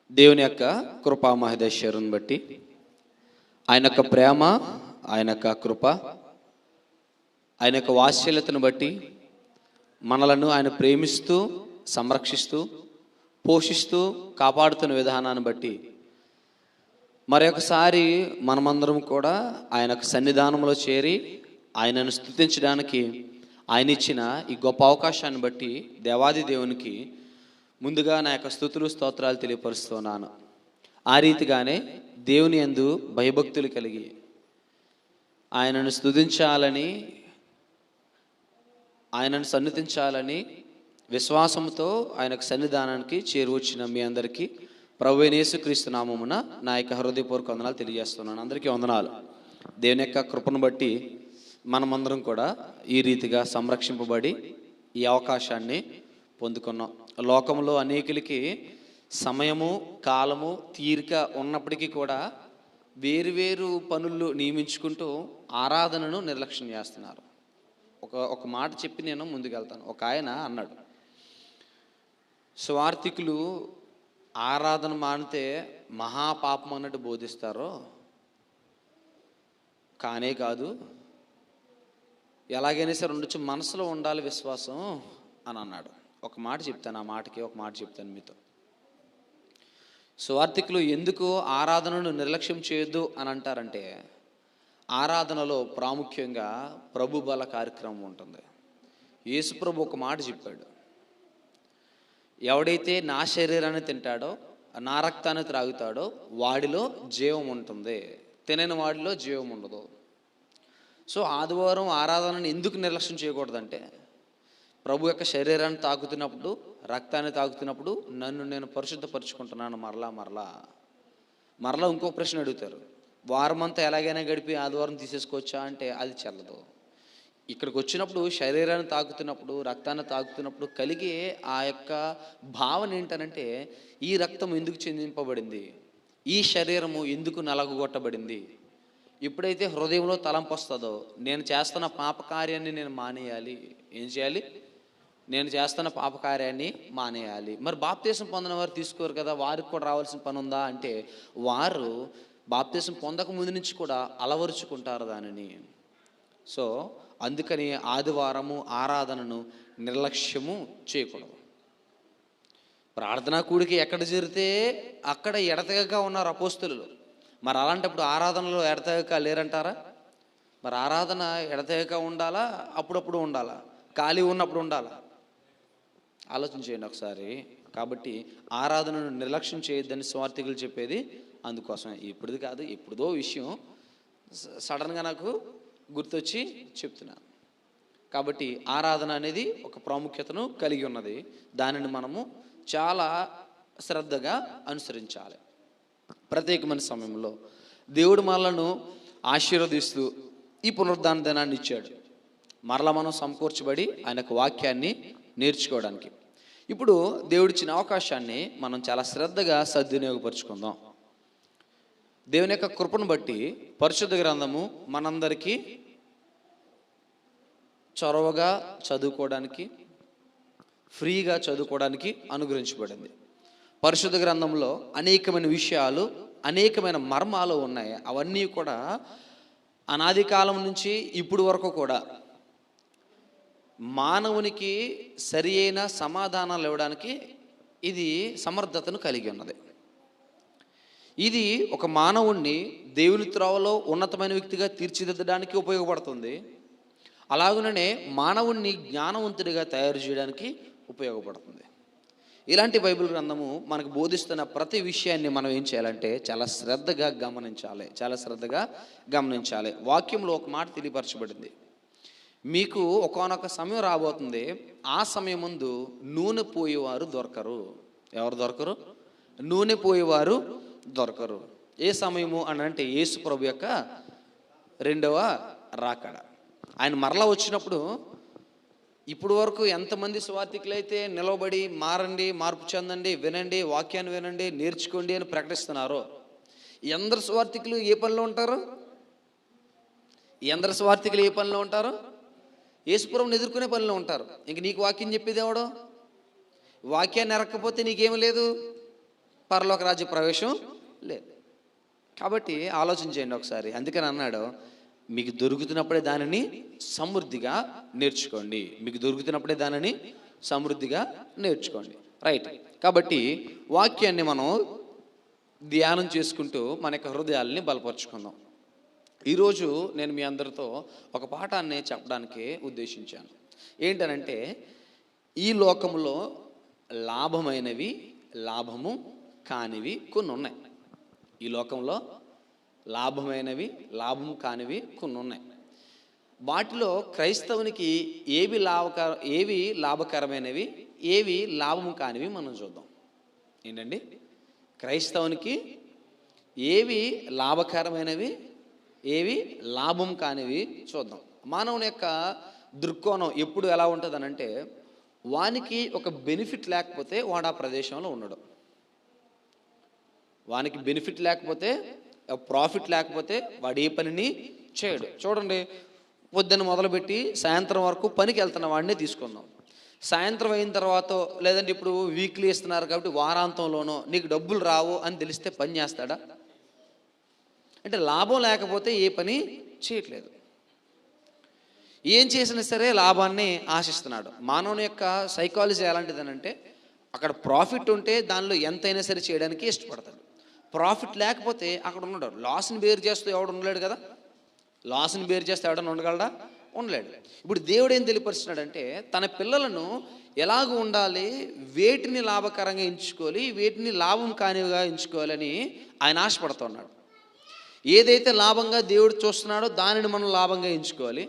దేవుని యొక్క కృపా మహేశ్వరుని బట్టి, ఆయన యొక్క ప్రేమ, ఆయన యొక్క కృప, ఆయన యొక్క వాత్సల్యతను బట్టి మనలను ఆయన ప్రేమిస్తూ, సంరక్షిస్తూ, పోషిస్తూ, కాపాడుతున్న విధానాన్ని బట్టి మరొకసారి మనమందరం కూడా ఆయన సన్నిధానంలో చేరి ఆయనను స్తుతించడానికి ఆయన ఇచ్చిన ఈ గొప్ప అవకాశాన్ని బట్టి దేవాది దేవునికి ముందుగా నా యొక్క స్తుతులు స్తోత్రాలు తెలియపరుస్తున్నాను. ఆ రీతిగానే దేవుని యందు భయభక్తులు కలిగి ఆయనను స్తుతించాలని, ఆయనను సన్నిధించాలని విశ్వాసంతో ఆయనకు సన్నిధానానికి చేరువచ్చిన మీ అందరికీ ప్రభువైన యేసుక్రీస్తు నామమున నా యొక్క హృదయపూర్వక వందనాలు తెలియజేస్తున్నాను. అందరికీ వందనాలు. దేవుని యొక్క కృపను బట్టి మనమందరం కూడా ఈ రీతిగా సంరక్షింపబడి ఈ అవకాశాన్ని పొందుకున్నాం. లోకంలో అనేకులకి సమయము, కాలము, తీరిక ఉన్నప్పటికీ కూడా వేరువేరు పనులు నియమించుకుంటూ ఆరాధనను నిర్లక్ష్యం చేస్తున్నారు. ఒక మాట చెప్పి నేను ముందుకెళ్తాను. ఒక ఆయన అన్నాడు, స్వార్థికులు ఆరాధన మానితే మహాపాపం అన్నట్టు బోధిస్తారో కానే కాదు, ఎలాగైనా సరే ఉండొచ్చు, మనసులో ఉండాలి విశ్వాసం అని అన్నాడు. ఒక మాట చెప్తాను, ఆ మాటకి ఒక మాట చెప్తాను మీతో. స్వార్థికులు ఎందుకు ఆరాధనను నిర్లక్ష్యం చేయొద్దు అని అంటారంటే, ఆరాధనలో ప్రాముఖ్యంగా ప్రభు బల కార్యక్రమం ఉంటుంది. యేసు ప్రభు ఒక మాట చెప్పాడు, ఎవడైతే నా శరీరాన్ని తింటాడో, నా రక్తాన్ని త్రాగుతాడో వాడిలో జీవం ఉంటుంది, తినని వాడిలో జీవం ఉండదు. సో ఆదివారం ఆరాధనను ఎందుకు నిర్లక్ష్యం చేయకూడదంటే, ప్రభు యొక్క శరీరాన్ని తాకుతున్నప్పుడు, రక్తాన్ని తాకుతున్నప్పుడు నన్ను నేను పరిశుద్ధపరుచుకుంటున్నాను. మరలా ఇంకో ప్రశ్న అడుగుతారు, వారం అంతా ఎలాగైనా గడిపి ఆదివారం తీసేసుకోవచ్చా అంటే అది చెల్లదు. ఇక్కడికి వచ్చినప్పుడు శరీరాన్ని తాకుతున్నప్పుడు, రక్తాన్ని తాకుతున్నప్పుడు కలిగే ఆ యొక్క భావన ఏంటనంటే, ఈ రక్తం ఎందుకు చిందింపబడింది, ఈ శరీరము ఎందుకు నలగొట్టబడింది. ఎప్పుడైతే హృదయంలో తలంపు వస్తుందో, నేను చేస్తున్న పాపకార్యాన్ని నేను మానేయాలి. ఏం చేయాలి? నేను చేస్తున్న పాపకార్యాన్ని మానేయాలి. మరి బాప్తీసం పొందిన వారు తీసుకోరు కదా, వారికి కూడా రావాల్సిన పని ఉందా అంటే, వారు బాప్తీసం పొందక ముందు నుంచి కూడా అలవరుచుకుంటారు దానిని. సో అందుకని ఆదివారము ఆరాధనను నిర్లక్ష్యము చేయకూడదు. ప్రార్థనా కూడికి ఎక్కడ జరిగితే అక్కడ ఎడతెగక ఉన్నారు అపోస్తలులు. మరి అలాంటప్పుడు ఆరాధనలో ఎడతెగక లేరంటారా? మరి ఆరాధన ఎడతెగక ఉండాలా, అప్పుడప్పుడు ఉండాలా, ఖాళీ ఉన్నప్పుడు ఉండాలా? ఆలోచన చేయండి ఒకసారి. కాబట్టి ఆరాధనను నిర్లక్ష్యం చేయొద్దని స్వార్థికులు చెప్పేది అందుకోసమే. ఇప్పుడుది కాదు, ఎప్పుడుదో విషయం సడన్గా నాకు గుర్తొచ్చి చెప్తున్నాను. కాబట్టి ఆరాధన అనేది ఒక ప్రాముఖ్యతను కలిగి ఉన్నది. దానిని మనము చాలా శ్రద్ధగా అనుసరించాలి. ప్రత్యేకమైన సమయంలో దేవుడు మనలను ఆశీర్వదిస్తూ ఈ పునరుద్ధాన దినాన్ని ఇచ్చాడు. మరలా మనం సమకూర్చబడి ఆయనకు వాక్యాన్ని నేర్చుకోవడానికి. ఇప్పుడు దేవుడిచ్చిన అవకాశాన్ని మనం చాలా శ్రద్ధగా సద్వినియోగపరుచుకుందాం. దేవుని యొక్క కృపను బట్టి పరిశుద్ధ గ్రంథము మనందరికీ చొరవగా చదువుకోవడానికి, ఫ్రీగా చదువుకోవడానికి అనుగ్రహించబడింది. పరిశుద్ధ గ్రంథంలో అనేకమైన విషయాలు, అనేకమైన మర్మాలు ఉన్నాయి. అవన్నీ కూడా అనాది కాలం నుంచి ఇప్పుడు వరకు కూడా మానవునికి సరి అయిన సమాధానాలు ఇవ్వడానికి ఇది సమర్థతను కలిగి ఉన్నది. ఇది ఒక మానవుణ్ణి దేవుని త్రోవలో ఉన్నతమైన వ్యక్తిగా తీర్చిదిద్దడానికి ఉపయోగపడుతుంది. అలాగనే మానవుణ్ణి జ్ఞానవంతుడిగా తయారు చేయడానికి ఉపయోగపడుతుంది. ఇలాంటి బైబిల్ గ్రంథము మనకు బోధిస్తున్న ప్రతి విషయాన్ని మనం ఏం చేయాలంటే చాలా శ్రద్ధగా గమనించాలి. వాక్యంలో ఒక మాట తెలియపరచబడింది, మీకు ఒకానొక సమయం రాబోతుంది, ఆ సమయం ముందు నూనె పోయేవారు దొరకరు. ఎవరు దొరకరు? నూనె పోయేవారు దొరకరు. ఏ సమయము అని అంటే యేసు ప్రభు యొక్క రెండవ రాకడ. ఆయన మరలా వచ్చినప్పుడు ఇప్పుడు వరకు ఎంతమంది స్వార్థికులైతే నిలవబడి మారండి, మార్పు చెందండి, వినండి, వాక్యాన్ని వినండి, నేర్చుకోండి అని ప్రకటిస్తున్నారో, ఎందరు స్వార్థికులు ఏ పనిలో ఉంటారు? ఎందరు స్వార్థికులు ఏ పనిలో ఉంటారు? యేసుప్రభుని ఎదుర్కొనే పనిలో ఉంటారు. ఇంక నీకు వాక్యం చెప్పేది ఎవడో? వాక్యాన్ని ఎరక్కపోతే నీకేమీ లేదు. పరలోక రాజ్య ప్రవేశం లేదు. కాబట్టి ఆలోచన చేయండి ఒకసారి. అందుకని అన్నాడు, మీకు దొరుకుతున్నప్పుడే దానిని సమృద్ధిగా నేర్చుకోండి. మీకు దొరుకుతున్నప్పుడే దానిని సమృద్ధిగా నేర్చుకోండి. రైట్. కాబట్టి వాక్యాన్ని మనం ధ్యానం చేసుకుంటూ మన యొక్క హృదయాల్ని బలపరుచుకుందాం. ఈరోజు నేను మీ అందరితో ఒక పాఠాన్ని చెప్పడానికి ఉద్దేశించాను. ఏంటనంటే, ఈ లోకంలో లాభమైనవి, లాభము కానివి కొన్ని ఉన్నాయి. ఈ లోకంలో లాభమైనవి, లాభం కానివి కొన్ని ఉన్నాయి. వాటిలో క్రైస్తవునికి ఏవి లాభకరమైనవి, ఏవి లాభం కానివి మనం చూద్దాం. ఏంటండి? క్రైస్తవునికి ఏవి లాభకరమైనవి, ఏవి లాభం కానివి చూద్దాం. మానవుని యొక్క దృక్కోణం ఎప్పుడు ఎలా ఉంటుందనంటే, వానికి ఒక బెనిఫిట్ లేకపోతే వాడు ఆ ప్రదేశంలో ఉండడు. వానికి బెనిఫిట్ లేకపోతే, ప్రాఫిట్ లేకపోతే వాడు ఏ పనిని చేయడు. చూడండి, పొద్దున్న మొదలుపెట్టి సాయంత్రం వరకు పనికి వెళ్తున్న వాడినే తీసుకుందాం. సాయంత్రం అయిన తర్వాత, లేదంటే ఇప్పుడు వీక్లీ ఇస్తున్నారు కాబట్టి వారాంతంలోనో నీకు డబ్బులు రావు అని తెలిస్తే పని చేస్తాడా? అంటే లాభం లేకపోతే ఏ పని చేయట్లేదు. ఏం చేసినా సరే లాభాన్ని ఆశిస్తున్నాడు. మానవుని యొక్క సైకాలజీ ఎలాంటిదనంటే, అక్కడ ప్రాఫిట్ ఉంటే దానిలో ఎంతైనా సరే చేయడానికి ఇష్టపడతాడు. ప్రాఫిట్ లేకపోతే అక్కడ ఉండడు. లాస్ని బేర్ చేస్తూ ఎవడు ఉండలేడు కదా. లాస్ని బేర్ చేస్తే ఎవడన్నా ఉండగలడా? ఉండలేడు. ఇప్పుడు దేవుడు ఏం తెలియపరుస్తున్నాడంటే, తన పిల్లలను ఎలాగ ఉండాలి, వేటిని లాభకరంగా ఎంచుకోవాలి, వేటిని లాభం కానివిగా ఎంచుకోవాలని ఆయన ఆశపడుతున్నాడు. ఏదైతే లాభంగా దేవుడు చూస్తున్నాడో దానిని మనం లాభంగా ఎంచుకోవాలి.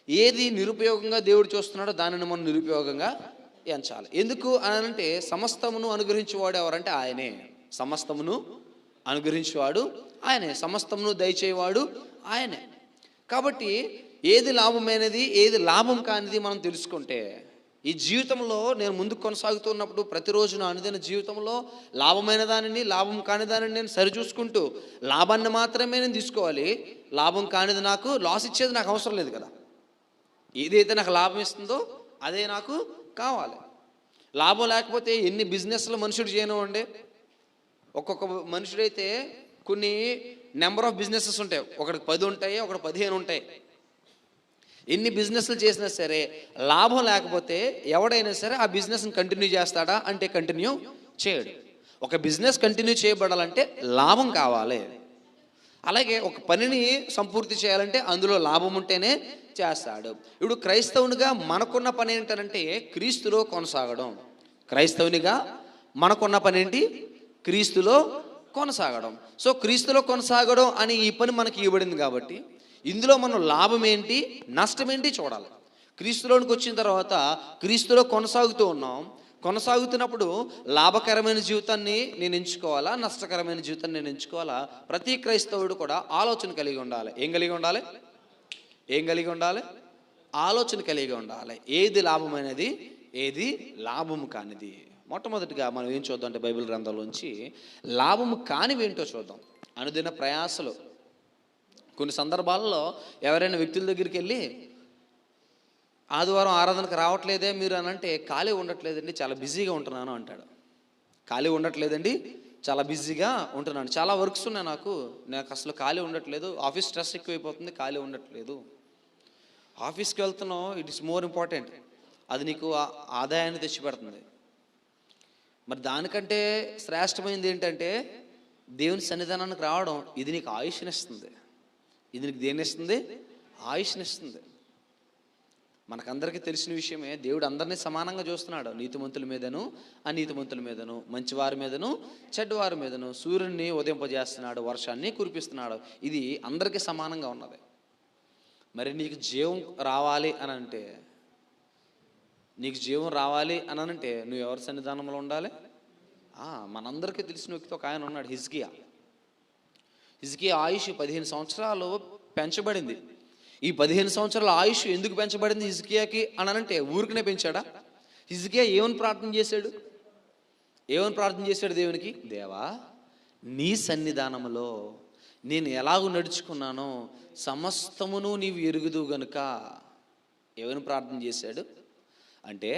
ఏది నిరుపయోగంగా దేవుడు చూస్తున్నాడో దానిని మనం నిరుపయోగంగా ఎంచాలి. ఎందుకు అనంటే, సమస్తమును అనుగ్రహించేవాడు ఎవరంటే ఆయనే. సమస్తమును అనుగ్రహించేవాడు ఆయనే. సమస్తమును దయచేవాడు ఆయనే. కాబట్టి ఏది లాభమైనది, ఏది లాభం కానిది మనం తెలుసుకుంటే, ఈ జీవితంలో నేను ముందుకు కొనసాగుతున్నప్పుడు ప్రతిరోజు నా అనుదిన జీవితంలో లాభమైన దానిని, లాభం కాని దానిని నేను సరిచూసుకుంటూ లాభాన్ని మాత్రమే నేను తీసుకోవాలి. లాభం కానిది, నాకు లాస్ ఇచ్చేది నాకు అవసరం లేదు కదా. ఏదైతే నాకు లాభం ఇస్తుందో అదే నాకు కావాలి. లాభం లేకపోతే ఎన్ని బిజినెస్లు మనుషుడు చేయనివ్వండి. ఒక్కొక్క మనుషుడైతే కొన్ని నెంబర్ ఆఫ్ బిజినెసెస్ ఉంటాయి. ఒకటికి 10 ఉంటాయి, ఒకటి 15 ఉంటాయి. ఎన్ని బిజినెస్లు చేసినా సరే లాభం లేకపోతే ఎవడైనా సరే ఆ బిజినెస్ని కంటిన్యూ చేస్తాడా అంటే కంటిన్యూ చేయడు. ఒక బిజినెస్ కంటిన్యూ చేయబడాలంటే లాభం కావాలి. అలాగే ఒక పనిని సంపూర్తి చేయాలంటే అందులో లాభం ఉంటేనే చేస్తాడు. ఇప్పుడు క్రైస్తవునిగా మనకున్న పని ఏంటంటే క్రీస్తులో కొనసాగడం. క్రైస్తవునిగా మనకున్న పని ఏంటి? క్రీస్తులో కొనసాగడం. సో క్రీస్తులో కొనసాగడం అని ఈ పని మనకి ఇవ్వబడింది కాబట్టి ఇందులో మనం లాభం ఏంటి, నష్టం ఏంటి చూడాలి. క్రీస్తులోనికి వచ్చిన తర్వాత క్రీస్తులో కొనసాగుతూ ఉన్నాం. కొనసాగుతున్నప్పుడు లాభకరమైన జీవితాన్ని నేను ఎంచుకోవాలా, నష్టకరమైన జీవితాన్ని నేను ఎంచుకోవాలా? ప్రతి క్రైస్తవుడు కూడా ఆలోచన కలిగి ఉండాలి. ఏం కలిగి ఉండాలి? ఆలోచన కలిగి ఉండాలి. ఏది లాభమైనది, ఏది లాభము కానిది. మొట్టమొదటిగా మనం ఏం చూద్దాం అంటే, బైబిల్ గ్రంథంలోంచి లాభము కానివి ఏంటో చూద్దాం. అనుదిన ప్రయాసలు. కొన్ని సందర్భాల్లో ఎవరైనా వ్యక్తుల దగ్గరికి వెళ్ళి, ఆదివారం ఆరాధనకు రావట్లేదే మీరు అని అంటే, ఖాళీ ఉండట్లేదండి, చాలా బిజీగా ఉంటున్నాను అంటాడు. ఖాళీ ఉండట్లేదండి, చాలా బిజీగా ఉంటున్నాను, చాలా వర్క్స్ ఉన్నాయి, నాకు అసలు ఖాళీ ఉండట్లేదు, ఆఫీస్ స్ట్రెస్ ఎక్కువైపోతుంది, ఖాళీ ఉండట్లేదు. ఆఫీస్కి వెళ్తున్నావు, ఇట్ ఇస్ మోర్ ఇంపార్టెంట్. అది నీకు ఆదాయాన్ని తెచ్చిపెడుతుంది. మరి దానికంటే శ్రేష్టమైనది ఏంటంటే దేవుని సన్నిధానానికి రావడం. ఇది నీకు ఆయుష్నిస్తుంది. ఇది నీకు దేన్ని ఇస్తుంది? ఆయుష్నిస్తుంది. మనకందరికీ తెలిసిన విషయమే, దేవుడు అందరినీ సమానంగా చూస్తున్నాడు. నీతిమంతుల మీదను, అనీతిమంతుల మీదను, మంచివారి మీదను, చెడ్డవారి మీదను సూర్యుడిని ఉదయింపజేస్తున్నాడు, వర్షాన్ని కురిపిస్తున్నాడు. ఇది అందరికీ సమానంగా ఉన్నది. మరి నీకు జీవం రావాలి అని అంటే, నువ్వు ఎవరి సన్నిధానంలో ఉండాలి? మనందరికీ తెలిసిన వ్యక్తి ఒక ఆయన ఉన్నాడు, హిజ్కియా. ఆయుష్ 15 సంవత్సరాలు పెంచబడింది. ఈ 15 సంవత్సరాల ఆయుష్ ఎందుకు పెంచబడింది హిజ్కియాకి అని అంటే, ఊరికనే పెంచాడా? హిజ్కియా ఏమని ప్రార్థన చేశాడు దేవునికి? దేవా, నీ సన్నిధానంలో నేను ఎలాగూ నడుచుకున్నానో సమస్తమును నీవు ఎరుగుదు గనుక. ఏమని ప్రార్థన చేశాడు అంటే,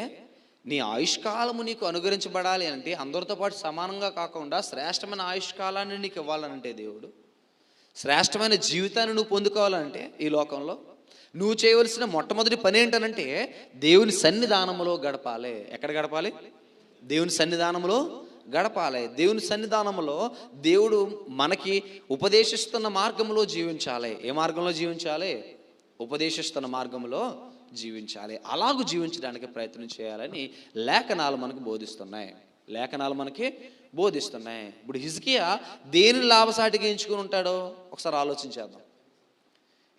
నీ ఆయుష్కాలము నీకు అనుగ్రహించబడాలి అంటే అందరితో పాటు సమానంగా కాకుండా శ్రేష్టమైన ఆయుష్కాలాన్ని నీకు ఇవ్వాలనంటే దేవుడు, శ్రేష్టమైన జీవితాన్ని నువ్వు పొందుకోవాలంటే ఈ లోకంలో నువ్వు చేయవలసిన మొట్టమొదటి పని ఏంటనంటే దేవుని సన్నిధానంలో గడపాలి. ఎక్కడ గడపాలి? దేవుని సన్నిధానంలో గడపాలి. దేవుని సన్నిధానంలో దేవుడు మనకి ఉపదేశిస్తున్న మార్గంలో జీవించాలి. ఏ మార్గంలో జీవించాలి? ఉపదేశిస్తున్న మార్గంలో జీవించాలి. అలాగూ జీవించడానికి ప్రయత్నం చేయాలని లేఖనాలు మనకు బోధిస్తున్నాయి. ఇప్పుడు హిజ్కియా దేని లాభసాటిగా ఎంచుకుని ఉంటాడో ఒకసారి ఆలోచించేద్దాం.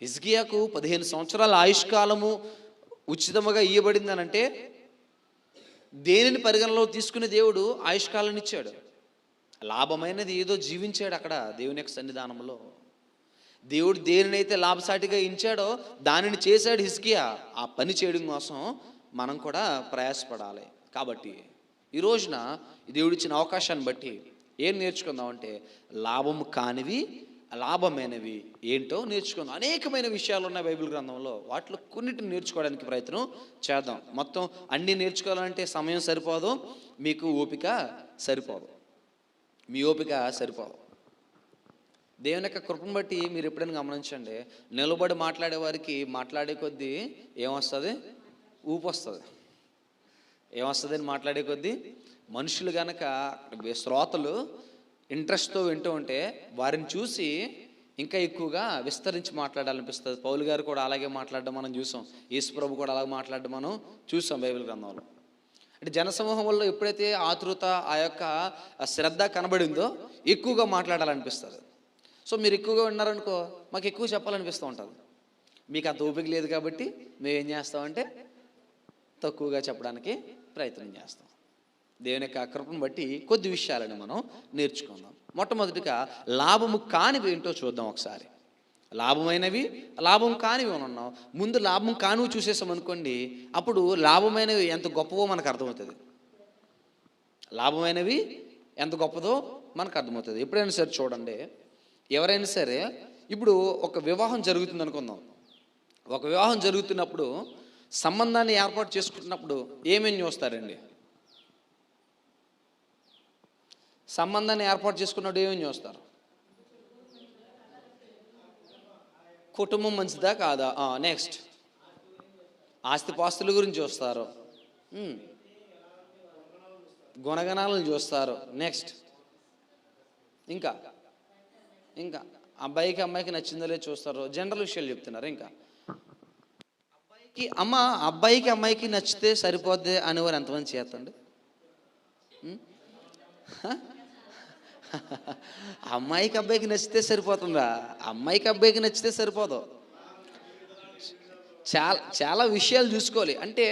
హిజ్కియాకు 15 సంవత్సరాల ఆయుష్కాలము ఉచితముగా ఇవ్వబడింది అనంటే దేనిని పరిగణలో తీసుకుని దేవుడు ఆయుష్కాలాన్ని ఇచ్చాడు? లాభమైనది ఏదో జీవించాడు అక్కడ దేవుని యొక్క సన్నిధానంలో. దేవుడు దేనినైతే లాభసాటిగా ఇచ్చాడో దానిని చేశాడు హిజ్కియా. ఆ పని చేయడం కోసం మనం కూడా ప్రయాసపడాలి. కాబట్టి ఈ రోజున దేవుడు ఇచ్చిన అవకాశాన్ని బట్టి ఏం నేర్చుకుందామంటే లాభము కానివి లాభమైనవి ఏంటో నేర్చుకుందాం. అనేకమైన విషయాలు ఉన్నాయి బైబిల్ గ్రంథంలో. వాటిలో కొన్నిటిని నేర్చుకోవడానికి ప్రయత్నం చేద్దాం. మొత్తం అన్నీ నేర్చుకోవాలంటే సమయం సరిపోదు, మీకు ఓపిక సరిపోదు, మీ ఓపిక సరిపోదు. దేవుని యొక్క కృపను బట్టి మీరు ఎప్పుడైనా గమనించండి, నిలబడి మాట్లాడే వారికి మాట్లాడే కొద్దీ ఏమొస్తుంది? ఊపు వస్తుంది. ఏమొస్తుంది అని మాట్లాడే కొద్దీ మనుషులు కనుక శ్రోతలు ఇంట్రెస్ట్తో వింటూ ఉంటే వారిని చూసి ఇంకా ఎక్కువగా విస్తరించి మాట్లాడాలనిపిస్తుంది. పౌలు గారు కూడా అలాగే మాట్లాడడం మనం చూసాం. యేసు ప్రభు కూడా అలాగే మాట్లాడడం మనం చూసాం బైబిల్ గ్రంథంలో. అంటే జనసమూహం వల్ల ఎప్పుడైతే ఆతృత ఆ యొక్క శ్రద్ధ కనబడిందో ఎక్కువగా మాట్లాడాలనిపిస్తుంది. సో మీరు ఎక్కువగా విన్నారనుకో మాకు ఎక్కువ చెప్పాలనిపిస్తూ ఉంటుంది. మీకు అంత ఓపిక లేదు కాబట్టి మేము ఏం చేస్తామంటే తక్కువగా చెప్పడానికి ప్రయత్నం చేస్తాం. దేవుని యొక్క కృపను బట్టి కొద్ది విషయాలని మనం నేర్చుకుందాం. మొట్టమొదటిగా లాభము కానివి ఏంటో చూద్దాం ఒకసారి. లాభమైనవి లాభం కానివి అని ఉన్నాం. ముందు లాభం కానివి చూసేసాం అనుకోండి, అప్పుడు లాభమైనవి ఎంత గొప్పవో మనకు అర్థమవుతుంది. లాభమైనవి ఎంత గొప్పదో మనకు అర్థమవుతుంది. ఎప్పుడైనా సరే చూడండి, ఎవరైనా సరే ఇప్పుడు ఒక వివాహం జరుగుతుంది అనుకుందాం. ఒక వివాహం జరుగుతున్నప్పుడు సంబంధాన్ని ఏర్పాటు చేసుకుంటున్నప్పుడు ఏమేమి చూస్తారండి? సంబంధాన్ని ఏర్పాటు చేసుకున్నప్పుడు ఏమేమి చూస్తారు? కుటుంబం మంచిదా కాదా, నెక్స్ట్ ఆస్తిపాస్తుల గురించి చూస్తారు, గుణగణాలను చూస్తారు, నెక్స్ట్ ఇంకా ఇంకా అబ్బాయికి అమ్మాయికి నచ్చిందో లేదో చూస్తారు. జనరల్ విషయాలు చెప్తున్నారు. ఇంకా అబ్బాయికి అమ్మాయికి నచ్చితే సరిపోద్ది అనేవారు ఎంతమంది చేస్తండి? అమ్మాయికి అబ్బాయికి నచ్చితే సరిపోతుందా? అమ్మాయికి అబ్బాయికి నచ్చితే సరిపోదు. చాలా చాలా విషయాలు చూసుకోవాలి. అంటే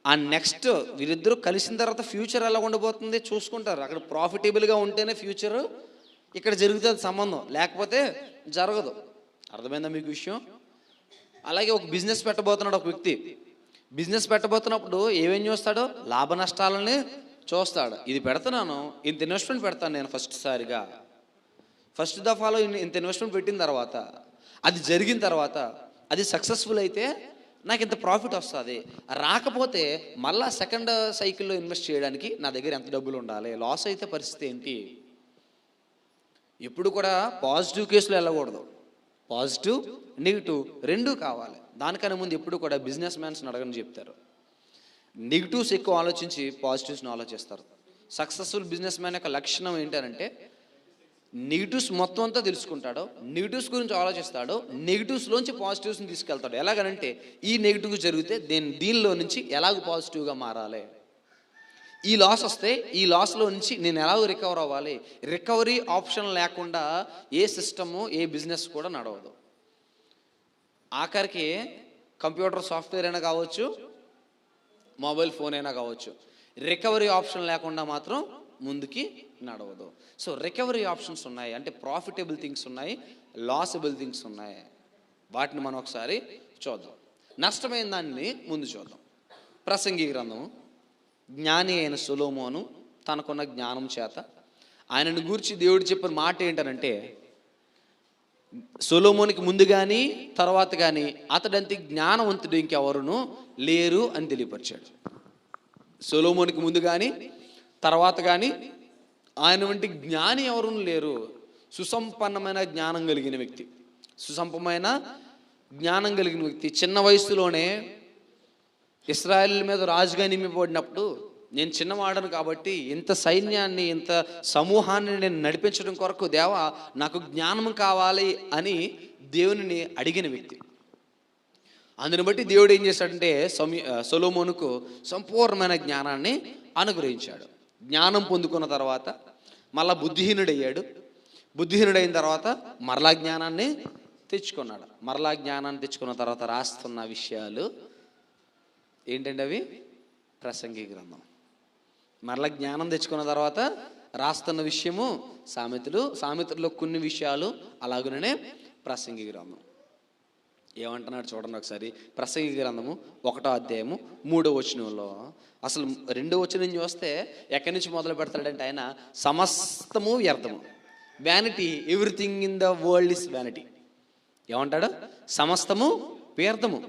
ఆ నెక్స్ట్ వీరిద్దరూ కలిసిన తర్వాత ఫ్యూచర్ ఎలా ఉండబోతుంది చూసుకుంటారు. అక్కడ ప్రాఫిటబుల్గా ఉంటేనే ఫ్యూచర్ ఇక్కడ జరుగుతుంది సంబంధం, లేకపోతే జరగదు. అర్థమైందా మీకు విషయం? అలాగే ఒక బిజినెస్ పెట్టబోతున్నాడు ఒక వ్యక్తి. బిజినెస్ పెట్టబోతున్నప్పుడు ఏమేం చూస్తాడో? లాభ నష్టాలని చూస్తాడు. ఇది పెడుతున్నాను, ఇంత ఇన్వెస్ట్మెంట్ పెడతాను నేను ఫస్ట్ దఫాలో ఇంత ఇన్వెస్ట్మెంట్ పెట్టిన తర్వాత అది జరిగిన తర్వాత అది సక్సెస్ఫుల్ అయితే నాకు ఇంత ప్రాఫిట్ వస్తుంది. రాకపోతే మళ్ళా సెకండ్ సైకిల్లో ఇన్వెస్ట్ చేయడానికి నా దగ్గర ఎంత డబ్బులు ఉండాలి? లాస్ అయితే పరిస్థితి ఏంటి? ఎప్పుడు కూడా పాజిటివ్ కేసులో వెళ్ళకూడదు. పాజిటివ్ నెగిటివ్ రెండూ కావాలి. దానికన్నా ముందు ఎప్పుడు కూడా బిజినెస్ మ్యాన్స్ని అడగని చెప్తారు. నెగిటివ్స్ ఎక్కువ ఆలోచించి పాజిటివ్స్ని ఆలోచిస్తారు. సక్సెస్ఫుల్ బిజినెస్ మ్యాన్ యొక్క లక్షణం ఏంటంటే నెగిటివ్స్ మొత్తం అంతా తెలుసుకుంటాడు, నెగిటివ్స్ గురించి ఆలోచిస్తాడు, నెగిటివ్స్లోంచి పాజిటివ్స్ని తీసుకెళ్తాడు. ఎలాగనంటే ఈ నెగిటివ్ జరిగితే దీనిలో నుంచి ఎలాగ పాజిటివ్గా మారాలి, ఈ లాస్ వస్తే ఈ లాస్లో నుంచి నేను ఎలాగో రికవర్ అవ్వాలి. రికవరీ ఆప్షన్ లేకుండా ఏ సిస్టము ఏ బిజినెస్ కూడా నడవదు. ఆఖరికి కంప్యూటర్ సాఫ్ట్వేర్ అయినా కావచ్చు, మొబైల్ ఫోన్ అయినా కావచ్చు, రికవరీ ఆప్షన్ లేకుండా మాత్రం ముందుకి నడవదు. సో రికవరీ ఆప్షన్స్ ఉన్నాయి, అంటే ప్రాఫిటబుల్ థింగ్స్ ఉన్నాయి, లాసబుల్ థింగ్స్ ఉన్నాయి. వాటిని మనం ఒకసారి చూద్దాం. నష్టమైన దాన్ని ముందు చూద్దాం. ప్రసంగి గ్రంథము, జ్ఞాని అయిన సొలొమోను తనకున్న జ్ఞానం చేత ఆయనను గూర్చి దేవుడు చెప్పిన మాట ఏంటనంటే, సొలొమోనికి ముందు కానీ తర్వాత కానీ అతడంతే జ్ఞానవంతుడు ఇంకెవరును లేరు అని తెలియపరిచాడు. సొలొమోనుకి ముందు కానీ తర్వాత కానీ ఆయన వంటి జ్ఞాని ఎవరూ లేరు. సుసంపన్నమైన జ్ఞానం కలిగిన వ్యక్తి, సుసంపన్నమైన జ్ఞానం కలిగిన వ్యక్తి. చిన్న వయసులోనే ఇశ్రాయేల్ మీద రాజుగా నియమింపబడినప్పుడు, నేను చిన్నవాడను కాబట్టి ఇంత సైన్యాన్ని, ఇంత సమూహాన్ని నేను నడిపించడం కొరకు దేవా నాకు జ్ఞానం కావాలి అని దేవునిని అడిగిన వ్యక్తి. అందుని బట్టి దేవుడు ఏం చేశాడంటే సొలొమోనుకు సంపూర్ణమైన జ్ఞానాన్ని అనుగ్రహించాడు. జ్ఞానం పొందుకున్న తర్వాత మళ్ళా బుద్ధిహీనుడయ్యాడు. బుద్ధిహీనుడైన తర్వాత మరలా జ్ఞానాన్ని తెచ్చుకున్నాడు. మరలా జ్ఞానాన్ని తెచ్చుకున్న తర్వాత రాస్తున్న విషయాలు ఏంటంటే అవి ప్రసంగి గ్రంథం. మరలా జ్ఞానం తెచ్చుకున్న తర్వాత రాస్తున్న విషయము సామెతల్లో కొన్ని విషయాలు, అలాగనే ప్రసంగి గ్రంథం. ఏమంటున్నాడు చూడండి ఒకసారి. ప్రసంగి గ్రంథము 1వ అధ్యాయము 3వ వచనంలో, అసలు 2వ వచనం చూస్తే ఎక్కడి నుంచి మొదలు పెడతాడంటే ఆయన సమస్తము వ్యర్థము. Vanity, everything in the world is vanity. ఏమంటాడు? సమస్తము వ్యర్థము,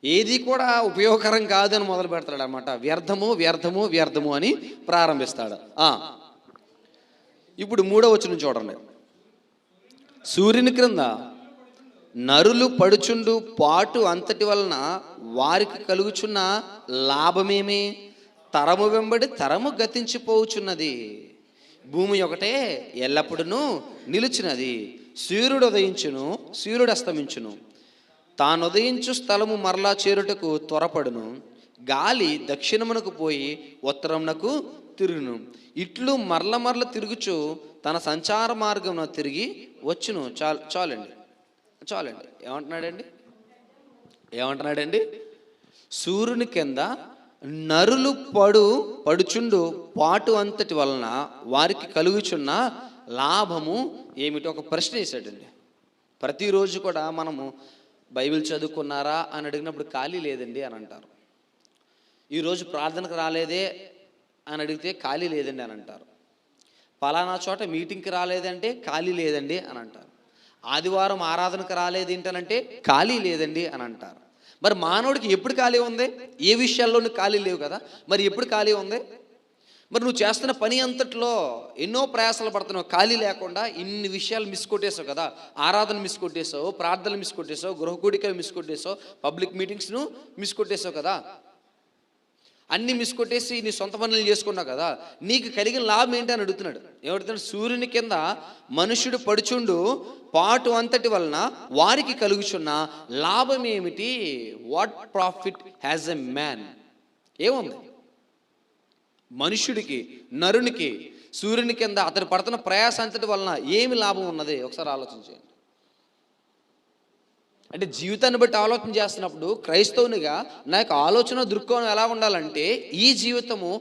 ఏది కూడా ఉపయోగకరం కాదు అని మొదలు పెడతాడు అనమాట. వ్యర్థము వ్యర్థము వ్యర్థము అని ప్రారంభిస్తాడు. ఇప్పుడు 3వ వచనం చూడండి. సూర్యుని క్రింద నరులు పడుచుండు పాటు అంతటి వలన వారికి కలుగుచున్న లాభమేమి? తరము వెంబడి తరము గతించిపోవుచున్నది. భూమి ఒకటే ఎల్లప్పుడూ నిలుచున్నది. సూర్యుడు ఉదయించును, సూర్యుడు అస్తమించును. తాను ఉదయించు స్థలము మరలా చేరుటకు త్వరపడును. గాలి దక్షిణమునకు పోయి ఉత్తరమునకు తిరుగును. ఇట్లు మరల తిరుగుచు తన సంచార మార్గమున తిరిగి వచ్చును. చాలండి. ఏమంటున్నాడండి? సూర్యుని కింద నరులు పడుచుండు పాటు అంతటి వలన వారికి కలుగుచున్న లాభము ఏమిటి? ఒక ప్రశ్న వేశాడండి. ప్రతిరోజు కూడా మనము బైబిల్ చదువుకున్నారా అని అడిగినప్పుడు ఖాళీ లేదండి అని అంటారు. ఈరోజు ప్రార్థనకు రాలేదే అని అడిగితే ఖాళీ లేదండి అని అంటారు. పలానా చోట మీటింగ్కి రాలేదంటే ఖాళీ లేదండి అని అంటారు. ఆదివారం ఆరాధనకు రాలేదు ఏంటనంటే ఖాళీ లేదండి అని అంటారు. మరి మానవుడికి ఎప్పుడు ఖాళీ ఉంది? ఏ విషయాల్లోనూ ఖాళీ లేవు కదా. మరి ఎప్పుడు ఖాళీ ఉంది? మరి నువ్వు చేస్తున్న పని అంతట్లో ఎన్నో ప్రయాసాలు పడుతున్నావు, ఖాళీ లేకుండా ఇన్ని విషయాలు మిస్ కొట్టేసావు కదా. ఆరాధన మిస్ కొట్టేసావు, ప్రార్థనలు మిస్ కొట్టేసావు, గృహకూడికలు మిస్ కొట్టేసావు, పబ్లిక్ మీటింగ్స్ను మిస్ కొట్టేసావు కదా. అన్ని మిస్ కొట్టేసి నీ సొంత పనులు చేసుకున్నావు కదా. నీకు కలిగిన లాభం ఏంటి అని అడుగుతున్నాడు. ఏమడుగుతున్నాడు? సూర్యుని కింద మనుష్యుడు పడుచుండు పాటు అంతటి వలన వారికి కలుగుచున్న లాభం ఏమిటి? What profit has a man? ఏముంది మనుష్యుడికి, నరునికి సూర్యుని కింద అతను పడుతున్న ప్రయాస అంతటి వలన ఏమి లాభం ఉన్నది? ఒకసారి ఆలోచించండి. అంటే జీవితాన్ని బట్టి ఆలోచన చేస్తున్నప్పుడు క్రైస్తవునిగా నా యొక్క ఆలోచన దృక్కోణం ఎలా ఉండాలంటే, ఈ జీవితము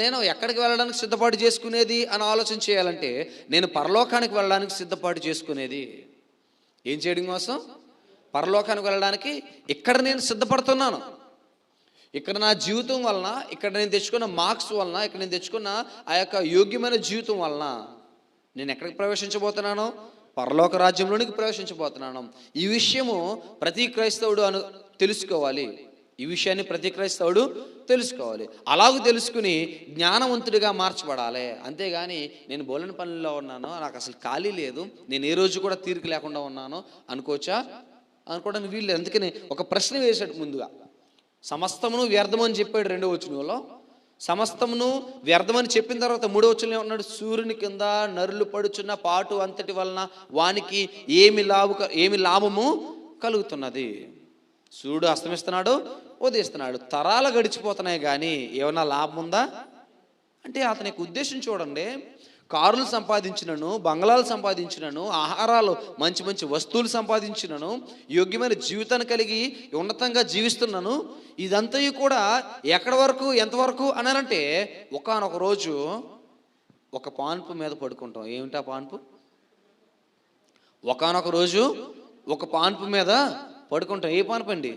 నేను ఎక్కడికి వెళ్ళడానికి సిద్ధపాటు చేసుకునేది అని ఆలోచన చేయాలంటే, నేను పరలోకానికి వెళ్ళడానికి సిద్ధపాటు చేసుకునేది. ఏం చేయడం కోసం? పరలోకానికి వెళ్ళడానికి ఇక్కడ నేను సిద్ధపడుతున్నాను. ఇక్కడ నా జీవితం వలన, ఇక్కడ నేను తెచ్చుకున్న మార్క్స్ వలన, ఇక్కడ నేను తెచ్చుకున్న ఆ యొక్క యోగ్యమైన జీవితం వలన నేను ఎక్కడికి ప్రవేశించబోతున్నాను? పరలోక రాజ్యంలోనికి ప్రవేశించబోతున్నాను. ఈ విషయము ప్రతి క్రైస్తవుడు తెలుసుకోవాలి. ఈ విషయాన్ని ప్రతి క్రైస్తవుడు తెలుసుకోవాలి. అలాగూ తెలుసుకుని జ్ఞానవంతుడిగా మార్చబడాలి. అంతేగాని నేను బోలని పనుల్లో ఉన్నాను, నాకు అసలు ఖాళీ లేదు, నేను ఏ రోజు కూడా తీరిక లేకుండా ఉన్నాను అనుకోవడానికి వీళ్ళు. అందుకని ఒక ప్రశ్న వేశాడు ముందుగా. సమస్తమును వ్యర్థమని చెప్పాడు 2వ వచనంలో. సమస్తమును వ్యర్థమని చెప్పిన తర్వాత 3వ వచనంలో ఏమన్నాడు? సూర్యుని కింద నరులు పడుచున్న పాటు అంతటి వలన వానికి ఏమి లాభము కలుగుతున్నది? సూర్యుడు అస్తమిస్తున్నాడు, ఉదయిస్తున్నాడు, తరాలు గడిచిపోతున్నాయి, కానీ ఏమన్నా లాభం ఉందా అంటే అతని యొక్క ఉద్దేశం చూడండి. కారులు సంపాదించినను, బంగ్లాలు సంపాదించినను, ఆహారాలు మంచి మంచి వస్తువులు సంపాదించినను, యోగ్యమైన జీవితాన్ని కలిగి ఉన్నతంగా జీవిస్తున్నాను, ఇదంతా కూడా ఎక్కడి వరకు, ఎంతవరకు అనాలంటే, ఒకానొక రోజు ఒక పాన్పు మీద పడుకుంటాం. ఏమిటా పాన్పు? ఒకానొక రోజు ఒక పాన్పు మీద పడుకుంటాం. ఏ పాన్పు అండి?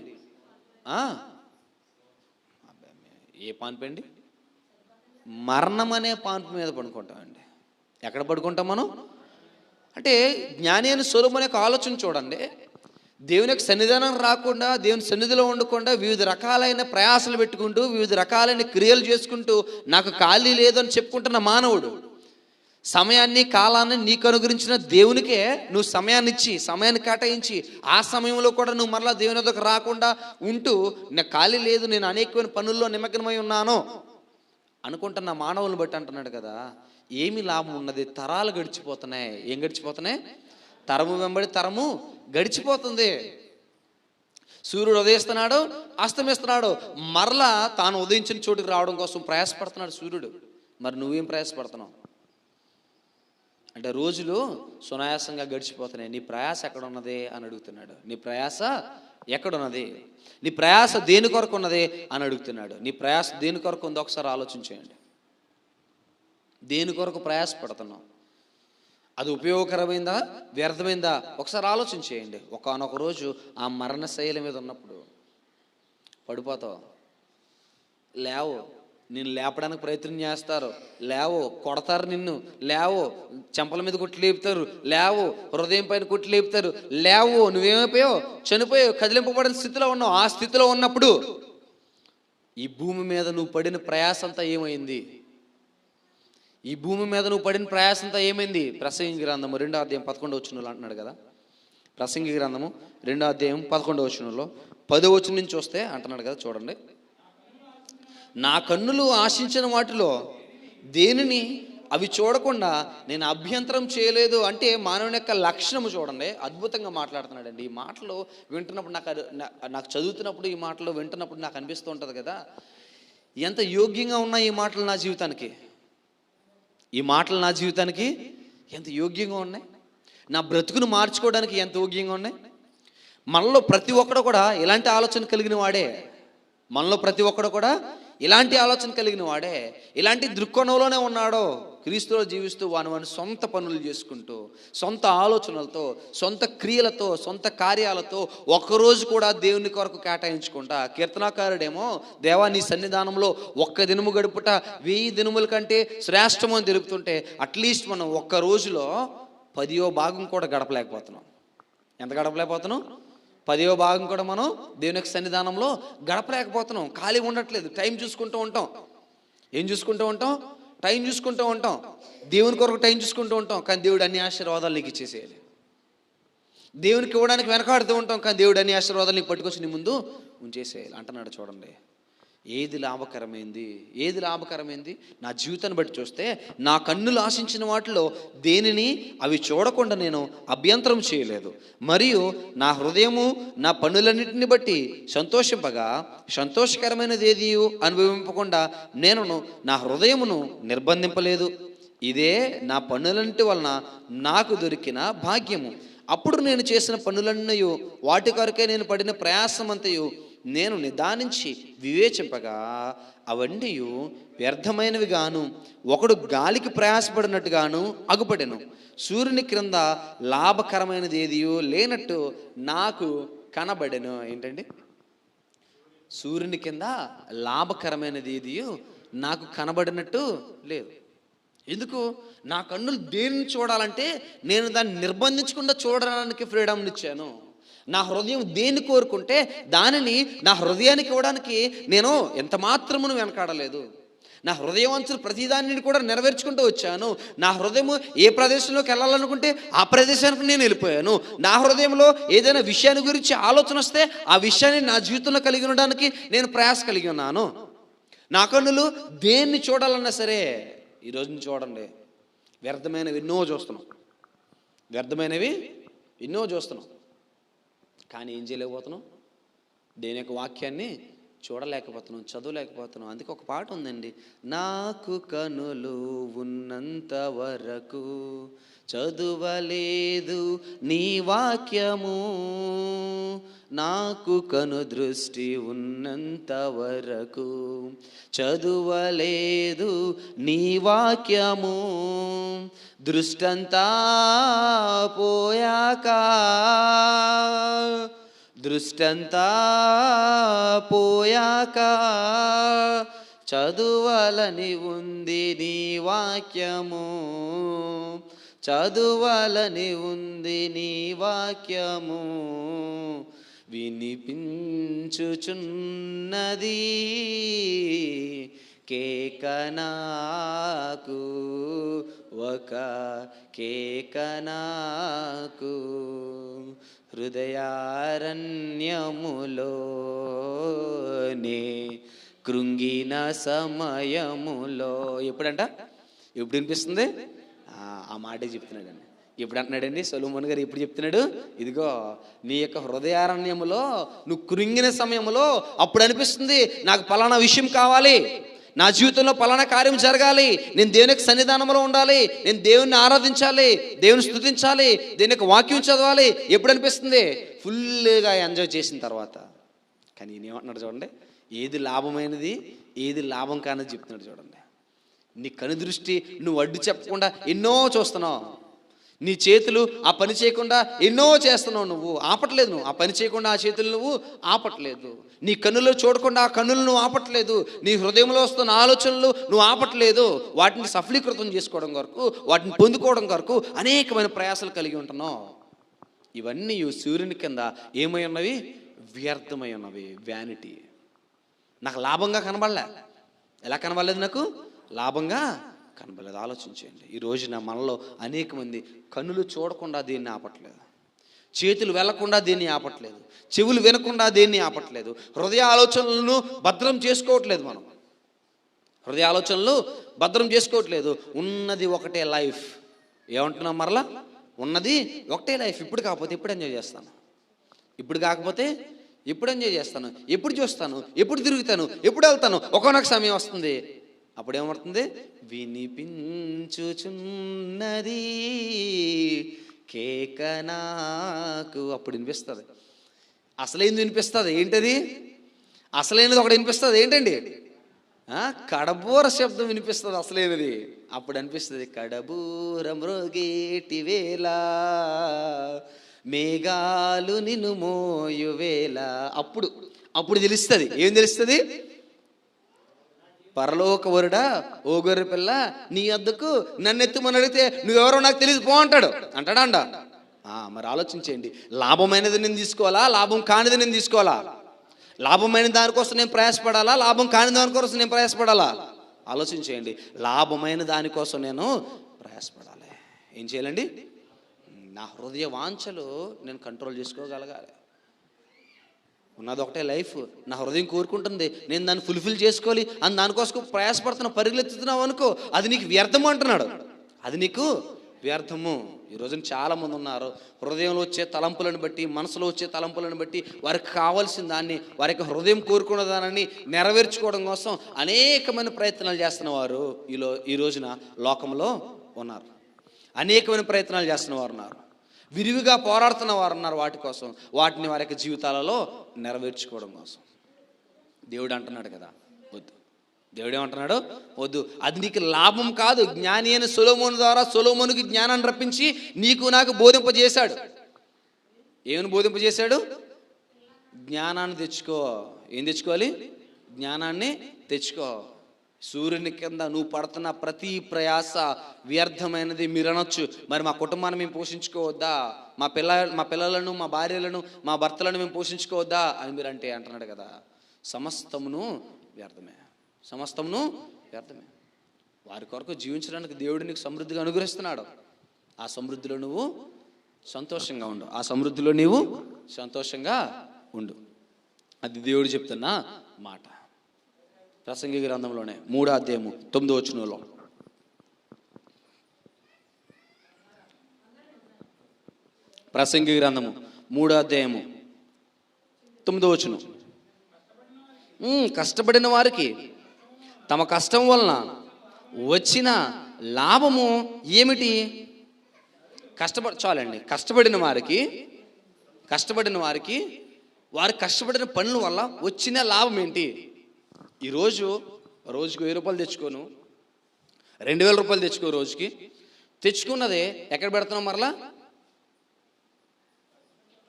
ఏ పాన్పు అండి? మరణం అనే పాన్పు మీద పడుకుంటామండి. ఎక్కడ పడుకుంటాం మనం అంటే? జ్ఞాని అయిన సొలొమోను యొక్క ఆలోచన చూడండి. దేవుని యొక్క సన్నిధానం రాకుండా, దేవుని సన్నిధిలో ఉండకుండా వివిధ రకాలైన ప్రయాసలు పెట్టుకుంటూ, వివిధ రకాలైన క్రియలు చేసుకుంటూ నాకు ఖాళీ లేదని చెప్పుకుంటున్న మానవుడు, సమయాన్ని కాలాన్ని నీకు అనుగ్రహించిన దేవునికే నువ్వు సమయాన్ని కేటాయించి ఆ సమయంలో కూడా నువ్వు మరలా దేవుని వద్దకు రాకుండా ఉంటూ నాకు ఖాళీ లేదు, నేను అనేకమైన పనుల్లో నిమగ్నమై ఉన్నాను అనుకుంటున్న మానవులను బట్టి అంటున్నాడు కదా, ఏమి లాభం ఉన్నది? తరాలు గడిచిపోతున్నాయి. ఏం గడిచిపోతున్నాయి? తరము వెంబడి తరము గడిచిపోతుంది. సూర్యుడు ఉదయిస్తున్నాడు, అస్తమిస్తున్నాడు, మరలా తాను ఉదయించిన చోటుకు రావడం కోసం ప్రయాసపడుతున్నాడు సూర్యుడు. మరి నువ్వేం ప్రయాసపడుతున్నావు? అంటే రోజులు సునాయాసంగా గడిచిపోతున్నాయి. నీ ప్రయాస ఎక్కడున్నది అని అడుగుతున్నాడు. నీ ప్రయాస ఎక్కడున్నది? నీ ప్రయాస దేని కొరకు ఉన్నది అని అడుగుతున్నాడు. నీ ప్రయాస దేని కొరకు ఉందో ఒకసారి ఆలోచించేయండి. దేని కొరకు ప్రయాసపడుతున్నావు? అది ఉపయోగకరమైందా, వ్యర్థమైందా? ఒకసారి ఆలోచించేయండి. ఒకానొక రోజు ఆ మరణ శైలి మీద ఉన్నప్పుడు పడిపోతావు. లేవు, నిన్ను లేపడానికి ప్రయత్నం చేస్తారు, లేవు, కొడతారు నిన్ను, లేవు, చెంపల మీద కొట్టి లేపుతారు, లేవు, హృదయం పైన కొట్టి లేపుతారు, లేవు, నువ్వేమైపోయావు? చనిపోయావు, కదిలింపబడిన స్థితిలో ఉన్నావు. ఆ స్థితిలో ఉన్నప్పుడు ఈ భూమి మీద నువ్వు పడిన ప్రయాసంతా ఏమైంది? ఈ భూమి మీద నువ్వు పడిన ప్రయాసంతా ఏమైంది? ప్రసంగి గ్రంథము 2వ అధ్యాయం 11వ వచనంలో అంటున్నాడు కదా. ప్రసంగి గ్రంథము 2వ అధ్యాయం 11వ వచనంలో 10వ వచనం నుంచి వస్తే అంటున్నాడు కదా, చూడండి. నా కన్నులు ఆశించిన వాటిలో దేనిని అవి చూడకుండా నేను అభ్యంతరం చేయలేదు. అంటే మానవుని యొక్క లక్షణము చూడండి, అద్భుతంగా మాట్లాడుతున్నాడండి. ఈ మాటలు వింటున్నప్పుడు నాకు చదువుతున్నప్పుడు, ఈ మాటలు వింటున్నప్పుడు నాకు అనిపిస్తూ ఉంటుంది కదా, ఎంత యోగ్యంగా ఉన్నాయి ఈ మాటలు నా జీవితానికి. ఈ మాటలు నా జీవితానికి ఎంత యోగ్యంగా ఉన్నాయి, నా బ్రతుకును మార్చుకోవడానికి ఎంత యోగ్యంగా ఉన్నాయి. మనలో ప్రతి ఒక్కడు కూడా ఇలాంటి ఆలోచన కలిగిన వాడే. మనలో ప్రతి ఒక్కడు కూడా ఇలాంటి ఆలోచన కలిగిన వాడే, ఇలాంటి దృక్కోణంలోనే ఉన్నాడో. క్రీస్తులో జీవిస్తూ వాని సొంత పనులు చేసుకుంటూ, సొంత ఆలోచనలతో, సొంత క్రియలతో, సొంత కార్యాలతో ఒక్కరోజు కూడా దేవుని కొరకు కేటాయించుకుంటా. కీర్తనాకారుడేమో, దేవా నీ సన్నిధానంలో ఒక్క దినము గడుపుట 1000 దినముల కంటే శ్రేష్టము అని తెలుపుతుంటే, అట్లీస్ట్ మనం ఒక్క రోజులో 10వ భాగం కూడా గడపలేకపోతున్నాం. ఎంత గడపలేకపోతున్నాం? 10వ భాగం కూడా మనం దేవుని యొక్క సన్నిధానంలో గడపలేకపోతున్నాం. ఖాళీ ఉండట్లేదు. టైం చూసుకుంటూ ఉంటాం. ఏం చూసుకుంటూ ఉంటాం? టైం చూసుకుంటూ ఉంటాం. దేవుని కొరకు టైం చూసుకుంటూ ఉంటాం, కానీ దేవుడు అన్ని ఆశీర్వాదాలు నీకు ఇచ్చేసేయాలి. దేవునికి ఇవ్వడానికి వెనకాడుతూ ఉంటాం, కానీ దేవుడు అన్ని ఆశీర్వాదాలు నీకు పట్టుకొచ్చి నీ ముందు ఉంచేసేయాలి అంటున్నాడు. చూడండి, ఏది లాభకరమైంది? ఏది లాభకరమైంది? నా జీవితాన్ని బట్టి చూస్తే నా కన్నులు ఆశించిన వాటిలో దేనిని అవి చూడకుండా నేను అభ్యంతరం చేయలేదు. మరియు నా హృదయము నా పనులన్నింటిని బట్టి సంతోషింపగా, సంతోషకరమైనది ఏది అనుభవింపకుండా నేను నా హృదయమును నిర్బంధింపలేదు. ఇదే నా పనులన్నిటి వలన నాకు దొరికిన భాగ్యము. అప్పుడు నేను చేసిన పనులన్నీ, వాటి కొరకే నేను పడిన ప్రయాసమంతయు నేను నిదానించి వివేచింపగా అవన్నీ వ్యర్థమైనవి గాను, ఒకడు గాలికి ప్రయాసపడినట్టుగాను అగుపడెను. సూర్యుని క్రింద లాభకరమైనది ఏదియో లేనట్టు నాకు కనబడెను. ఏంటండి? సూర్యుని కింద లాభకరమైనది ఏదియో నాకు కనబడినట్టు లేదు. ఎందుకు? నా కన్నులు దేనిని చూడాలంటే నేను దాన్ని నిర్బంధించకుండా చూడడానికి ఫ్రీడమ్ ఇచ్చాను. నా హృదయం దేన్ని కోరుకుంటే దానిని నా హృదయానికి ఇవ్వడానికి నేను ఎంత మాత్రమును వెనకాడలేదు. నా హృదయం అంచులు ప్రతిదాన్ని కూడా నెరవేర్చుకుంటూ వచ్చాను. నా హృదయము ఏ ప్రదేశంలోకి వెళ్ళాలనుకుంటే ఆ ప్రదేశానికి నేను వెళ్ళిపోయాను. నా హృదయంలో ఏదైనా విషయాన్ని గురించి ఆలోచన వస్తే ఆ విషయాన్ని నా జీవితంలో కలిగి ఉండడానికి నేను ప్రయాస కలిగి ఉన్నాను. నా కన్నులు దేన్ని చూడాలన్నా సరే, ఈరోజు చూడండి, వ్యర్థమైనవి ఎన్నో చూస్తున్నాం. వ్యర్థమైనవి ఎన్నో చూస్తున్నాం, కానీ ఏం చేయలేకపోతున్నాం? దేని యొక్క వాక్యాన్ని చూడలేకపోతున్నాం, చదవలేకపోతున్నాం. అందుకే ఒక పాట ఉందండి, నాకు కనులు ఉన్నంత వరకు చదువలేదు నీ వాక్యము, నాకు కను దృష్టి ఉన్నంత వరకు చదువలేదు నీ వాక్యము, దృష్టంతా పోయాక, దృష్టంతా పోయాక చదువాలని ఉంది నీ వాక్యము, చదువాలని ఉంది నీ వాక్యము, వినిపించుచున్నది కేకనాకు, ఒక కేకనాకు, హృదయారణ్యములోనే కృంగిన సమయములో. ఎప్పుడంట? ఎప్పుడు వినిపిస్తుంది? ఆ మాటే చెప్తున్నాడండి. ఎప్పుడు అంటున్నాడండి సొలొమోను గారు? ఎప్పుడు చెప్తున్నాడు? ఇదిగో నీ యొక్క హృదయారణ్యములో నువ్వు కృంగిన సమయంలో అప్పుడు అనిపిస్తుంది, నాకు పలానా విషయం కావాలి, నా జీవితంలో పలానా కార్యం జరగాలి, నేను దేవునికి సన్నిధానంలో ఉండాలి, నేను దేవుని ఆరాధించాలి, దేవుని స్తుతించాలి, దేవుని యొక్క వాక్యం చదవాలి. ఎప్పుడు అనిపిస్తుంది? ఫుల్గా ఎంజాయ్ చేసిన తర్వాత. కానీ ఈయన ఏమంటున్నాడు చూడండి, ఏది లాభమైనది ఏది లాభం కానిది చెప్తున్నాడు చూడండి. నీ కనుదృష్టి నువ్వు అడ్డు చెప్పకుండా ఎన్నో చూస్తున్నావు, నీ చేతులు ఆ పని చేయకుండా ఎన్నో చేస్తున్నావు, నువ్వు ఆపట్లేదు. నువ్వు ఆ పని చేయకుండా ఆ చేతులు నువ్వు ఆపట్లేదు, నీ కన్నులో చూడకుండా ఆ కన్నులు నువ్వు ఆపట్లేదు, నీ హృదయంలో వస్తున్న ఆలోచనలు నువ్వు ఆపట్లేదు. వాటిని సఫలీకృతం చేసుకోవడం కొరకు, వాటిని పొందుకోవడం కొరకు అనేకమైన ప్రయాసాలు కలిగి ఉంటున్నావు. ఇవన్నీ సూర్యుని కింద ఏమై ఉన్నవి? వ్యర్థమై ఉన్నవి, వ్యానిటీ. నాకు లాభంగా కనబడలే. ఎలా కనబడలేదు? నాకు లాభంగా కనబడలేదు. ఆలోచించండి. ఈ రోజున మనలో అనేక మంది కన్నులు చూడకుండా దీన్ని ఆపట్లేదు, చేతులు వెళ్లకుండా దీన్ని ఆపట్లేదు, చెవులు వినకుండా దీన్ని ఆపట్లేదు, హృదయ ఆలోచనలను భద్రం చేసుకోవట్లేదు. మనం హృదయ ఆలోచనలు భద్రం చేసుకోవట్లేదు. ఉన్నది ఒకటే లైఫ్. ఏమంటున్నాం మరలా? ఉన్నది ఒకటే లైఫ్. ఇప్పుడు కాకపోతే ఎప్పుడు ఎంజాయ్ చేస్తాను, ఇప్పుడు కాకపోతే ఎప్పుడు ఎంజాయ్ చేస్తాను, ఎప్పుడు చూస్తాను, ఎప్పుడు తిరుగుతాను, ఎప్పుడు వెళ్తాను. ఒకనొక సమయం వస్తుంది, అప్పుడు ఏమవుతుంది? వినిపించుచున్నది కేకనాకు. అప్పుడు వినిపిస్తుంది. అసలైనది వినిపిస్తుంది. ఏంటది? అసలైనది ఒకటి వినిపిస్తుంది. ఏంటండి? కడబూర శబ్దం వినిపిస్తుంది, అసలైనది. అప్పుడు అనిపిస్తుంది, కడబూర మ్రోగేటి వేళ మేఘాలు నిన్ను మోయు వేళ. అప్పుడు తెలుస్తుంది. ఏం తెలుస్తుంది? పరలోక వరుడా, ఓ గొర్రె పిల్ల, నీ వద్దకు నన్ను ఎత్తుమని అడిగితే నువ్వెవరో నాకు తెలియదు పో అంటాడు. అంటాడా? మరి ఆలోచించేయండి. లాభమైనది నేను తీసుకోవాలా, లాభం కానిది నేను తీసుకోవాలా? లాభమైన దానికోసం నేను ప్రయాసపడాలా, లాభం కాని దానికోసం నేను ప్రయాసపడాలా? ఆలోచించేయండి. లాభమైన దానికోసం నేను ప్రయాసపడాలి. ఏం చేయాలండి? నా హృదయ వాంఛలు నేను కంట్రోల్ చేసుకోగలగాలి. ఉన్నది ఒకటే లైఫ్. నా హృదయం కోరుకుంటుంది, నేను దాన్ని ఫుల్ఫిల్ చేసుకోవాలి అని దానికోసం ప్రయాసపడుతున్నావు, పరిగెత్తుతున్నావు అనుకో, అది నీకు వ్యర్థము అంటున్నాడు. అది నీకు వ్యర్థము. ఈ రోజున చాలామంది ఉన్నారు, హృదయంలో వచ్చే తలంపులను బట్టి, మనసులో వచ్చే తలంపులను బట్టి వారికి కావాల్సిన దాన్ని, వారికి హృదయం కోరుకున్న దానిని నెరవేర్చుకోవడం కోసం అనేకమైన ప్రయత్నాలు చేస్తున్న వారు ఈ రోజున లోకంలో ఉన్నారు. అనేకమైన ప్రయత్నాలు చేస్తున్న వారు ఉన్నారు, విరివిగా పోరాడుతున్న వారు ఉన్నారు వాటి కోసం, వాటిని వారి యొక్క జీవితాలలో నెరవేర్చుకోవడం కోసం. దేవుడు అంటున్నాడు కదా, వద్దు. దేవుడు ఏమంటున్నాడు? వద్దు. అది నీకు లాభం కాదు. జ్ఞాని అయిన సొలొమోను ద్వారా సొలొమోనుకి జ్ఞానాన్ని రప్పించి నీకు నాకు బోధింపజేశాడు. ఏమని బోధింపజేశాడు? జ్ఞానాన్ని తెచ్చుకో. ఏం తెచ్చుకోవాలి? జ్ఞానాన్ని తెచ్చుకో. సూర్యుని కింద నువ్వు పడుతున్న ప్రతి ప్రయాస వ్యర్థమైనది. మీరు అనొచ్చు, మరి మా కుటుంబాన్ని మేము పోషించుకోవద్దా, మా పిల్లలను, మా భార్యలను, మా భర్తలను మేము పోషించుకోవద్దా అని మీరు అంటున్నాడు కదా. సమస్తమును వ్యర్థమే, సమస్తమును వ్యర్థమే. వారి కొరకు జీవించడానికి దేవుడు నీకు సమృద్ధిగా అనుగ్రహిస్తున్నాడు. ఆ సమృద్ధిలో నువ్వు సంతోషంగా ఉండు, ఆ సమృద్ధిలో నీవు సంతోషంగా ఉండు. అది దేవుడు చెప్తున్న మాట. ప్రసంగి గ్రంథంలోనే 3వ అధ్యాయము 9వ వచనంలో, ప్రసంగి గ్రంథము 3వ అధ్యాయము 9వ వచనం, కష్టపడిన వారికి తమ కష్టం వలన వచ్చిన లాభము ఏమిటి? చాలండి. కష్టపడిన వారికి వారు కష్టపడిన పనుల వల్ల వచ్చిన లాభం ఏంటి? రోజుకు 1000 రూపాయలు తెచ్చుకోను, 2000 రూపాయలు తెచ్చుకో. రోజుకి తెచ్చుకున్నదే ఎక్కడ పెడుతున్నావు? మరలా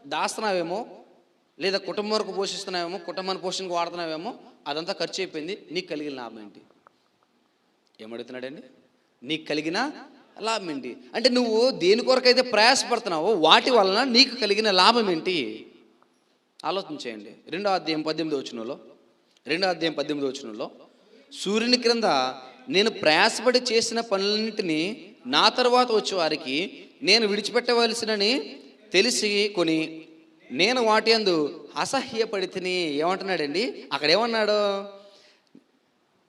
దాస్తున్నావేమో, లేదా కుటుంబం వరకు పోషిస్తున్నావేమో, కుటుంబాన్ని పోషణకు వాడుతున్నావేమో, అదంతా ఖర్చు అయిపోయింది. నీకు కలిగిన లాభం ఏంటి? ఏమడుగుతున్నాడండి? నీకు కలిగిన లాభం ఏంటి అంటే నువ్వు దేని కొరకైతే ప్రయాసపడుతున్నావో వాటి వలన నీకు కలిగిన లాభం ఏంటి ఆలోచన చేయండి. 2వ అధ్యాయం 18వ వచనంలో సూర్యుని క్రింద నేను ప్రయాసపడి చేసిన పనులన్నింటినీ నా తరువాత వచ్చే వారికి నేను విడిచిపెట్టవలసినని తెలిసి కొని నేను వాటి యందు అసహ్యపడితిని. ఏమంటున్నాడండి అక్కడ? ఏమన్నాడు?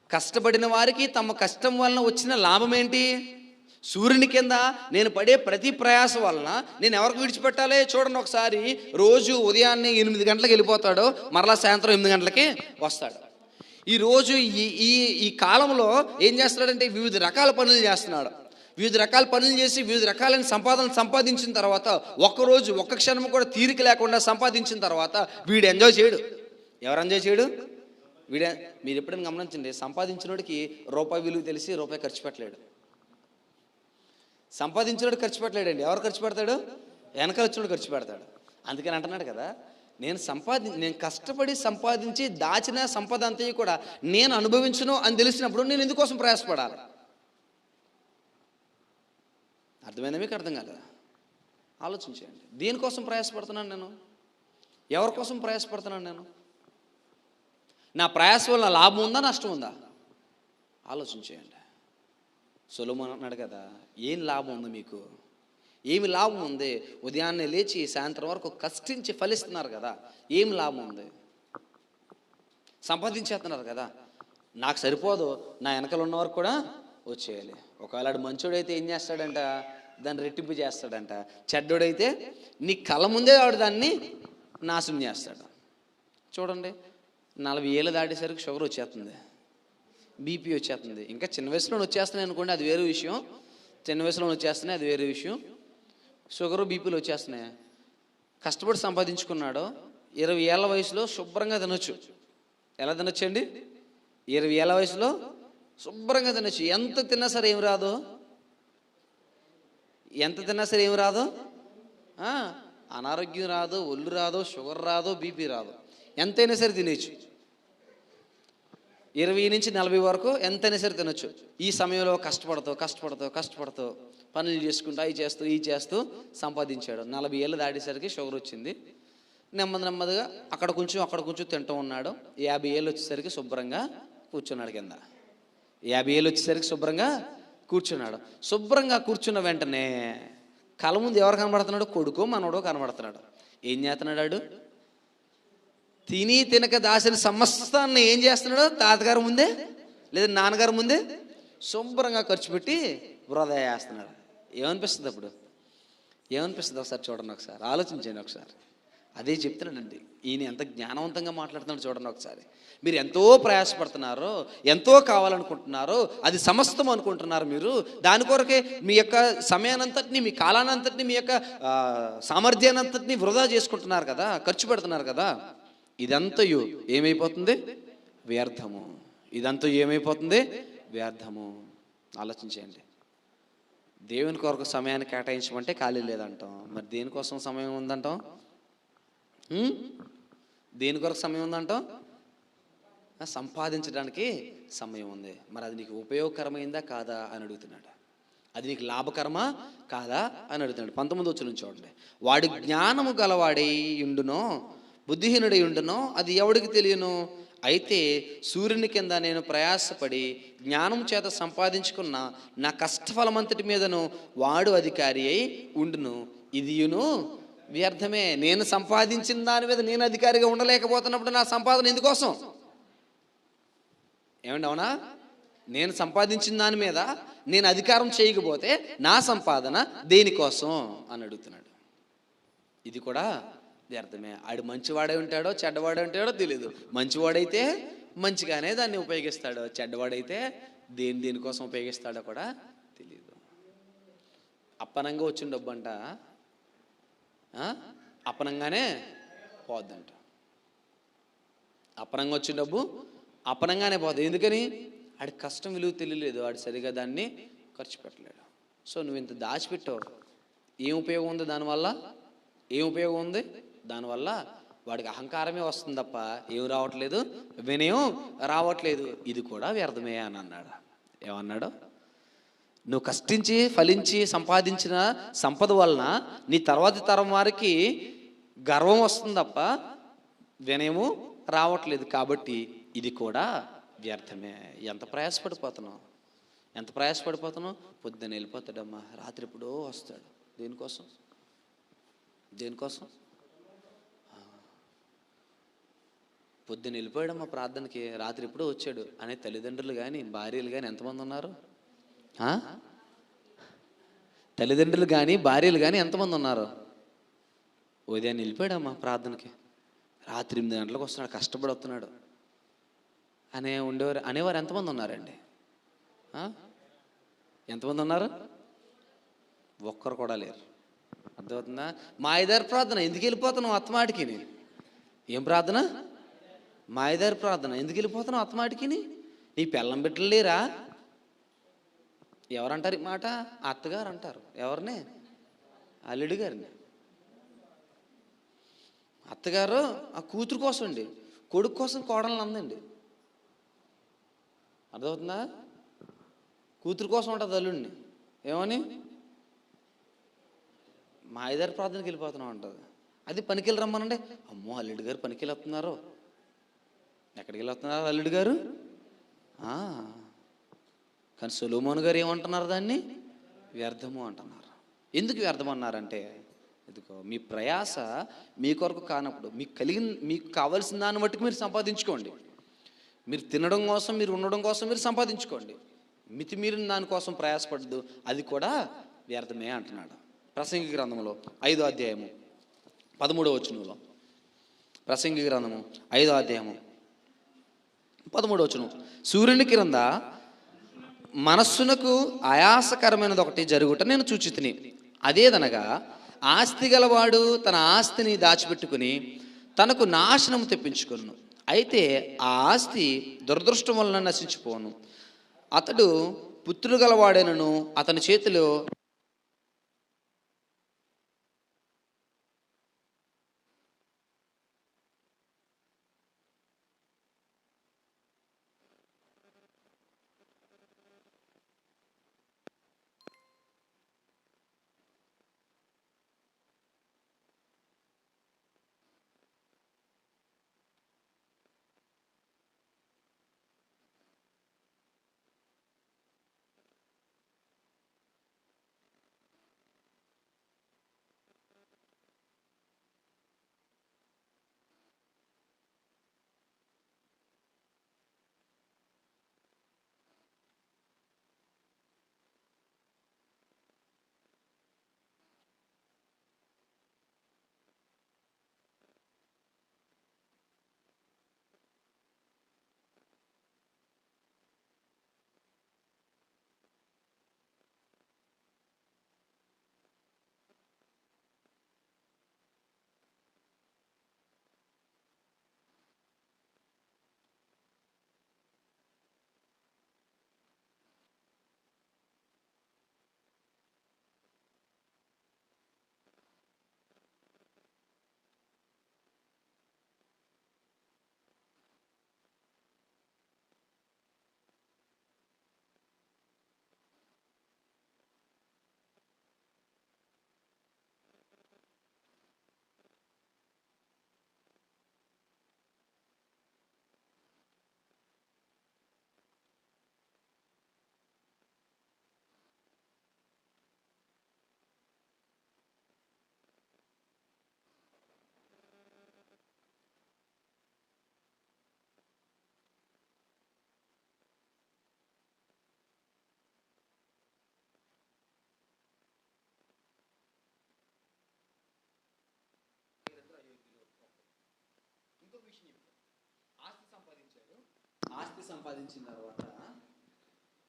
కష్టపడిన వారికి తమ కష్టం వలన వచ్చిన లాభం ఏంటి? సూర్యుని కింద నేను పడే ప్రతి ప్రయాస వలన నేను ఎవరికి విడిచిపెట్టాలి? చూడండి ఒకసారి, రోజు ఉదయాన్నే 8 గంటలకు వెళ్ళిపోతాడు, మరలా సాయంత్రం 8 గంటలకి వస్తాడు. ఈరోజు ఈ కాలంలో ఏం చేస్తున్నాడంటే వివిధ రకాల పనులు చేస్తున్నాడు. వివిధ రకాల పనులు చేసి వివిధ రకాలైన సంపాదించిన తర్వాత ఒక్కరోజు ఒక్క క్షణం కూడా తీరిక లేకుండా సంపాదించిన తర్వాత వీడు ఎంజాయ్ చేయడు. ఎవరు ఎంజాయ్ చేయడు? మీరు ఎప్పుడైనా గమనించండి, సంపాదించినోడికి రూపాయి విలువ తెలిసి రూపాయి ఖర్చు పెట్టలేడు. సంపాదించినోడు ఖర్చు పెట్టలేడండి. ఎవరు ఖర్చు పెడతాడు? వెనకాల వచ్చినోడు ఖర్చు పెడతాడు. అందుకని అంటున్నాడు కదా, నేను కష్టపడి సంపాదించి దాచిన సంపద అంతా కూడా నేను అనుభవించను అని తెలిసినప్పుడు నేను ఎందుకోసం ప్రయాసపడాలి? అర్థమైందా? మీకు అర్థం కాలేదా? ఆలోచించండి. దేనికోసం ప్రయాసపడుతున్నాను నేను? ఎవరి కోసం ప్రయాసపడుతున్నాను నేను? నా ప్రయాస వల్ల లాభం ఉందా, నష్టం ఉందా? ఆలోచించేయండి. సొలొమోను అన్నాడు కదా, ఏం లాభం ఉంది మీకు? ఏమి లాభం ఉంది? ఉదయాన్నే లేచి సాయంత్రం వరకు కష్టించి ఫలిస్తున్నారు కదా, ఏం లాభం ఉంది? సంపాదించేస్తున్నారు కదా, నాకు సరిపోదు, నా వెనకలు ఉన్నవారు కూడా వచ్చేయాలి. ఒకవేళ మంచోడైతే ఏం చేస్తాడంట? దాన్ని రెట్టింపు చేస్తాడంట. చెడ్డోడైతే నీ కళ్ళ ముందే ఆవిడ దాన్ని నాశనం చేస్తాడు. చూడండి, 40 ఏళ్ళు దాటేసరికి షుగర్ వచ్చేస్తుంది, బీపీ వచ్చేస్తుంది. ఇంకా చిన్న వయసులో వచ్చేస్తున్నాయి అనుకోండి, అది వేరే విషయం. చిన్న వయసులో వచ్చేస్తున్నాయి, అది వేరే విషయం. షుగరు బీపీలు వచ్చేస్తున్నాయి. కష్టపడి సంపాదించుకున్నాడు, 20 ఏళ్ళ వయసులో శుభ్రంగా తినొచ్చు. ఎలా తినొచ్చండి? 20 ఏళ్ళ వయసులో శుభ్రంగా తినొచ్చు. ఎంత తిన్నా సరే ఏం రాదు? ఎంత తిన్నా సరే ఏం రాదు? అనారోగ్యం రాదు, ఒళ్ళు రాదు, షుగర్ రాదు, బీపీ రాదు. ఎంతైనా సరే తినేచ్చు. 20 నుంచి 40 వరకు ఎంతైనా సరే తినొచ్చు. ఈ సమయంలో కష్టపడుతూ పనులు చేసుకుంటూ ఈ చేస్తూ సంపాదించాడు. 40 ఏళ్ళు దాటేసరికి షుగర్ వచ్చింది. నెమ్మదిగా అక్కడ కొంచెం తింటూ ఉన్నాడు. 50 ఏళ్ళు వచ్చేసరికి శుభ్రంగా కూర్చున్నాడు కింద. 50 ఏళ్ళు వచ్చేసరికి శుభ్రంగా కూర్చున్నాడు. శుభ్రంగా కూర్చున్న వెంటనే కళ్ళ ముందు ఎవరు కనబడుతున్నాడు? కొడుకో మనవడో కనబడుతున్నాడు. ఏం చేస్తున్నాడు? తిని తినక దాసిన సమస్తాన్ని ఏం చేస్తున్నాడు? తాతగారు ముందే లేదా నాన్నగారు ముందే శుభ్రంగా ఖర్చు పెట్టి వృధా చేస్తున్నాడు. ఏమనిపిస్తుంది అప్పుడు? ఏమనిపిస్తుంది? ఒకసారి చూడండి, ఒకసారి ఆలోచించండి. ఒకసారి అదే చెప్తున్నాడండి ఈయన, ఎంత జ్ఞానవంతంగా మాట్లాడుతున్నాడు చూడండి. ఒకసారి మీరు ఎంతో ప్రయాసపడుతున్నారో, ఎంతో కావాలనుకుంటున్నారో, అది సమస్తం అనుకుంటున్నారు. మీరు దాని కొరకే మీ యొక్క సమయానంతటిని, మీ కాలానంతటిని, మీ యొక్క సామర్థ్యానంతటిని వృధా చేసుకుంటున్నారు కదా, ఖర్చు పెడుతున్నారు కదా. ఇదంతయు ఏమైపోతుంది? వ్యర్థము. ఇదంతా ఏమైపోతుంది? వ్యర్థము. ఆలోచించండి. దేవుని కొరకు సమయాన్ని కేటాయించమంటే ఖాళీ లేదంటాం. మరి దేనికోసం సమయం ఉందంటాం? దేని కొరకు సమయం ఉందంటాం? సంపాదించడానికి సమయం ఉంది. మరి అది నీకు ఉపయోగకరమైందా కాదా అని అడుగుతున్నాడు. అది నీకు లాభకరమా కాదా అని అడుగుతున్నాడు. 19వ వచనం చూడండి. వాడు జ్ఞానము గలవాడై ఉండునో బుద్ధిహీనుడై ఉండునో అది ఎవడికి తెలియను. అయితే సూర్యుని కింద నేను ప్రయాసపడి జ్ఞానం చేత సంపాదించుకున్న నా కష్టఫలమంతటి మీదను వాడు అధికారి అయి ఉండును. ఇదియును వ్యర్థమే. నేను సంపాదించిన దాని మీద నేను అధికారిగా ఉండలేకపోతున్నప్పుడు నా సంపాదన ఎందుకోసం? ఏమండి, అవునా? నేను సంపాదించిన దాని మీద నేను అధికారం చేయకపోతే నా సంపాదన దేనికోసం అని అడుగుతున్నాడు. ఇది కూడా వ్యర్థమే. ఆడు మంచివాడై ఉంటాడో చెడ్డవాడై ఉంటాడో తెలియదు. మంచివాడైతే మంచిగానే దాన్ని ఉపయోగిస్తాడో, చెడ్డవాడైతే దేనికోసం ఉపయోగిస్తాడో కూడా తెలియదు. అప్పనంగా వచ్చిన డబ్బు అంట అప్పనంగానే పోద్దంట. అప్పనంగా వచ్చిన డబ్బు అప్పనంగానే పోద్ది. ఎందుకని? ఆడి కష్టం విలువ తెలియలేదు, ఆడు సరిగా దాన్ని ఖర్చు పెట్టలేడు. సో నువ్వు ఇంత దాచిపెట్టావు, ఏం ఉపయోగం ఉంది దానివల్ల? ఏం ఉపయోగం ఉంది దానివల్ల? వాడికి అహంకారమే వస్తుంది తప్ప ఏం రావట్లేదు, వినయం రావట్లేదు. ఇది కూడా వ్యర్థమే అని అన్నాడు. ఏమన్నాడు? నువ్వు కష్టించి ఫలించి సంపాదించిన సంపద వలన నీ తర్వాతి తరం వారికి గర్వం వస్తుంది తప్ప వినయము రావట్లేదు. కాబట్టి ఇది కూడా వ్యర్థమే. ఎంత ప్రయాసపడిపోతున్నావు, ఎంత ప్రయాసపడిపోతున్నావు. పొద్దున్న వెళ్ళిపోతాడమ్మా, రాత్రి ఎప్పుడో వస్తాడు. దేనికోసం? దేనికోసం? పొద్దున్న వెళ్ళిపోయాడమ్మా ప్రార్థనకి, రాత్రి ఎప్పుడో వచ్చాడు అనే తల్లిదండ్రులు కానీ భార్యలు కానీ ఎంతమంది ఉన్నారు? తల్లిదండ్రులు కానీ భార్యలు కానీ ఎంతమంది ఉన్నారు? ఉదయాన్నే వెళ్ళిపోయాడమ్మా ప్రార్థనకి, రాత్రి 8 గంటలకు వస్తున్నాడు, కష్టపడి వస్తున్నాడు అనేవారు ఎంతమంది ఉన్నారండి? ఎంతమంది ఉన్నారు? ఒక్కరు కూడా లేరు. అర్థమవుతుందా? మాయదారి ప్రార్థన ఎందుకు వెళ్ళిపోతున్నావు అత్తమాటికి? ఏం ప్రార్థన? మాయదారి ప్రార్థన ఎందుకు వెళ్ళిపోతున్నావు అత్తమాటికి? నీ పెళ్ళం బిడ్డలు లేరా? ఎవరంటారు ఈ మాట? అత్తగారు అంటారు. ఎవరిని? అల్లుడి గారిని. అత్తగారు ఆ కూతురు కోసం అండి, కొడుకు కోసం కోడలను అందండి. అర్థమవుతుందా? కూతురు కోసం ఉంటుంది అల్లుడిని. ఏమని? మాయదారి ప్రార్థనకి వెళ్ళిపోతున్నాం అంటుంది. అది పనికి వెళ్ళి రమ్మనండి. అమ్మో అల్లుడి గారు పనికి వెళ్ళొస్తున్నారు. ఎక్కడికి వెళ్ళొస్తున్నారు అల్లుడి గారు? కానీ సొలొమోను గారు ఏమంటున్నారు? దాన్ని వ్యర్థము అంటున్నారు. ఎందుకు వ్యర్థం అన్నారంటే, ఎందుకో మీ ప్రయాస మీ కొరకు కానప్పుడు మీకు కావాల్సిన దాన్ని బట్టి మీరు సంపాదించుకోండి. మీరు తినడం కోసం, మీరు ఉండడం కోసం మీరు సంపాదించుకోండి. మితిమీరిన దానికోసం ప్రయాసపడద్దు, అది కూడా వ్యర్థమే అంటున్నాడు. ప్రసంగి గ్రంథంలో 5వ అధ్యాయము 13వ వచనంలో, ప్రసంగి గ్రంథము 5వ అధ్యాయము 13వ వచనం. సూర్యుని క్రింద మనస్సునకు ఆయాసకరమైనది ఒకటి జరుగుట నేను చూచితిని. అదేదనగా ఆస్తి గలవాడు తన ఆస్తిని దాచిపెట్టుకుని తనకు నాశనం తెప్పించుకొను. అయితే ఆ ఆస్తి దురదృష్టం వలన నశించిపోను. అతడు పుత్రుడు గలవాడైనను అతని చేతిలో ఆస్తి సంపాదించిన తర్వాత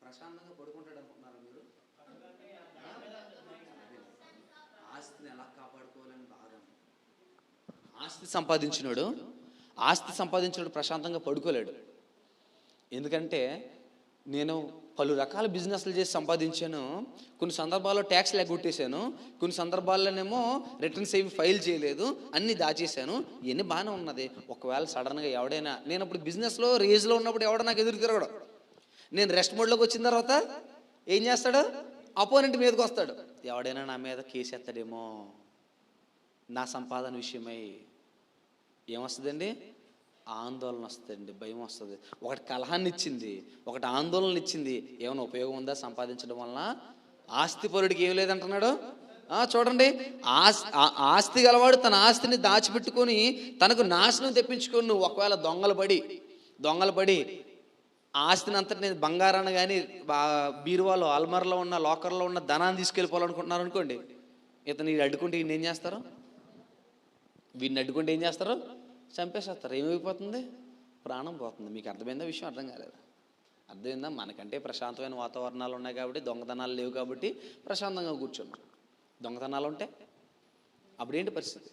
ప్రశాంతంగా పడుకుంటాడు అనుకుంటున్నారు మీరు? ఆస్తిని ఎలా కాపాడుకోవాలని బాగా. ఆస్తి సంపాదించినాడు ప్రశాంతంగా పడుకోలేడు. ఎందుకంటే నేను పలు రకాల బిజినెస్లు చేసి సంపాదించాను. కొన్ని సందర్భాల్లో ట్యాక్స్ ఎగ్గొట్టేశాను, కొన్ని సందర్భాల్లోనేమో రిటర్న్స్ ఏవి ఫైల్ చేయలేదు, అన్నీ దాచేశాను. ఇవన్నీ బాగానే ఉన్నది. ఒకవేళ సడన్గా ఎవడైనా, నేను అప్పుడు బిజినెస్లో రేజ్లో ఉన్నప్పుడు ఎవడో నాకు ఎదురు తిరగడం, నేను రెస్ట్ మోడ్లోకి వచ్చిన తర్వాత ఏం చేస్తాడు? అపోనెంట్ మీదకి వస్తాడు. ఎవడైనా నా మీద కేసు ఎత్తాడేమో నా సంపాదన విషయమై. ఏమొస్తుందండి? ఆందోళన వస్తుందండి, భయం వస్తుంది. ఒకటి కలహాన్ని ఇచ్చింది, ఒకటి ఆందోళన ఇచ్చింది. ఏమైనా ఉపయోగం ఉందా సంపాదించడం వలన? ఆస్తిపరుడికి ఏం లేదంటున్నాడు. చూడండి, ఆస్తి గలవాడు తన ఆస్తిని దాచిపెట్టుకొని తనకు నాశనం తెప్పించుకొని, నువ్వు ఒకవేళ దొంగలు పడి ఆస్తిని అంతటి బంగారాన్ని కానీ బీరువాలో అల్మర్లో ఉన్న లాకర్లో ఉన్న ధనాన్ని తీసుకెళ్ళిపోవాలనుకుంటున్నారు అనుకోండి, ఇతను అడ్డుకుంటే ఈయన ఏం చేస్తారు? వీడిని అడ్డుకుంటే ఏం చేస్తారు? చంపేసేస్తారు. ఏమైపోతుంది? ప్రాణం పోతుంది. మీకు అర్థమైందా విషయం? అర్థం కాలేదు? అర్థమైందా? మనకంటే ప్రశాంతమైన వాతావరణాలు ఉన్నాయి కాబట్టి, దొంగతనాలు లేవు కాబట్టి ప్రశాంతంగా కూర్చున్నాం. దొంగతనాలు ఉంటే అప్పుడేంటి పరిస్థితి?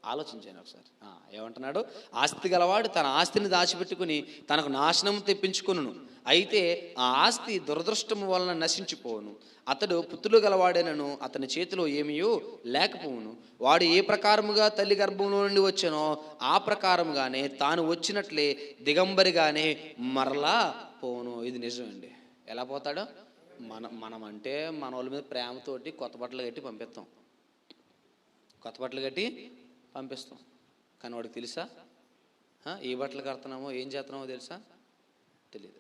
ఆలోచించాను ఒకసారి. ఏమంటున్నాడు? ఆస్తి గలవాడు తన ఆస్తిని దాచిపెట్టుకుని తనకు నాశనం తెప్పించుకును, అయితే ఆ ఆస్తి దురదృష్టము వలన నశించిపోవును. అతడు పుత్రులు గలవాడేనను అతని చేతిలో ఏమీయో లేకపోవును. వాడు ఏ ప్రకారముగా తల్లి గర్భంలో నుండి వచ్చానో ఆ ప్రకారముగానే తాను వచ్చినట్లే దిగంబరిగానే మరలా పోవును. ఇది నిజమండి. ఎలా పోతాడో? మనం అంటే మన వాళ్ళ మీద ప్రేమతోటి కొత్త బట్టలు కట్టి పంపిస్తాం. కానీ వాడికి తెలుసా ఏ బట్టలు కడుతున్నామో ఏం చేస్తున్నామో తెలుసా? తెలియదు.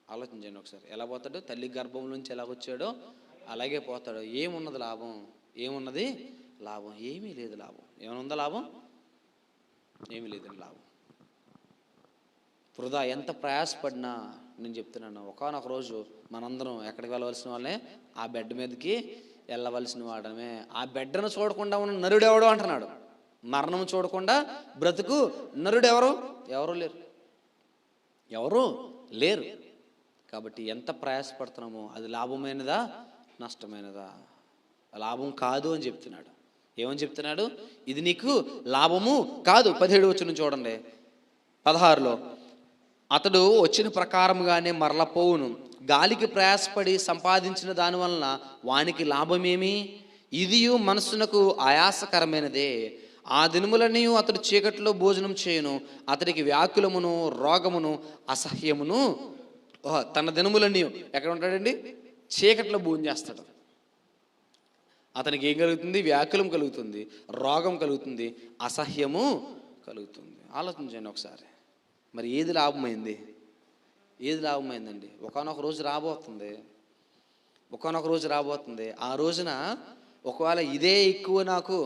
ఆలోచించండి ఒకసారి. ఎలా పోతాడు? తల్లి గర్భం నుంచి ఎలాగొచ్చాడో అలాగే పోతాడు. ఏమున్నది లాభం? ఏమున్నది లాభం? ఏమీ లేదు లాభం. ఏమనుందా లాభం? ఏమీ లేదండి లాభం. వృధా. ఎంత ప్రయాసపడినా నేను చెప్తున్నాను, ఒకానొక రోజు మనందరం ఎక్కడికి వెళ్ళవలసిన వాళ్ళే? ఆ బెడ్ మీదకి వెళ్ళవలసిన వాడమే. ఆ బెడ్ను చూడకుండా ఉన్న నరుడు ఎవడు అంటున్నాడు. మరణం చూడకుండా బ్రతుకు నరుడు ఎవరు లేరు. కాబట్టి ఎంత ప్రయాసపడుతున్నామో అది లాభమైనదా నష్టమైనదా? లాభం కాదు అని చెప్తున్నాడు. ఏమని చెప్తున్నాడు? ఇది నీకు లాభము కాదు. 17 వచనం చూడండి. 16లో అతడు వచ్చిన ప్రకారముగానే మరల పోవును. గాలికి ప్రయాసపడి సంపాదించిన దాని వలన వానికి లాభమేమి? ఇదియు మనస్సునకు ఆయాసకరమైనదే. ఆ దినములన్నీ అతడు చీకటిలో భోజనం చేయును. అతడికి వ్యాకులమును రోగమును అసహ్యమును. తన దినములన్నీ ఎక్కడ ఉంటాడండి? చీకటిలో భోజనం చేస్తాడు. అతనికి ఏం కలుగుతుంది? వ్యాకులం కలుగుతుంది, రోగం కలుగుతుంది, అసహ్యము కలుగుతుంది. ఆలోచించండి ఒకసారి. మరి ఏది లాభమైందండి? ఒకానొక రోజు రాబోతుంది. ఆ రోజున ఒకవేళ ఇదే ఎక్కువ, నాకు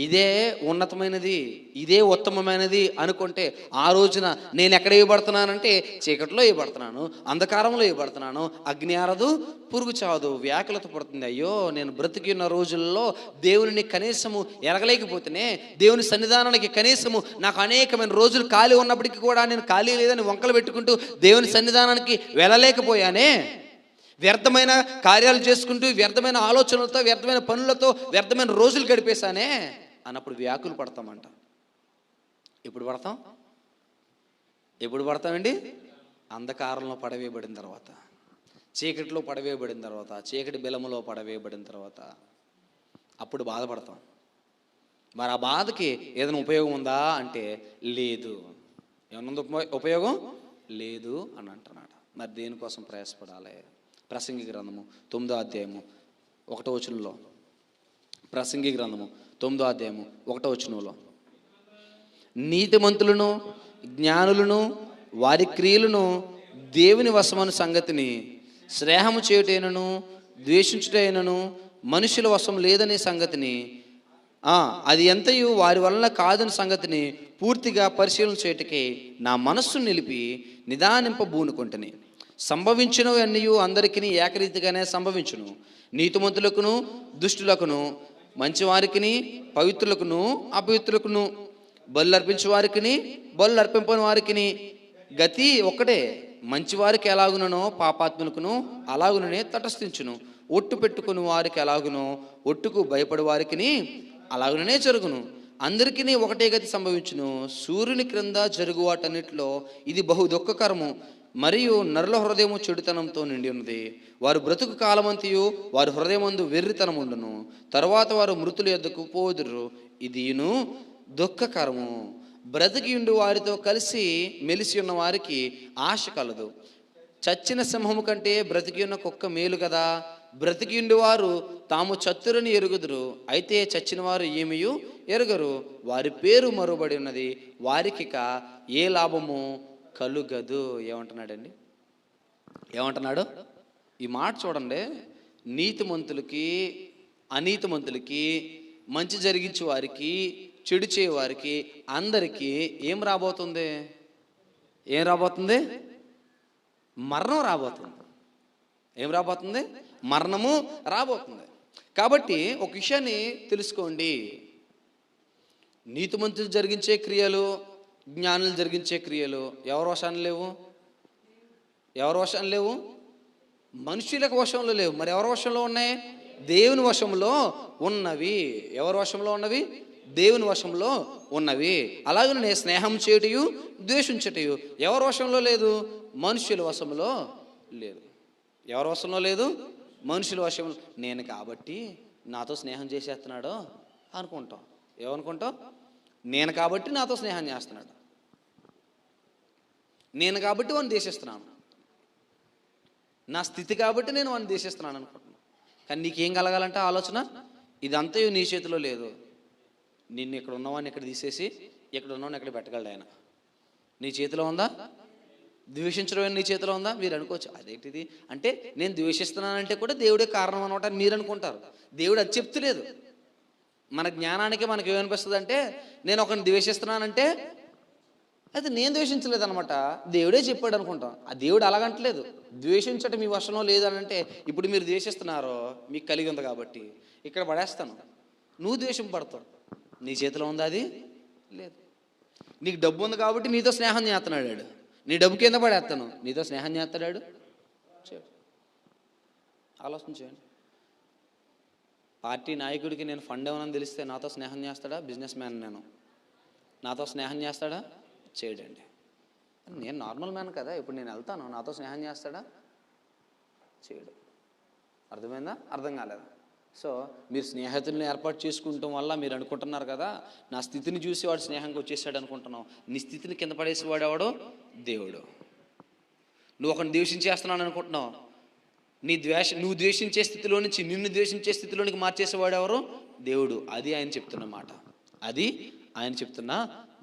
ఇదే ఉన్నతమైనది, ఇదే ఉత్తమమైనది అనుకుంటే, ఆ రోజున నేను ఎక్కడ వేయబడుతున్నానంటే చీకట్లో వేయబడుతున్నాను, అంధకారంలో వేయబడుతున్నాను. అగ్ని ఆరదు, పురుగు చావదు, వ్యాకులత పడుతుంది. అయ్యో, నేను బ్రతికిన రోజుల్లో దేవుని కనీసము ఎరగలేకపోతేనే, దేవుని సన్నిధానానికి కనీసము నాకు అనేకమైన రోజులు ఖాళీ ఉన్నప్పటికీ కూడా నేను ఖాళీ లేదని వంకలు పెట్టుకుంటూ దేవుని సన్నిధానానికి వెళ్ళలేకపోయానే. వ్యర్థమైన కార్యాలు చేసుకుంటూ, వ్యర్థమైన ఆలోచనలతో, వ్యర్థమైన పనులతో వ్యర్థమైన రోజులు గడిపేశానే అన్నప్పుడు వ్యాకులు పడతామంట. ఎప్పుడు పడతామండి? అంధకారంలో పడవేయబడిన తర్వాత, చీకటిలో పడవేయబడిన తర్వాత, చీకటి బిలములో పడవేయబడిన తర్వాత అప్పుడు బాధపడతాం. మరి ఆ బాధకి ఏదైనా ఉపయోగం ఉందా అంటే లేదు. ఏమన్నా ఉపయోగం లేదు అని అంటున్నాడు. మరి దేనికోసం ప్రయాసపడాలి? ప్రసంగి గ్రంథము 9వ అధ్యాయము 1వ వచనంలో, ప్రసంగి గ్రంథము 9వ అధ్యాయము 1వ వచనంలో, నీతిమంతులను జ్ఞానులను వారి క్రియలను దేవుని వశమను సంగతిని శ్రేహము చేయుటైనను ద్వేషించుటైనను మనుషుల వశం లేదనే సంగతిని, అది ఎంతయు వారి వలన కాదని సంగతిని పూర్తిగా పరిశీలన చేయుటకే నా మనస్సును నిలిపి నిదానింపబూనుకుంటుని. సంభవించినవి అన్నీ అందరికీ ఏకరీతిగానే సంభవించును. నీతిమంతులకును దుష్టులకును, మంచివారికి పవిత్రులకును అపవిత్రులకును, బలు అర్పించే వారికి బలు అర్పింపని వారికి గతి ఒక్కటే. మంచివారికి ఎలాగునో పాపాత్ములకును అలాగుననే తటస్థించును. ఒట్టు పెట్టుకుని వారికి ఎలాగునో ఒట్టుకు భయపడి వారికి అలాగుననే జరుగును. అందరికీ ఒకటే గతి సంభవించును. సూర్యుని క్రింద జరుగు వాటన్నిటిలో ఇది బహు దుఃఖకరము మరియు నరుల హృదయము చెడుతనంతో నిండి ఉన్నది. వారు బ్రతుకు కాలమంతయు వారి హృదయమందు వెర్రితనం ఉండును. తరువాత వారు మృతుల యొద్దకు పోదురు. ఇదిను దుఃఖకరము. బ్రతికి ఉండి వారితో కలిసి మెలిసి ఉన్న వారికి ఆశ కలదు. చచ్చిన సింహము కంటే బ్రతికి ఉన్న కుక్క మేలు కదా. బ్రతికిండి వారు తాము చత్తురని ఎరుగుదురు, అయితే చచ్చిన వారు ఏమియు ఎరుగరు. వారి పేరు మరుబడి ఉన్నది, వారికిక ఏ లాభము కలుగదు. ఏమంటున్నాడండి? ఏమంటున్నాడు? ఈ మాట చూడండి. నీతిమంతులకి అనీతిమంతులకి, మంచి జరిగించే వారికి చెడు చేయవారికి అందరికీ ఏం రాబోతుంది? ఏం రాబోతుంది? మరణం రాబోతుంది. ఏం రాబోతుంది? మరణము రాబోతుంది. కాబట్టి ఒక విషయాన్ని తెలుసుకోండి. నీతిమంతులు జరిగించే క్రియలు, జ్ఞానులు జరిగించే క్రియలు ఎవరి వశాన్ని లేవు? ఎవరి వశాన్ని లేవు? మనుషులకు వశంలో లేవు. మరి ఎవరి వశంలో ఉన్నాయి? దేవుని వశంలో ఉన్నవి. ఎవరి వశంలో ఉన్నవి? దేవుని వశంలో ఉన్నవి. అలాగనే స్నేహం చేయటయు ద్వేషించటయు ఎవరి వశంలో లేదు? మనుషుల వశంలో లేదు. ఎవరి వశంలో లేదు? మనుషుల వశంలో. నేను కాబట్టి నాతో స్నేహం చేసేస్తున్నాడు అనుకుంటాం. ఏమనుకుంటాం? నేను కాబట్టి నాతో స్నేహం చేస్తున్నాడు, నేను కాబట్టి వాడిని దేశిస్తున్నాను, నా స్థితి కాబట్టి నేను వాడిని దేశిస్తున్నాను అనుకుంటున్నాను. కానీ నీకేం కలగాలంటే ఆలోచన, ఇదంతా నీ చేతిలో లేదు. నిన్ను ఇక్కడ ఉన్నవాడిని ఇక్కడ తీసేసి ఇక్కడ ఉన్నవాడిని ఎక్కడ పెట్టగలడు ఆయన. నీ చేతిలో ఉందా? ద్వేషించడం నీ చేతిలో ఉందా? మీరు అనుకోవచ్చు అదేంటిది అంటే నేను ద్వేషిస్తున్నానంటే కూడా దేవుడే కారణం అనమాట మీరు అనుకుంటారు. దేవుడు అది చెప్తలేదు. మన జ్ఞానానికి మనకి ఏమనిపిస్తుంది అంటే, నేను ఒకరిని ద్వేషిస్తున్నానంటే అది నేను ద్వేషించలేదు అనమాట, దేవుడే చెప్పాడు అనుకుంటాం. ఆ దేవుడు అలాగంటలేదు. ద్వేషించటం మీ వశంలో లేదని అంటే, ఇప్పుడు మీరు ద్వేషిస్తున్నారో మీకు కలిగి ఉంది కాబట్టి ఇక్కడ పడేస్తాను, నువ్వు ద్వేషం పడతావు. నీ చేతిలో ఉందా? అది లేదు. నీకు డబ్బు ఉంది కాబట్టి నీతో స్నేహం చేస్తున్నాడు. నీ డబ్బు కింద పడేస్తాను, నీతో స్నేహం చేస్తాడు. ఆలోచన చేయండి. పార్టీ నాయకుడికి నేను ఫండ్ ఏమని తెలిస్తే నాతో స్నేహం చేస్తాడా? బిజినెస్ మ్యాన్ నేను, నాతో స్నేహం చేస్తాడా? చేయడండి. నేను నార్మల్ మ్యాన్ కదా, ఇప్పుడు నేను వెళ్తాను, నాతో స్నేహం చేస్తాడా? చేయడు. అర్థమైందా? అర్థం కాలేదా? సో మీరు స్నేహితుల్ని ఏర్పాటు చేసుకుంటాం వల్ల మీరు అనుకుంటున్నారు కదా, నా స్థితిని చూసి వాడు స్నేహంగా వచ్చేసాడు అనుకుంటున్నావు. నీ స్థితిని కింద పడేసేవాడు ఎవడో? దేవుడు. నువ్వు ఒకరిని ద్వేషించేస్తున్నాను అనుకుంటున్నావు. నువ్వు ద్వేషించే స్థితిలో నుంచి నిన్ను ద్వేషించే స్థితిలోనికి మార్చేసేవాడు ఎవరు? దేవుడు. అది ఆయన చెప్తున్న మాట. అది ఆయన చెప్తున్న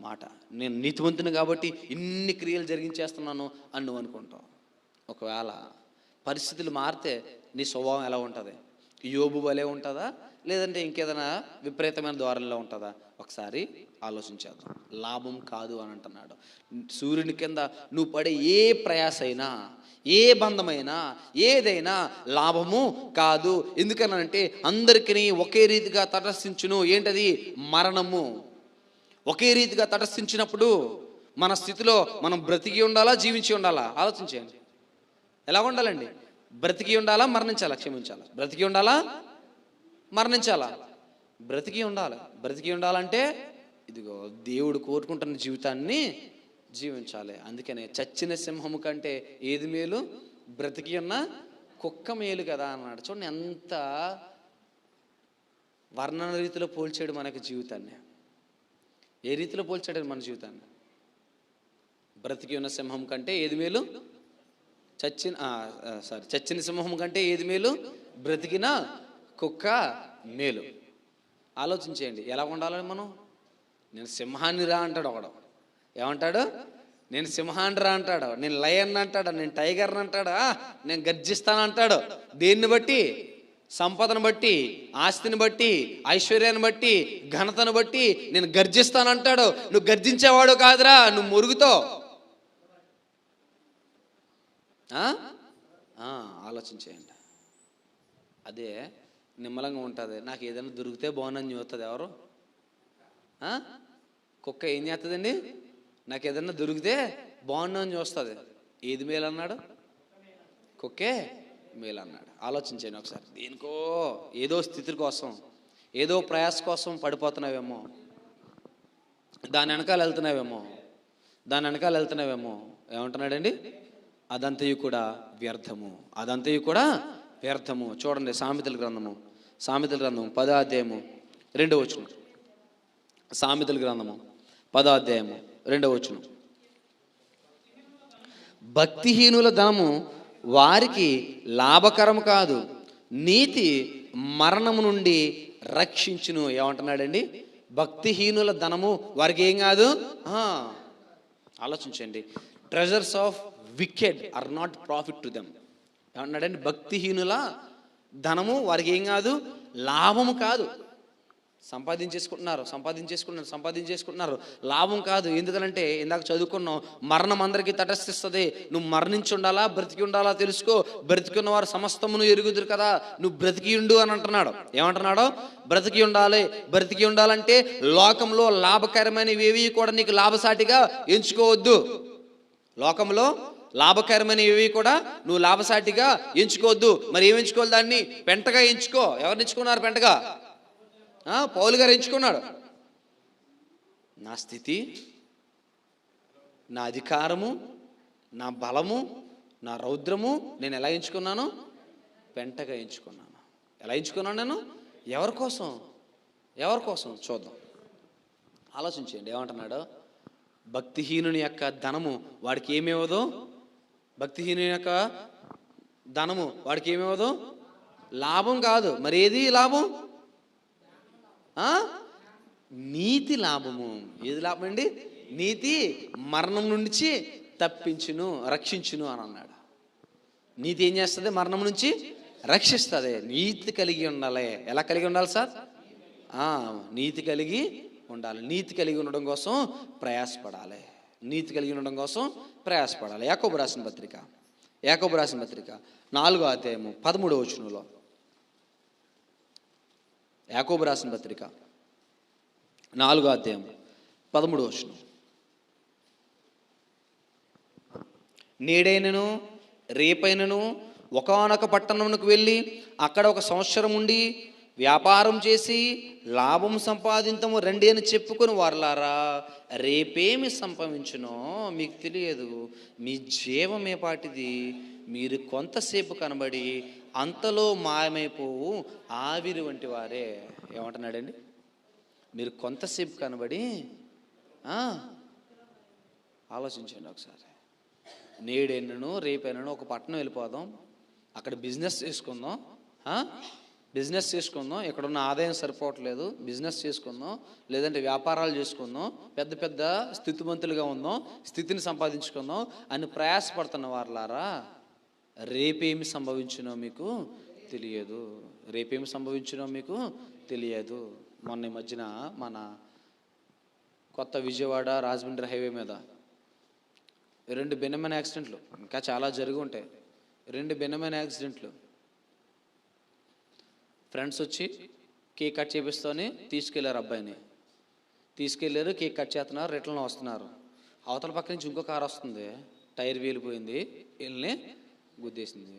మాట. నేను నీతివంతుని కాబట్టి ఇన్ని క్రియలు జరిగించేస్తున్నాను అని నువ్వు అనుకుంటావు. ఒకవేళ పరిస్థితులు మారితే నీ స్వభావం ఎలా ఉంటుంది? యోబు వలె ఉంటుందా, లేదంటే ఇంకేదైనా విపరీతమైన ద్వారంలో ఉంటుందా? ఒకసారి ఆలోచించేద్దాం. లాభం కాదు అని అంటున్నాడు. సూర్యుని కింద నువ్వు పడే ఏ ప్రయాస అయినా, ఏ బంధమైనా, ఏదైనా లాభము కాదు. ఎందుకనంటే అందరికీ ఒకే రీతిగా తటస్థించును. ఏంటది? మరణము. ఒకే రీతిగా తటస్థించినప్పుడు మన స్థితిలో మనం బ్రతికి ఉండాలా, జీవించి ఉండాలా? ఆలోచించేయండి. ఎలా ఉండాలండి? బ్రతికి ఉండాలా, మరణించాలా? క్షమించాలా? బ్రతికి ఉండాలా, మరణించాలా? బ్రతికి ఉండాలి. బ్రతికి ఉండాలంటే ఇదిగో దేవుడు కోరుకుంటున్న జీవితాన్ని జీవించాలి. అందుకనే చచ్చిన సింహము కంటే ఏది మేలు? బ్రతికి ఉన్న కుక్క మేలు కదా అన్నాడు. చూడండి ఎంత వర్ణన రీతిలో పోల్చాడు మనకి జీవితాన్ని. ఏ రీతిలో పోల్చాడు మన జీవితాన్ని? బ్రతికి ఉన్న సింహం కంటే ఏది మేలు? చచ్చిన సింహం కంటే ఏది మేలు? బ్రతికిన కుక్క మేలు. ఆలోచించేయండి. ఎలా ఉండాలని మనం? నేను సింహాన్ని రా అంటాడు ఒకడు. ఏమంటాడు? నేను సింహాన్ని రా అంటాడు, నేను లయన్ అంటాడు, నేను టైగర్ని అంటాడు, నేను గర్జిస్తాను అంటాడు. దేన్ని బట్టి? సంపదను బట్టి, ఆస్తిని బట్టి, ఐశ్వర్యాన్ని బట్టి, ఘనతను బట్టి నేను గర్జిస్తానంటాడు. నువ్వు గర్జించేవాడు కాదురా, నువ్వు మురుగుతో. ఆలోచించేయండి. అదే నిమ్మలంగా ఉంటుంది. నాకు ఏదైనా దొరికితే బాగుందని చూస్తుంది ఎవరు? కుక్క ఏం చేస్తుందండి? నాకు ఏదైనా దొరికితే బాగుందని చూస్తుంది. ఏది మేలు అన్నాడు? కుక్కే మేలు అన్నాడు. ఆలోచించండి ఒకసారి. దేనికో ఏదో స్థితి కోసం, ఏదో ప్రయాస కోసం పడిపోతున్నావేమో, దాని వెనకాల వెళ్తున్నావేమో. ఏమంటున్నాడండి? అదంతయు కూడా వ్యర్థము, అదంతయు కూడా వ్యర్థము. చూడండి సామెతల గ్రంథము 10వ అధ్యాయము 2వ వచనం. సామెతల గ్రంథము 10వ అధ్యాయము 2వ వచనం. భక్తిహీనుల ధనము వారికి లాభకరం కాదు, నీతి మరణము నుండి రక్షించును. ఏమంటున్నాడండి? భక్తిహీనుల ధనము వారికి ఏం కాదు. ఆలోచించండి. Treasures of wicked are not profit to them. ఏమన్నాడండి? భక్తిహీనుల ధనము వారికి ఏం కాదు, లాభము కాదు. సంపాదించేసుకుంటున్నారు, లాభం కాదు. ఎందుకనంటే ఇందాక చదువుకున్నాం, మరణం అందరికీ తటస్థిస్తుంది. నువ్వు మరణించి ఉండాలా, బ్రతికి ఉండాలా తెలుసుకో. బ్రతికున్న వారు సమస్తమును ఎరుగుదురు కదా, నువ్వు బ్రతికి ఉండు అని అంటున్నాడు. ఏమంటున్నాడు? బ్రతికి ఉండాలి. బ్రతికి ఉండాలంటే లోకంలో లాభకరమైనవి ఏవి కూడా నీకు లాభసాటిగా ఎంచుకోవద్దు. లోకంలో లాభకరమైనవి కూడా నువ్వు లాభసాటిగా ఎంచుకోవద్దు. మరి ఏమి ఎంచుకోవాలి? దాన్ని పెంటగా ఎంచుకో. ఎవరు ఎంచుకున్నారు పెంటగా? పౌలు గారు ఎంచుకున్నాడు. నా స్థితి, నా అధికారము, నా బలము, నా రౌద్రము నేను ఎలా ఎంచుకున్నాను? పెంటగా ఎంచుకున్నాను. ఎలా ఎంచుకున్నాను నేను? ఎవరి కోసం? చూద్దాం, ఆలోచించండి. ఏమంటున్నాడు? భక్తిహీనుని యొక్క ధనము వాడికి ఏమివ్వదు. భక్తిహీనుని యొక్క ధనము వాడికి ఏమివ్వదు, లాభం కాదు. మరి ఏది లాభం? నీతి లాభము. ఏది లాభం అండి? నీతి మరణం నుంచి తప్పించును, రక్షించును అని అన్నాడు. నీతి ఏం చేస్తుంది? మరణం నుంచి రక్షిస్తుంది. నీతి కలిగి ఉండాలి. ఎలా కలిగి ఉండాలి సార్? నీతి కలిగి ఉండాలి. నీతి కలిగి ఉండడం కోసం ప్రయాసపడాలి. యాకోబు రాసిన పత్రిక 4వ అధ్యాయము 13వ వచనంలో, యాకోబు రాసిన పత్రిక 4వ అధ్యాయం 13వ వచనం, నేడైనను రేపైనను ఒకానొక పట్టణమునకు వెళ్ళి అక్కడ 1 సంవత్సరం ఉండి వ్యాపారం చేసి లాభం సంపాదించము రండి అని చెప్పుకొని వారలారా, రేపేమి సంభవించునో మీకు తెలియదు. మీ జీవమే పాటిది. మీరు కొంతసేపు కనబడి అంతలో మాయమైపోవు ఆవిరి వంటి వారే. ఏమంటున్నాడండి? మీరు కొంతసేపు కనబడి, ఆలోచించండి ఒకసారి. నేడైనను రేపైనను ఒక పట్టణం వెళ్ళిపోదాం, అక్కడ బిజినెస్ చేసుకుందాం. ఎక్కడున్న ఆదాయం సరిపోవట్లేదు, బిజినెస్ చేసుకుందాం, లేదంటే వ్యాపారాలు చేసుకుందాం, పెద్ద పెద్ద స్థితిమంతులుగా ఉందాం, స్థితిని సంపాదించుకుందాం అని ప్రయాసపడుతున్న వారులారా, రేపేమి సంభవించునో మీకు తెలియదు. మొన్న ఈ మధ్యన మన కొత్త విజయవాడ రాజమండ్రి హైవే మీద 2 భిన్నమైన యాక్సిడెంట్లు, ఇంకా చాలా జరిగి ఉంటాయి. 2 భిన్నమైన యాక్సిడెంట్లు. ఫ్రెండ్స్ వచ్చి కేక్ కట్ చేపిస్తూనే తీసుకెళ్లారు. అబ్బాయిని తీసుకెళ్లారు, కేక్ కట్ చేస్తున్నారు, రిటర్న్ వస్తున్నారు. అవతల పక్క నుంచి ఇంకో కారు వస్తుంది, టైర్ వీలిపోయింది, వీళ్ళని గుద్దేసింది.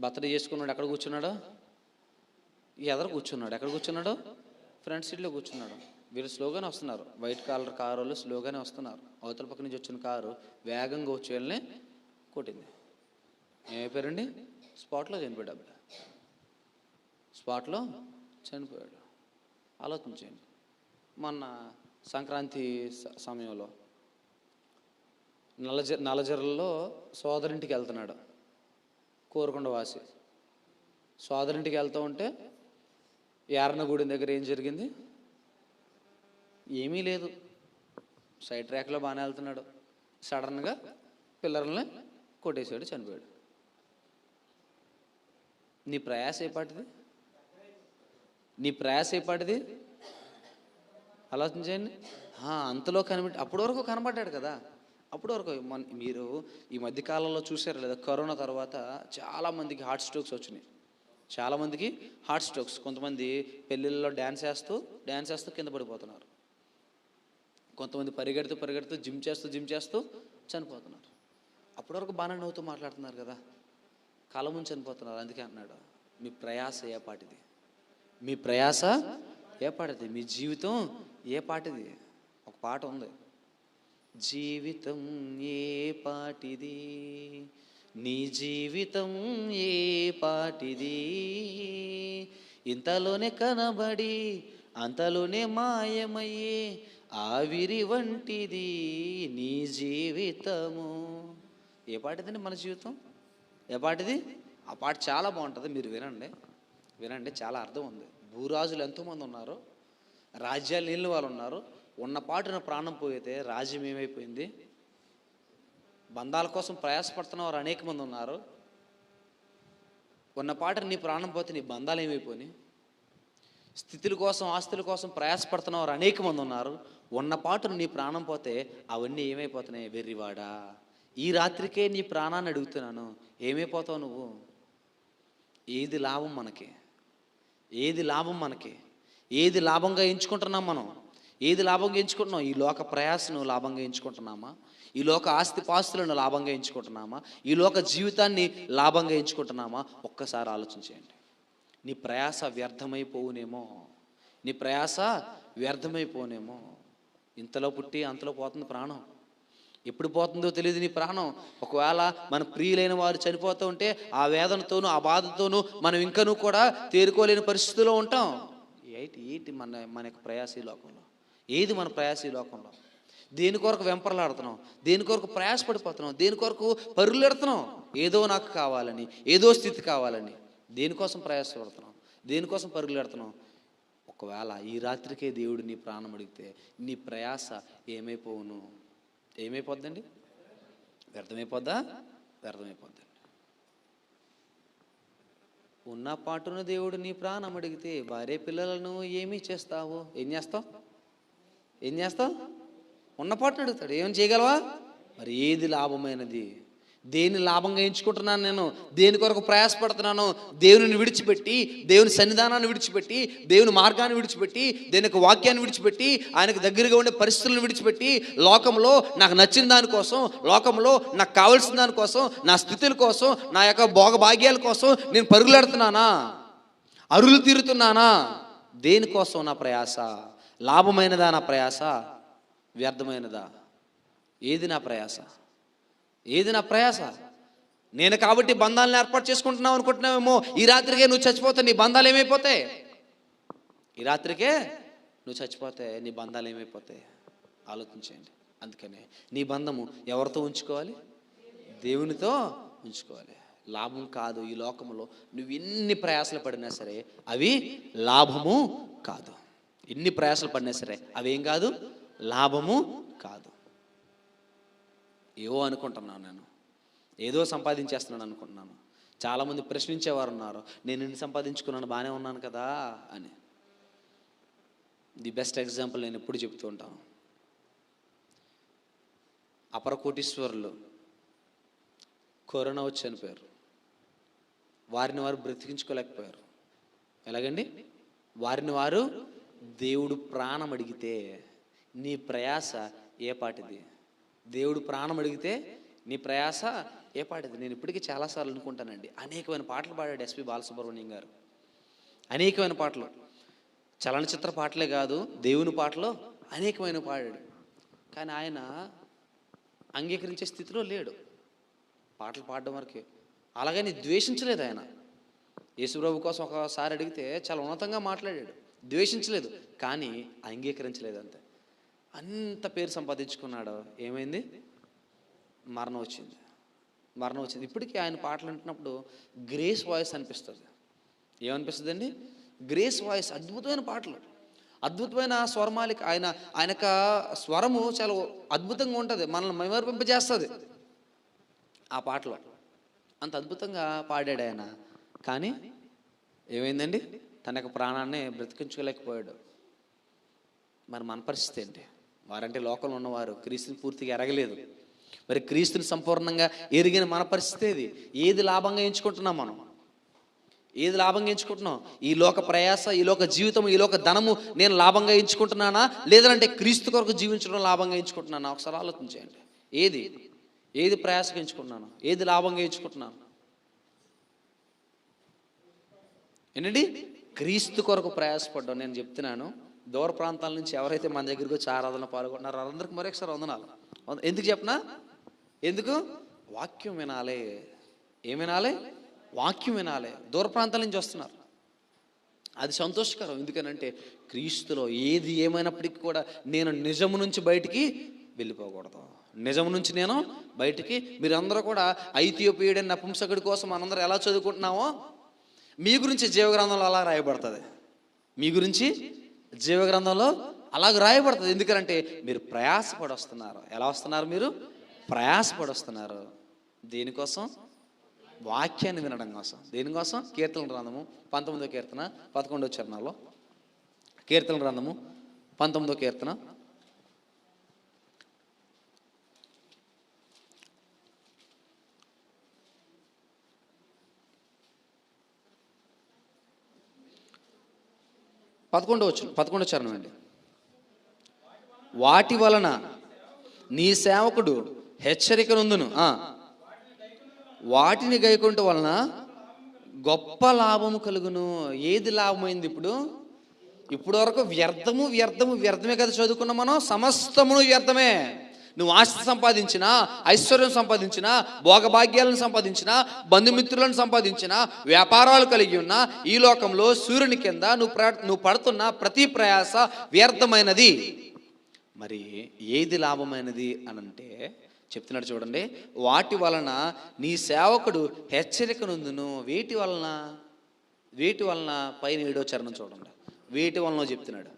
బర్త్డే చేసుకున్నాడు. ఎక్కడ కూర్చున్నాడు? ఎక్కడ కూర్చున్నాడు? ఫ్రంట్ సీట్లో కూర్చున్నాడు. వీళ్ళు స్లోగానే వస్తున్నారు, వైట్ కలర్ కారు వాళ్ళు స్లోగానే వస్తున్నారు. అవతల పక్క నుంచి వచ్చిన కారు వేగంగా వచ్చి వీళ్ళని కొట్టింది. ఏమైపోయారండి? స్పాట్లో చనిపోయాడు. ఆలోచించండి. మొన్న సంక్రాంతి సమయంలో నల్లజర్లలో సోదరింటికి వెళ్తున్నాడు, కోరుకొండ వాసి. సోదరింటికి వెళ్తూ ఉంటే యారనగూడెం దగ్గర ఏం జరిగింది? ఏమీ లేదు, సైడ్ ట్రాక్లో బాగానే వెళ్తున్నాడు. సడన్గా పిల్లర్లని కొట్టేశాడు, చనిపోయాడు. నీ ప్రయాస ఏపాటిది? ఆలోచించండి. అంతలో అప్పటి వరకు కనబడ్డాడు కదా. అప్పటి వరకు మీరు ఈ మధ్యకాలంలో చూసారు లేదా, కరోనా తర్వాత చాలామందికి హార్ట్ స్ట్రోక్స్ వచ్చినాయి. కొంతమంది పెళ్ళిళ్ళలో డ్యాన్స్ చేస్తూ కింద పడిపోతున్నారు. కొంతమంది పరిగెడుతూ జిమ్ చేస్తూ చనిపోతున్నారు. అప్పటి వరకు బాగానే నవ్వుతూ మాట్లాడుతున్నారు కదా, కాలం ముందు చనిపోతున్నారు. అందుకే అన్నాడు, మీ ప్రయాస ఏ పాటిది? మీ జీవితం ఏ పాటిది? ఒక పాట ఉంది, జీవితం ఏ పాటిది, నీ జీవితం ఏ పాటిది, ఇంతలోనే కనబడి అంతలోనే మాయమయ్యే ఆవిరి వంటిది నీ జీవితము. ఏ పాటిదండి మన జీవితం? ఏ పాటిది? ఆ పాట చాలా బాగుంటుంది, మీరు వినండి. వినండి, చాలా అర్థం ఉంది. భూరాజులు ఎంతోమంది ఉన్నారు, రాజ్యాలు నీళ్ళు వాళ్ళు ఉన్నారు. ఉన్న పాటున ప్రాణం పోయితే రాజ్యం ఏమైపోయింది? బంధాల కోసం ప్రయాసపడుతున్న వారు అనేక మంది ఉన్నారు. ఉన్న పాటన నీ ప్రాణం పోతే నీ బంధాలు ఏమైపోయినాయి? స్థితుల కోసం, ఆస్తుల కోసం ప్రయాసపడుతున్న వారు అనేక మంది ఉన్నారు. ఉన్న పాటును నీ ప్రాణం పోతే అవన్నీ ఏమైపోతున్నాయి? వెర్రివాడా, ఈ రాత్రికే నీ ప్రాణాన్ని అడుగుతున్నాను, ఏమైపోతావు నువ్వు? ఏది లాభం మనకి? ఏది లాభం మనకి? ఏది లాభంగా ఎంచుకుంటున్నాం మనం? ఏది లాభంగా ఎంచుకుంటున్నాం? ఈ లోక ప్రయాసను లాభంగా ఎంచుకుంటున్నామా? ఈ లోక ఆస్తిపాస్తులను లాభంగా ఎంచుకుంటున్నామా? ఈ లోక జీవితాన్ని లాభంగా ఎంచుకుంటున్నామా? ఒక్కసారి ఆలోచించేయండి. నీ ప్రయాస వ్యర్థమైపోవునేమో. నీ ప్రయాస వ్యర్థమైపోనేమో. ఇంతలో పుట్టి అంతలో పోతుంది ప్రాణం. ఎప్పుడు పోతుందో తెలియదు నీ ప్రాణం. ఒకవేళ మన ప్రియులైన వారు చనిపోతూ ఉంటే ఆ వేదనతోనూ ఆ బాధతోనూ మనం ఇంకనూ కూడా తేరుకోలేని పరిస్థితిలో ఉంటాం. ఏంటి మన యొక్క ప్రయాస ఈ లోకంలో? ఏది మన ప్రయాస ఈ లోకంలో? దేని కొరకు వెంపర్లాడుతున్నాం? దేని కొరకు ప్రయాసపడిపోతున్నాం? దేని కొరకు పరుగులెడుతున్నాం? ఏదో నాకు కావాలని, ఏదో స్థితి కావాలని. దేనికోసం ప్రయాసపడుతున్నాం? దేనికోసం పరుగులెడుతున్నాం? ఒకవేళ ఈ రాత్రికే దేవుడు నీ ప్రాణం అడిగితే నీ ప్రయాస ఏమైపోవును? ఏమైపోద్దండి? వ్యర్థమైపోద్దా? వ్యర్థమైపోద్దండి. ఉన్న పాటును దేవుడు నీ ప్రాణం అడిగితే భార్య పిల్లలను ఏమీ చేస్తావు? ఏం చేస్తావు? ఏం చేస్తావు? ఉన్న పాటును అడుగుతాడు, ఏం చేయగలవా? మరి ఏది లాభమైనది? దేన్ని లాభంగా ఎంచుకుంటున్నాను నేను? దేని కొరకు ప్రయాసపడుతున్నాను? దేవుని విడిచిపెట్టి, దేవుని సన్నిధానాన్ని విడిచిపెట్టి, దేవుని మార్గాన్ని విడిచిపెట్టి, దేవుని యొక్క వాక్యాన్ని విడిచిపెట్టి, ఆయనకు దగ్గరగా ఉండే పరిస్థితులను విడిచిపెట్టి, లోకంలో నాకు నచ్చిన దానికోసం, లోకంలో నాకు కావలసిన దానికోసం, నా స్థితుల కోసం, నా యొక్క భోగభాగ్యాల కోసం నేను పరుగులెడుతున్నానా? అరులు తీరుతున్నానా? దేనికోసం నా ప్రయాస? లాభమైనదా నా ప్రయాస? వ్యర్థమైనదా? ఏది నా ప్రయాస? ఏది నా ప్రయాస? నేను కాబట్టి బంధాలను ఏర్పాటు చేసుకుంటున్నావు అనుకుంటున్నావేమో. ఈ రాత్రికే నువ్వు చచ్చిపోతే నీ బంధాలు ఏమైపోతాయి? ఈ రాత్రికే నువ్వు చచ్చిపోతే నీ బంధాలు ఏమైపోతాయి? ఆలోచించండి. అందుకనే నీ బంధము ఎవరితో ఉంచుకోవాలి? దేవునితో ఉంచుకోవాలి. లాభం కాదు. ఈ లోకంలో నువ్వు ఎన్ని ప్రయాసలు పడినా సరే అవి లాభము కాదు. ఎన్ని ప్రయాసలు పడినా సరే అవేం కాదు, లాభము కాదు. ఏవో అనుకుంటున్నాను, నేను ఏదో సంపాదించేస్తున్నాను అనుకుంటున్నాను. చాలామంది ప్రశ్నించేవారు ఉన్నారు, నేను ఎన్ని సంపాదించుకున్నాను, బాగానే ఉన్నాను కదా అని. ది బెస్ట్ ఎగ్జాంపుల్ నేను ఎప్పుడు చెప్తూ ఉంటాను. అపర కోటీశ్వరులు కరోనా వచ్చి చనిపోయారు. వారిని వారు బ్రతికించుకోలేకపోయారు. ఎలాగండి? వారిని వారు దేవుడు ప్రాణం అడిగితే నీ ప్రయాస ఏ పాటిది? దేవుడు ప్రాణం అడిగితే నీ ప్రయాస ఏ పాటిది? నేను ఇప్పటికీ చాలాసార్లు అనుకుంటానండి. అనేకమైన పాటలు పాడాడు ఎస్పి బాలసుబ్రహ్మణ్యం గారు. అనేకమైన పాటలు, చలనచిత్ర పాటలే కాదు, దేవుని పాటలు అనేకమైన పాడాడు. కానీ ఆయన అంగీకరించే స్థితిలో లేడు. పాటలు పాడడం వరకే. అలాగని ద్వేషించలేదు ఆయన. యేసుప్రభు కోసం ఒకసారి అడిగితే చాలా ఉన్నతంగా మాట్లాడాడు, ద్వేషించలేదు, కానీ అంగీకరించలేదు అంతే. అంత పేరు సంపాదించుకున్నాడు. ఏమైంది? మరణం వచ్చింది. మరణం వచ్చింది. ఇప్పటికీ ఆయన పాటలు వింటున్నప్పుడు గ్రేస్ వాయిస్ అనిపిస్తుంది. ఏమనిపిస్తుంది అండి? Grace voice. అద్భుతమైన పాటలు, అద్భుతమైన స్వరమాలిక. ఆయన యొక్క స్వరము చాలా అద్భుతంగా ఉంటుంది, మనల్ని మైమరిపింపజేస్తుంది ఆ పాటలో. అంత అద్భుతంగా పాడాడు ఆయన. కానీ ఏమైందండి? తన యొక్క ప్రాణాన్ని బ్రతికించుకోలేకపోయాడు. మరి మన పరిస్థితి ఏంటి? వారంటే లోకంలో ఉన్నవారు క్రీస్తుని పూర్తిగా ఎరగలేదు. మరి క్రీస్తుని సంపూర్ణంగా ఎరిగిన మన పరిస్థితి ఏది? ఏది లాభంగా ఎంచుకుంటున్నాం మనం? ఏది లాభంగా ఎంచుకుంటున్నాం? ఈ లోక ప్రయాస, ఈ లోక జీవితం, ఈ లోక ధనము నేను లాభంగా ఎంచుకుంటున్నానా, లేదంటే క్రీస్తు కొరకు జీవించడం లాభంగా ఎంచుకుంటున్నానా? ఒకసారి ఆలోచించండి. ఏది ప్రయాసగా ఎంచుకుంటున్నాను? ఏది లాభంగా ఎంచుకుంటున్నాను? ఏంటండి? క్రీస్తు కొరకు ప్రయాసపడ్డాం. నేను చెప్తున్నాను, దూర ప్రాంతాల నుంచి ఎవరైతే మన దగ్గరికి వచ్చి ఆరాధన పాల్గొంటున్నారో వాళ్ళందరికీ మరొకసారి వందనాలు. ఎందుకు చెప్పనా? ఎందుకు? వాక్యం వినాలి. ఏం వినాలి? వాక్యం వినాలి. దూర ప్రాంతాల నుంచి వస్తున్నారు, అది సంతోషకరం. ఎందుకనంటే క్రీస్తులో ఏది ఏమైనప్పటికీ కూడా నేను నిజము నుంచి బయటికి వెళ్ళిపోకూడదు. నిజం నుంచి నేను బయటికి. మీరందరూ కూడా ఐథియోపియుడైన నపుంసకుడి కోసం మనందరూ ఎలా చదువుకుంటున్నామో మీ గురించి జీవగ్రంథంలో అలా రాయబడుతుంది. మీ గురించి జీవగ్రంథంలో అలాగ రాయబడుతుంది. ఎందుకంటే మీరు ప్రయాసపడి వస్తున్నారు. ఎలా వస్తున్నారు? మీరు ప్రయాసపడి వస్తున్నారు. దేనికోసం? వాక్యాన్ని వినడం కోసం. దేనికోసం? కీర్తన గ్రంథము 19వ కీర్తన 11వ చరణంలో, కీర్తన గ్రంథము 19వ కీర్తన 11వ చరణం అండి. వాటి వలన నీ సేవకుడు హెచ్చరిక నొందును, వాటిని గైకొనుట వలన గొప్ప లాభము కలుగును. ఏది లాభమైంది? ఇప్పుడు వరకు వ్యర్థమే కదా చదువుకున్నాం మనం. సమస్తమును వ్యర్థమే. నువ్వు ఆస్తి సంపాదించినా, ఐశ్వర్యం సంపాదించినా, భోగభాగ్యాలను సంపాదించినా, బంధుమిత్రులను సంపాదించినా, వ్యాపారాలు కలిగి ఉన్నా, ఈ లోకంలో సూర్యుని కింద నువ్వు పడుతున్న ప్రతి ప్రయాస వ్యర్థమైనది. మరి ఏది లాభమైనది అని అంటే చెప్తున్నాడు చూడండి. వాటి వలన నీ సేవకుడు హెచ్చరిక నొందును. వేటి వలన పైన 7వ చరణం చూడండి. వేటి వలన చెప్తున్నాడు.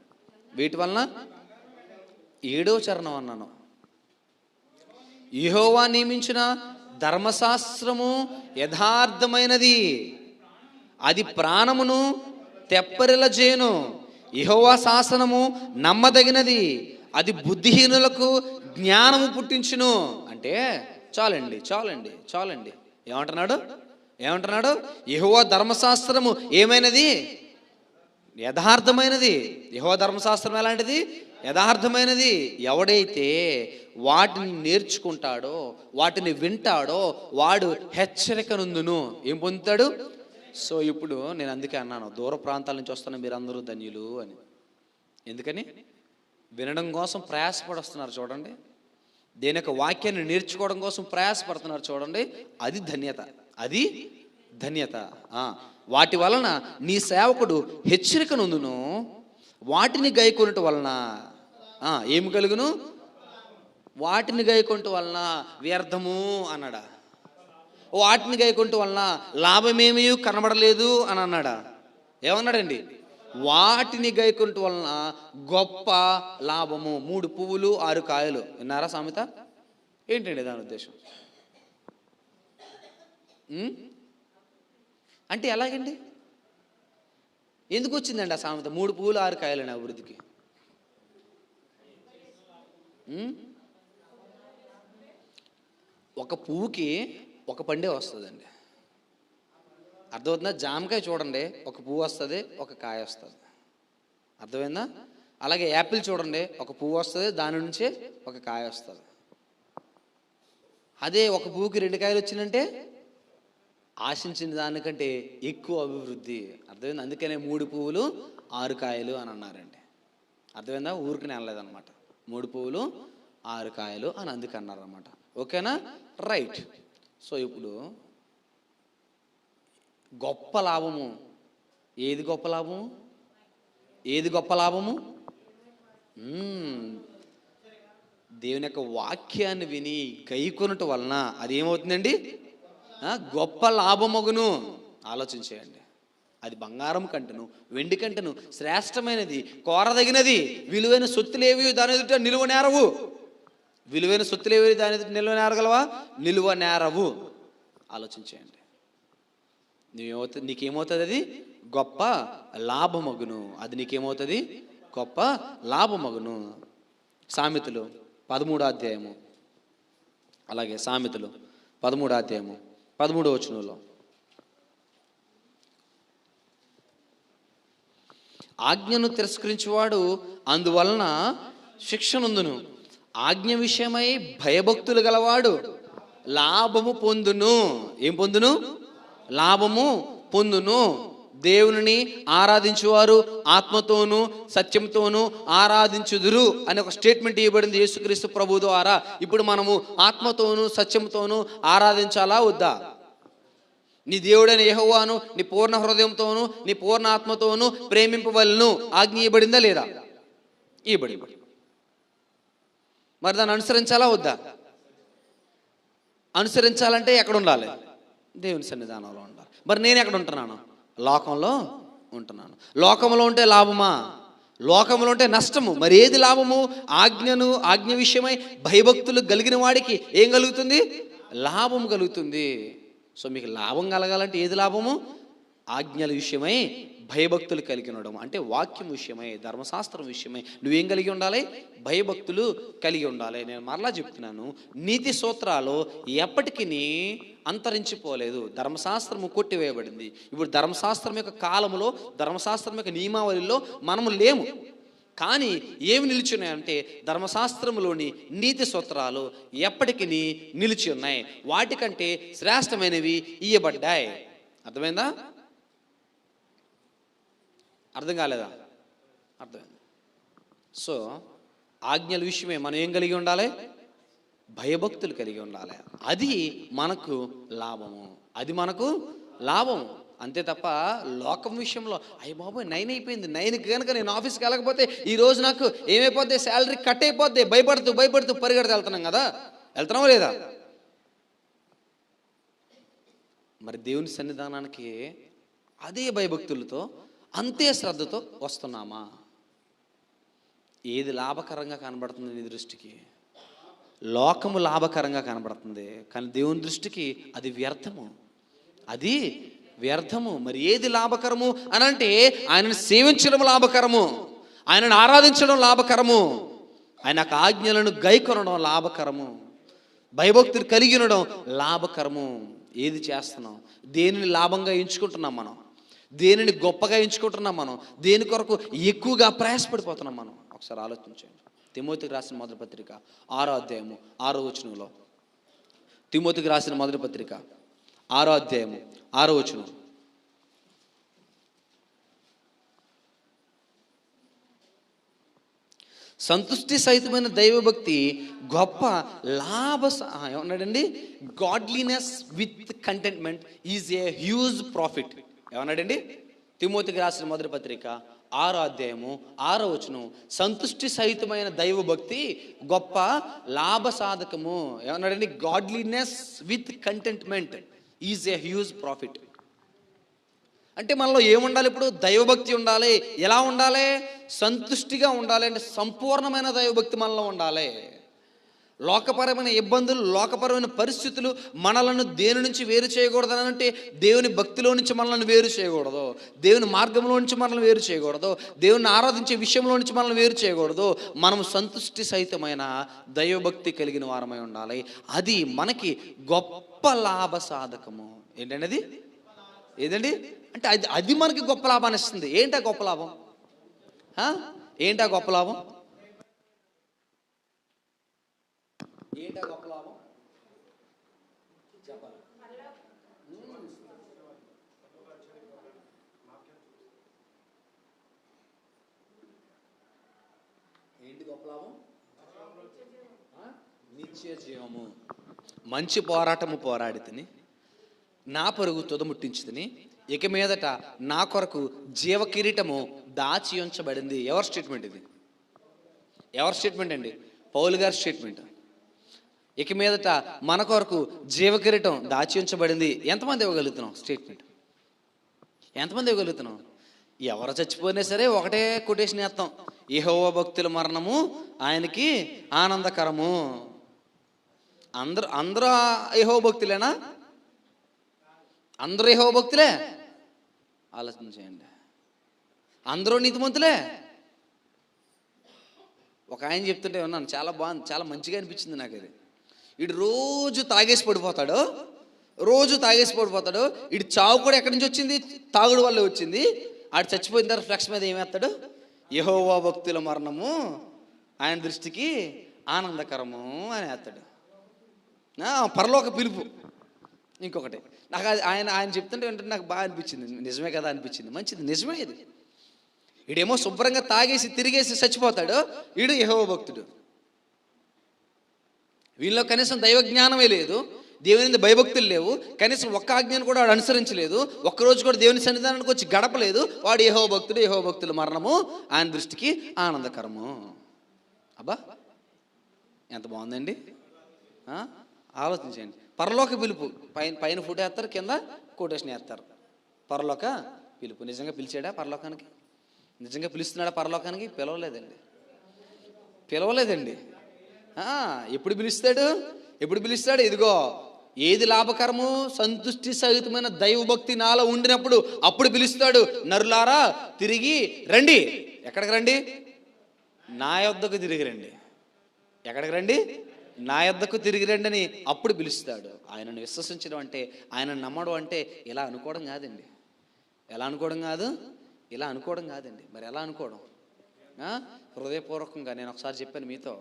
వేటి వలన? 7వ చరణం అన్నాను. యెహోవా నియమించిన ధర్మశాస్త్రము యథార్థమైనది, అది ప్రాణమును తెప్పరిలజేయును. యెహోవా శాసనము నమ్మదగినది, అది బుద్ధిహీనులకు జ్ఞానము పుట్టించును. అంటే చాలండి. ఏమంటున్నాడు? యెహోవా ధర్మశాస్త్రము ఏమైనది? యథార్థమైనది. యెహోవా ధర్మశాస్త్రం ఎలాంటిది? యథార్థమైనది. ఎవడైతే వాటిని నేర్చుకుంటాడో, వాటిని వింటాడో, వాడు హెచ్చరిక నొందును. ఏం పొందుతాడు? సో ఇప్పుడు నేను అందుకే అన్నాను, దూర ప్రాంతాల నుంచి వస్తున్న మీరందరూ ధన్యులు అని. ఎందుకని? వినడం కోసం ప్రయాసపడి వస్తున్నారు చూడండి. దేని యొక్క వాక్యాన్ని నేర్చుకోవడం కోసం ప్రయాసపడుతున్నారు చూడండి. అది ధన్యత. వాటి వలన నీ సేవకుడు హెచ్చరిక నొందును. వాటిని గైకొనుట వలన ఏమి కలుగును? వాటిని గైకొనుట వలన వ్యర్థము అన్నాడా? వాటిని గైకొనుట వలన లాభమేమీ కనబడలేదు అని అన్నాడా? ఏమన్నాడండి? వాటిని గైకొనుట వలన గొప్ప లాభము. 3 పువ్వులు 6 కాయలు. విన్నారా సామెత? ఏంటండి దాని ఉద్దేశం? అంటే ఎలాగండి? ఎందుకు వచ్చిందండి ఆ సామెత? 3 పువ్వులు 6 కాయలని అభివృద్ధికి. ఒక పువ్వుకి ఒక పండే వస్తుందండి. అర్థమవుతుందా? జామకాయ చూడండి, ఒక పువ్వు వస్తుంది, ఒక కాయ వస్తుంది. అర్థమైందా? అలాగే యాపిల్ చూడండి, ఒక పువ్వు వస్తుంది, దాని నుంచే ఒక కాయ వస్తుంది. అదే ఒక పువ్వుకి 2 కాయలు వచ్చిందంటే ఆశించిన దానికంటే ఎక్కువ అభివృద్ధి. అర్థమైంది? అందుకనే 3 పువ్వులు 6 కాయలు అని అన్నారండి. అర్థమైందా? ఊరికి అనలేదన్నమాట. 3 పువ్వులు 6 కాయలు అని అందుకు అన్నారన్నమాట. ఓకేనా? రైట్. సో ఇప్పుడు గొప్ప లాభము. ఏది గొప్ప లాభము? దేవుని యొక్క వాక్యాన్ని విని గైకొనుట వలన అది ఏమవుతుందండి? గొప్ప లాభమగును. ఆలోచించేయండి. అది బంగారం కంటను, వెండి కంటను శ్రేష్టమైనది, కోరదగినది. విలువైన సొత్తులేవి దాని ఎదుట నిలువ నేరవు. విలువైన సొత్తులేవి దాని ఎదుట నిలువ నేరగలవా? నిలువ నేరవు. ఆలోచించేయండి. నీకేమవుతుంది? అది గొప్ప లాభమగును. అది నీకేమవుతుంది? గొప్ప లాభమగును. సామెతలు 13వ అధ్యాయము, అలాగే సామెతలు 13వ అధ్యాయము 13వ వచనంలో, ఆజ్ఞను తిరస్కరించువాడు అందువలన శిక్ష నొందును. ఆజ్ఞ విషయమై భయభక్తులు గలవాడు లాభము పొందును. ఏం పొందును? లాభము పొందును. దేవుని ఆరాధించువారు ఆత్మతోనూ సత్యంతోనూ ఆరాధించుదురు అనే ఒక స్టేట్మెంట్ ఇవ్వబడింది యేసుక్రీస్తు ప్రభు ద్వారా. ఇప్పుడు మనము ఆత్మతోనూ సత్యంతోనూ ఆరాధించాలా వద్దా? నీ దేవుడైన యెహోవాను నీ పూర్ణ హృదయంతోనూ నీ పూర్ణ ఆత్మతోనూ ప్రేమింపవలెను ఆజ్ఞ ఇవ్వబడిందా లేదా? ఇవ్వబడి. మరి దాన్ని అనుసరించాలా వద్దా? అనుసరించాలంటే ఎక్కడ ఉండాలి? దేవుని సన్నిధానంలో ఉండాలి. మరి నేను ఎక్కడ ఉంటున్నాను? లోకంలో ఉంటున్నాను. లోకంలో ఉంటే లాభమా? లోకంలో ఉంటే నష్టము. మరి ఏది లాభము? ఆజ్ఞ విషయమై భయభక్తులు కలిగిన వాడికి ఏం కలుగుతుంది? లాభం కలుగుతుంది. సో మీకు లాభం కలగాలంటే ఏది లాభము? ఆజ్ఞల విషయమై భయభక్తులు కలిగి ఉండడం, అంటే వాక్యం విషయమై, ధర్మశాస్త్రం విషయమై నువ్వేం కలిగి ఉండాలి? భయభక్తులు కలిగి ఉండాలి. నేను మరలా చెప్తున్నాను, నీతి సూత్రాలు ఎప్పటికీ అంతరించిపోలేదు. ధర్మశాస్త్రము కొట్టివేయబడింది. ఇప్పుడు ధర్మశాస్త్రం యొక్క కాలంలో, ధర్మశాస్త్రం యొక్క నియమావళిలో మనము లేము. కానీ ఏమి నిలిచి ఉన్నాయంటే ధర్మశాస్త్రములోని నీతి సూత్రాలు ఎప్పటికీ నిలిచి ఉన్నాయి. వాటికంటే శ్రేష్టమైనవి ఇయ్యబడ్డాయి. అర్థమైందా? అర్థం కాలేదా? అర్థమైంది. సో ఆజ్ఞల విషయమే మనం ఏం కలిగి ఉండాలి? భయభక్తులు కలిగి ఉండాలి. అది మనకు లాభము. అది మనకు లాభము. అంతే తప్ప లోకం విషయంలో అయ్య బాబోయ్ 9 అయిపోయింది, 9కి కనుక నేను ఆఫీస్కి వెళ్ళకపోతే ఈరోజు నాకు ఏమైపోద్ది? శాలరీ కట్ అయిపోద్ది. భయపడుతూ పరిగెడుతూ వెళ్తున్నాం కదా. వెళ్తున్నామా లేదా? మరి దేవుని సన్నిధానానికి అదే భయభక్తులతో, అంతే శ్రద్ధతో వస్తున్నామా? ఏది లాభకరంగా కనబడుతుంది నీ దృష్టికి? లోకము లాభకరంగా కనబడుతుంది, కానీ దేవుని దృష్టికి అది వ్యర్థము. అది వ్యర్థము. మరి ఏది లాభకరము అని అంటే ఆయనను సేవించడం లాభకరము, ఆయనను ఆరాధించడం లాభకరము, ఆయన ఆజ్ఞలను గైకొనడం లాభకరము, భయభక్తులు కలిగి ఉండడం లాభకరము. ఏది చేస్తున్నాం? దేనిని లాభంగా ఎంచుకుంటున్నాం మనం? దేనిని గొప్పగా ఎంచుకుంటున్నాం మనం? దేని కొరకు ఎక్కువగా ప్రయాసపడిపోతున్నాం మనం? ఒకసారి ఆలోచించండి. తిమోతికి రాసిన మొదటి పత్రిక 6వ అధ్యాయము 6వ వచనంలో, తిమోతికి రాసిన మొదటి పత్రిక 6వ అధ్యాయము 6వ వచనం, సంతుష్టి సహితమైన దైవభక్తి గొప్ప ఏమన్నాడండి? Godliness with contentment is a huge profit. ఏమన్నాడండి? తిమోతికి రాసిన మొదటి పత్రిక 6వ అధ్యాయము 6వ వచనం, సంతుష్టి సహితమైన దైవభక్తి గొప్ప లాభ సాధకము. ఏమన్నాడండి? Godliness with contentment is a huge profit. అంటే మనలో ఏముండాలి? ఇప్పుడు దైవభక్తి ఉండాలి. ఎలా ఉండాలి? సంతుష్టిగా ఉండాలి. అంటే సంపూర్ణమైన దైవభక్తి మనలో ఉండాలి. లోకపరమైన ఇబ్బందులు, లోకపరమైన పరిస్థితులు మనలను దేని నుంచి వేరు చేయకూడదు అని అంటే దేవుని భక్తిలో నుంచి మనల్ని వేరు చేయకూడదు, దేవుని మార్గంలో నుంచి మనల్ని వేరు చేయకూడదు, దేవుని ఆరాధించే విషయంలో నుంచి మనల్ని వేరు చేయకూడదు. మనం సంతుష్టి సహితమైన దైవభక్తి కలిగిన వారమై ఉండాలి. అది మనకి గొప్ప లాభ సాధకము. ఏంటండి అది? ఏదండి అంటే అది మనకి గొప్ప లాభాన్ని ఇస్తుంది. ఏంటా గొప్ప లాభం? ఏంటా గొప్ప లాభం? ఏంటా గొప్ప లాభం? చెప్పాలి. ఏంటి గొప్ప లాభం? నిత్య జీవము. మంచి పోరాటము పోరాడి తిని నా పరుగు తుదముట్టించుదని ఇక మీదట నా కొరకు జీవ కిరీటము దాచి ఉంచబడింది. ఎవరి స్టేట్మెంట్ ఇది? ఎవరి స్టేట్మెంట్ అండి? పౌలు గారి స్టేట్మెంట్. ఇక మీదట మన కొరకు జీవ కిరీటం దాచి ఉంచబడింది. ఎంతమంది ఇవ్వగలుగుతున్నాం స్టేట్మెంట్? ఎంతమంది ఇవ్వగలుగుతున్నాం? ఎవరు చచ్చిపోయినా సరే ఒకటే కొటేషన్ వేస్తాం, యెహోవా భక్తుల మరణము ఆయనకి ఆనందకరము. అందరూ యెహోవా భక్తులేనా? అందరూ యెహోవా భక్తులే? ఆలోచన చేయండి. అందరూ నీతిమంతులే? ఒక ఆయన చెప్తుంటే ఉన్నాను, చాలా బాగుంది, చాలా మంచిగా అనిపించింది నాకు అది. వీడు రోజు తాగేసి పడిపోతాడు. వీడి చావు కూడా ఎక్కడి నుంచి వచ్చింది? తాగుడు వల్ల వచ్చింది. ఆడు చచ్చిపోయిన తర్వాత ఫ్లెక్స్ మీద ఏమేస్తాడు? యెహోవా భక్తుల మరణము ఆయన దృష్టికి ఆనందకరము అని వేస్తాడు. పరలోక పిలుపు. ఇంకొకటి నాకు ఆయన చెప్తుంటే ఏంటంటే నాకు బాగా అనిపించింది, నిజమే కదా అనిపించింది. మంచిది, నిజమే ఇది. వీడేమో శుభ్రంగా తాగేసి తిరిగేసి చచ్చిపోతాడు, వీడు యెహోవా భక్తుడు. వీళ్ళలో కనీసం దైవ జ్ఞానమే లేదు, దేవుని భయభక్తులు లేవు, కనీసం ఒక్క ఆజ్ఞను కూడా వాడు అనుసరించలేదు, ఒక్కరోజు కూడా దేవుని సన్నిధానానికి వచ్చి గడపలేదు. వాడు యెహోవా భక్తుడు. యెహోవా భక్తుల మరణము ఆయన దృష్టికి ఆనందకరము. అబ్బా ఎంత బాగుందండి. ఆలోచించండి. పరలోక పిలుపు. పైన పైన ఫోటో వేస్తారు, కింద కోటేషన్ వేస్తారు. పరలోక పిలుపు. నిజంగా పిలిచాడా పరలోకానికి? నిజంగా పిలుస్తున్నాడా పరలోకానికి? పిలవలేదండి. ఎప్పుడు పిలుస్తాడు? ఇదిగో ఏది లాభకరము, సంతుష్టి సహితమైన దైవభక్తి నాలో ఉండినప్పుడు అప్పుడు పిలుస్తాడు. నరులారా తిరిగి రండి. ఎక్కడికి రండి? నా యొద్దకు తిరిగి రండి. ఎక్కడికి రండి? నా యొద్దకు తిరిగి రండి అని అప్పుడు పిలుస్తాడు. ఆయనను విశ్వసించడం అంటే, ఆయనను నమ్మడం అంటే ఇలా అనుకోవడం కాదండి. ఇలా అనుకోవడం కాదండి. మరి ఎలా అనుకోవడం? హృదయపూర్వకంగా. నేను ఒకసారి చెప్పాను మీతో,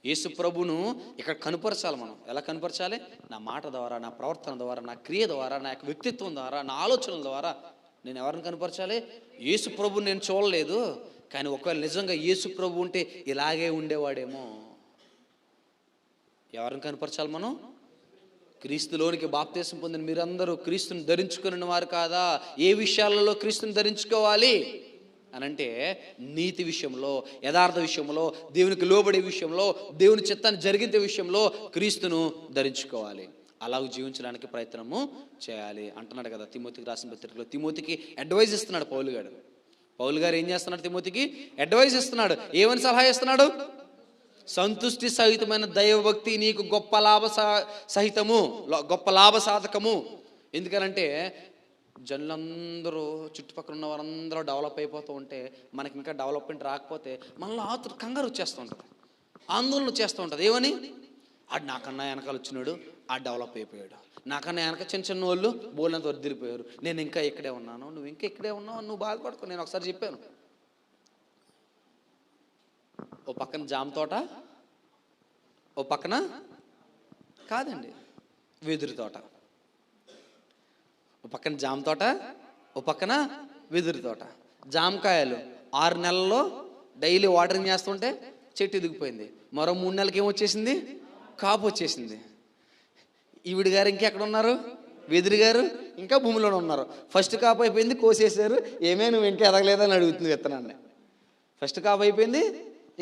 యేసు ప్రభును ఇక్కడ కనుపరచాలి. మనం ఎలా కనుపరచాలి? నా మాట ద్వారా, నా ప్రవర్తన ద్వారా, నా క్రియ ద్వారా, నా యొక్క వ్యక్తిత్వం ద్వారా, నా ఆలోచనల ద్వారా నేను ఎవరిని కనుపరచాలి? యేసు ప్రభుని నేను చూడలేదు, కానీ ఒకవేళ నిజంగా యేసు ప్రభు ఉంటే ఇలాగే ఉండేవాడేమో. ఎవరిని కనుపరచాలి మనం? క్రీస్తులోనికి బాప్తీసం పొందిన మీరందరూ క్రీస్తుని ధరించుకున్న వారు కాదా? ఏ విషయాలలో క్రీస్తుని ధరించుకోవాలి అనంటే, నీతి విషయంలో, యథార్థ విషయంలో, దేవునికి లోబడే విషయంలో, దేవుని చిత్తాన్ని జరిగించే విషయంలో క్రీస్తును ధరించుకోవాలి. అలాగ జీవించడానికి ప్రయత్నము చేయాలి అంటున్నాడు కదా తిమోతికి రాసిన పత్రికలో. తిమోతికి అడ్వైజ్ ఇస్తున్నాడు పౌలు గారు. ఏం చేస్తున్నాడు? తిమోతికి అడ్వైజ్ ఇస్తున్నాడు. ఏమని సలహా ఇస్తున్నాడు? సంతుష్టి సహితమైన దైవభక్తి నీకు గొప్ప లాభ సాధకము. ఎందుకనంటే జనులందరూ, చుట్టుపక్కల ఉన్న వారందరూ డెవలప్ అయిపోతూ ఉంటే, మనకి ఇంకా డెవలప్మెంట్ రాకపోతే మనలో కంగారు వచ్చేస్తూ ఉంటుంది, ఆందోళన వచ్చేస్తూ ఉంటుంది. ఏమని? ఆడు నాకన్నా వెనకాల వచ్చినాడు, ఆ డెవలప్ అయిపోయాడు. నాకన్నా వెనక చిన్న వాళ్ళు బోల్నంత వదిలిపోయారు, నేను ఇంకా ఇక్కడే ఉన్నాను, నువ్వు ఇంకా ఇక్కడే ఉన్నావు, నువ్వు బాధపడుకో. నేను ఒకసారి చెప్పాను, ఓ పక్కన జామ తోట, ఓ పక్కన కాదండి వెదురు తోట. ఓ పక్కన జామ తోట, ఓ పక్కన వెదురు తోట. జామకాయలు 6 నెలల్లో డైలీ వాటరింగ్ చేస్తుంటే చెట్టు ఎదిగిపోయింది. మరో 3 నెలలకి ఏమొచ్చేసింది? కాపు వచ్చేసింది. ఈవిడి గారు ఇంకెక్కడ ఉన్నారు? వెదురు గారు ఇంకా భూమిలోనే ఉన్నారు. ఫస్ట్ కాపు అయిపోయింది, కోసేసారు. ఏమే నువ్వు ఇంకా ఎదగలేదని అడుగుతుంది విత్తనాన్ని. ఫస్ట్ కాపు అయిపోయింది,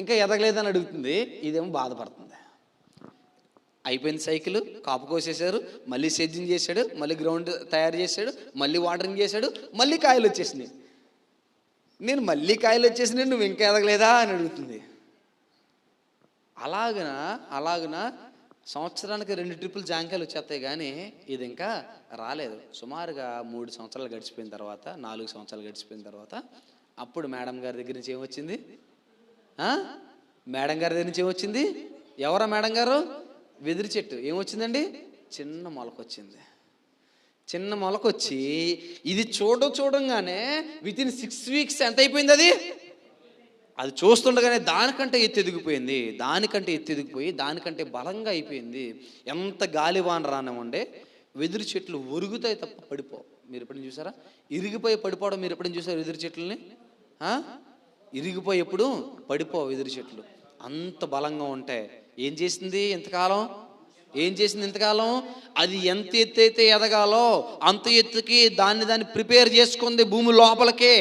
ఇంకా ఎదగలేదని అడుగుతుంది. ఇదేమో బాధపడుతుంది. అయిపోయింది సైకిల్, కాపు కోసేశారు, మళ్ళీ సేద్యం చేశాడు, మళ్ళీ గ్రౌండ్ తయారు చేశాడు, మళ్ళీ వాటరింగ్ చేశాడు, మళ్ళీ కాయలు వచ్చేసినాయి. నేను మళ్ళీ కాయలు వచ్చేసినాయి, నువ్వు ఇంకా ఎదగలేదా అని అడుగుతుంది. అలాగన సంవత్సరానికి 2 ట్రిప్పులు జాంకాయలు వచ్చేస్తాయి, కానీ ఇది ఇంకా రాలేదు. సుమారుగా 3 సంవత్సరాలు గడిచిపోయిన తర్వాత, 4 సంవత్సరాలు గడిచిపోయిన తర్వాత అప్పుడు మేడం గారి దగ్గర నుంచి ఏమొచ్చింది? మేడం గారి దగ్గర నుంచి ఏమొచ్చింది? ఎవరా మేడం గారు? వెదురు చెట్టు ఏమొచ్చిందండి? చిన్న మొలకొచ్చింది. చిన్న మొలకొచ్చి ఇది చూడంగానే వితిన్ 6 వీక్స్ ఎంత అయిపోయింది? అది చూస్తుండగానే దానికంటే ఎత్తెదిగిపోయింది, దానికంటే బలంగా అయిపోయింది. ఎంత గాలివాన రానివ్వండి, వెదురు చెట్లు ఒరుగుతాయి తప్ప పడిపోవు. మీరు ఎప్పుడైనా చూసారా? ఇరిగిపోయి పడిపోవడం మీరు ఎప్పుడైనా చూసారు వెదురు చెట్లని? ఇరిగిపోయి ఎప్పుడు పడిపోవు వెదురు చెట్లు, అంత బలంగా ఉంటాయి. ఏం చేసింది ఇంతకాలం? అది ఎంత ఎత్తు అయితే ఎదగాలో అంత ఎత్తుకి దాన్ని ప్రిపేర్ చేసుకుంది భూమి లోపలికే.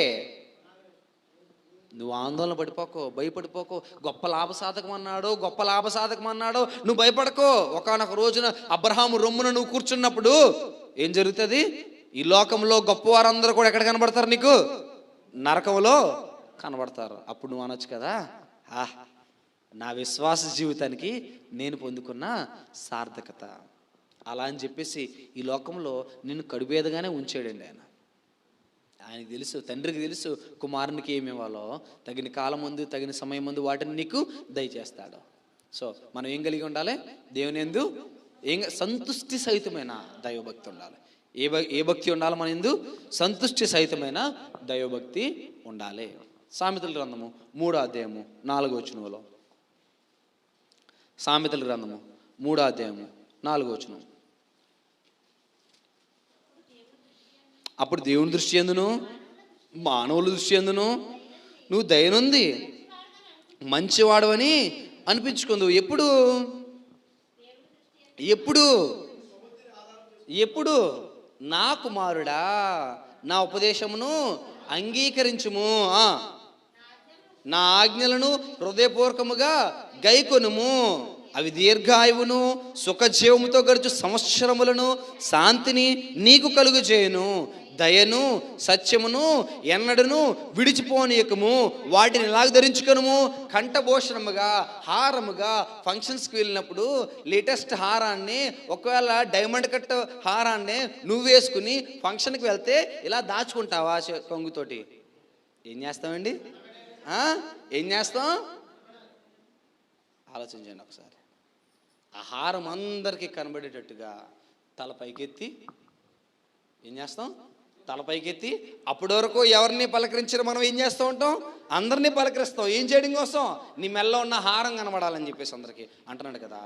నువ్వు ఆందోళన పడిపోకో, భయపడిపోకో. గొప్ప లాభసాధకం అన్నాడు, నువ్వు భయపడకో. ఒకానొక రోజున అబ్రహాము రొమ్మున నువ్వు కూర్చున్నప్పుడు ఏం జరుగుతుంది? ఈ లోకంలో గొప్పవారందరూ కూడా ఎక్కడ కనబడతారు? నీకు నరకంలో కనబడతారు. అప్పుడు నువ్వు అనొచ్చు కదా, నా విశ్వాస జీవితానికి నేను పొందుకున్న సార్థకత. అలా అని చెప్పేసి ఈ లోకంలో నిన్ను కడుపేదగానే ఉంచాడండి ఆయనకి తెలుసు, తండ్రికి తెలుసు కుమారునికి ఏమి ఇవ్వాలో. తగిన కాలం ముందు, తగిన సమయం ముందు వాటిని నీకు దయచేస్తాడు. సో మనం ఏం కలిగి ఉండాలి? దేవుని యందు సంతుష్టి సహితమైన దైవభక్తి ఉండాలి. ఏ భక్తి ఉండాలి మన యందు? సంతుష్టి సహితమైన దైవభక్తి ఉండాలి. సామెతల గ్రంథము 3వ అధ్యాయము 4వ వచనంలో, సామెతల గ్రంథము 3వ అధ్యాయము 4వ వచనం. అప్పుడు దేవుని దృష్టి ఎందును, మానవుల దృష్టి ఎందును నువ్వు దయనుంది మంచివాడవని అనిపించుకుందువు. ఎప్పుడు నా కుమారుడా, నా ఉపదేశమును అంగీకరించుము, నా ఆజ్ఞలను హృదయపూర్వకముగా గైకొనుము. అవి దీర్ఘాయువును సుఖజీవముతో గడుచు సంవత్సరములను శాంతిని నీకు కలుగు చేయను. దయను సత్యమును ఎన్నడను విడిచిపోనీయకము. వాటిని ఎలాగ ధరించుకొనుము? కంఠభూషణముగా, హారముగా. ఫంక్షన్స్కి వెళ్ళినప్పుడు లేటెస్ట్ హారాన్ని, ఒకవేళ డైమండ్ కట్ హారాన్ని నువ్వు వేసుకుని ఫంక్షన్కి వెళ్తే ఇలా దాచుకుంటావా కొంగుతోటి? ఏం చేస్తామండి? ఏం చేస్తాం? ఆలోచించండి ఒకసారి. ఆ హారం అందరికీ కనబడేటట్టుగా తల పైకెత్తి ఏం చేస్తాం? తల పైకెత్తి అప్పటి వరకు ఎవరిని పలకరించిన మనం ఏం చేస్తూ ఉంటాం? అందరినీ పలకరిస్తాం. ఏం చేయడం కోసం? నీ మెల్ల ఉన్న హారం కనబడాలని చెప్పేసి అందరికీ అంటున్నాడు కదా.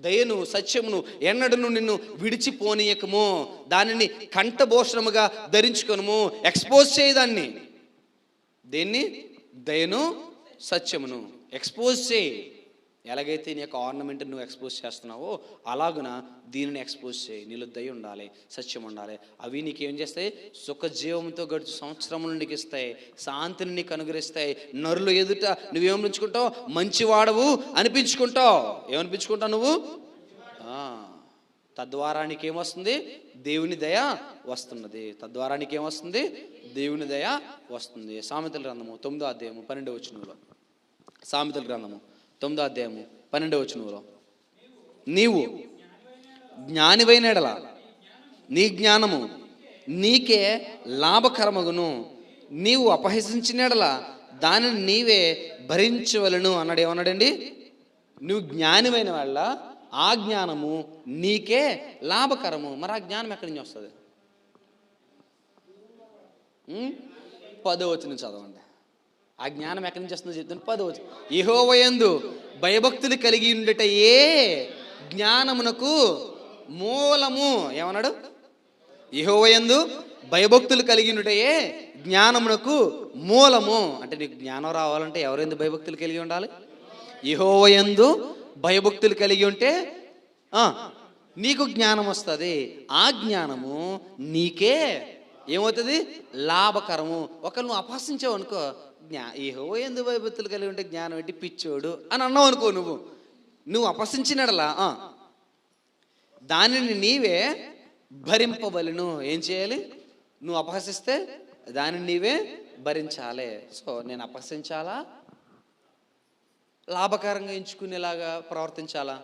దయను సత్యమును ఎన్నడను నిన్ను విడిచిపోనీయకము. దానిని కంఠభూషణముగా ధరించుకొనుము. ఎక్స్పోజ్ చేయదాన్ని. దేన్ని? దయను సత్యమును ఎక్స్పోజ్ చేయి. ఎలాగైతే నీ యొక్క ఆర్నమెంట్ నువ్వు ఎక్స్పోజ్ చేస్తున్నావో అలాగున దీనిని ఎక్స్పోజ్ చేయి. నీలో దయ ఉండాలి, సత్యం ఉండాలి. అవి నీకేం చేస్తాయి? సుఖజీవంతో గడుచు సంవత్సరములు నీకు ఇస్తాయి, శాంతిని నీకు అనుగ్రహిస్తాయి. నరులు ఎదుట నువ్వేమనిపించుకుంటావు? మంచివాడవు అనిపించుకుంటావు. ఏమనిపించుకుంటావు నువ్వు? తద్వారా నీకేమొస్తుంది? దేవుని దయ వస్తున్నది. తద్వారా నీకేమొస్తుంది? దేవుని దయ వస్తుంది. సామెతల గ్రంథము 9వ అధ్యాయము 12వ వచనంలో, సామెతల గ్రంథము 9వ అధ్యాయము 12వ వచనంలో, నీవు జ్ఞానివైన ఎడల నీ జ్ఞానము నీకే లాభకరమగును. నీవు అపహసించిన ఎడల దానిని నీవే భరించవలను అన్నాడు. ఏమన్నాడండి? నువ్వు జ్ఞానివైన వాళ్ళ ఆ జ్ఞానము నీకే లాభకరము. మరి ఆ జ్ఞానం ఎక్కడి నుంచి వస్తుంది? 10వ వచనం చదవండి. ఆ జ్ఞానం ఎక్కడి నుంచి వస్తుందో చెప్తాను. 10వ వచనం. యెహోవా యందు భయభక్తులు కలిగి ఉండుటయే జ్ఞానమునకు మూలము. ఏమన్నాడు? యెహోవా యందు భయభక్తులు కలిగి ఉండుటయే జ్ఞానమునకు మూలము. అంటే నీకు జ్ఞానం రావాలంటే ఎవరెందు భయభక్తులు కలిగి ఉండాలి? యెహోవా యందు భయభక్తులు కలిగి ఉంటే నీకు జ్ఞానం వస్తుంది. ఆ జ్ఞానము నీకే ఏమవుతుంది? లాభకరము. ఒకరు నువ్వు అపహసించావు అనుకో, యెహోవా యందు భయభక్తులు కలిగి ఉంటే జ్ఞానం ఏంటి పిచ్చోడు అని అన్నావు అనుకో. నువ్వు అపహసించినడలా దానిని నీవే భరింపబలను. ఏం చేయాలి? నువ్వు అపహసిస్తే దానిని నీవే భరించాలి. సో నేను అపహసించాలా? లాభకరంగా ఎంచుకునేలాగా ప్రవర్తించాలా?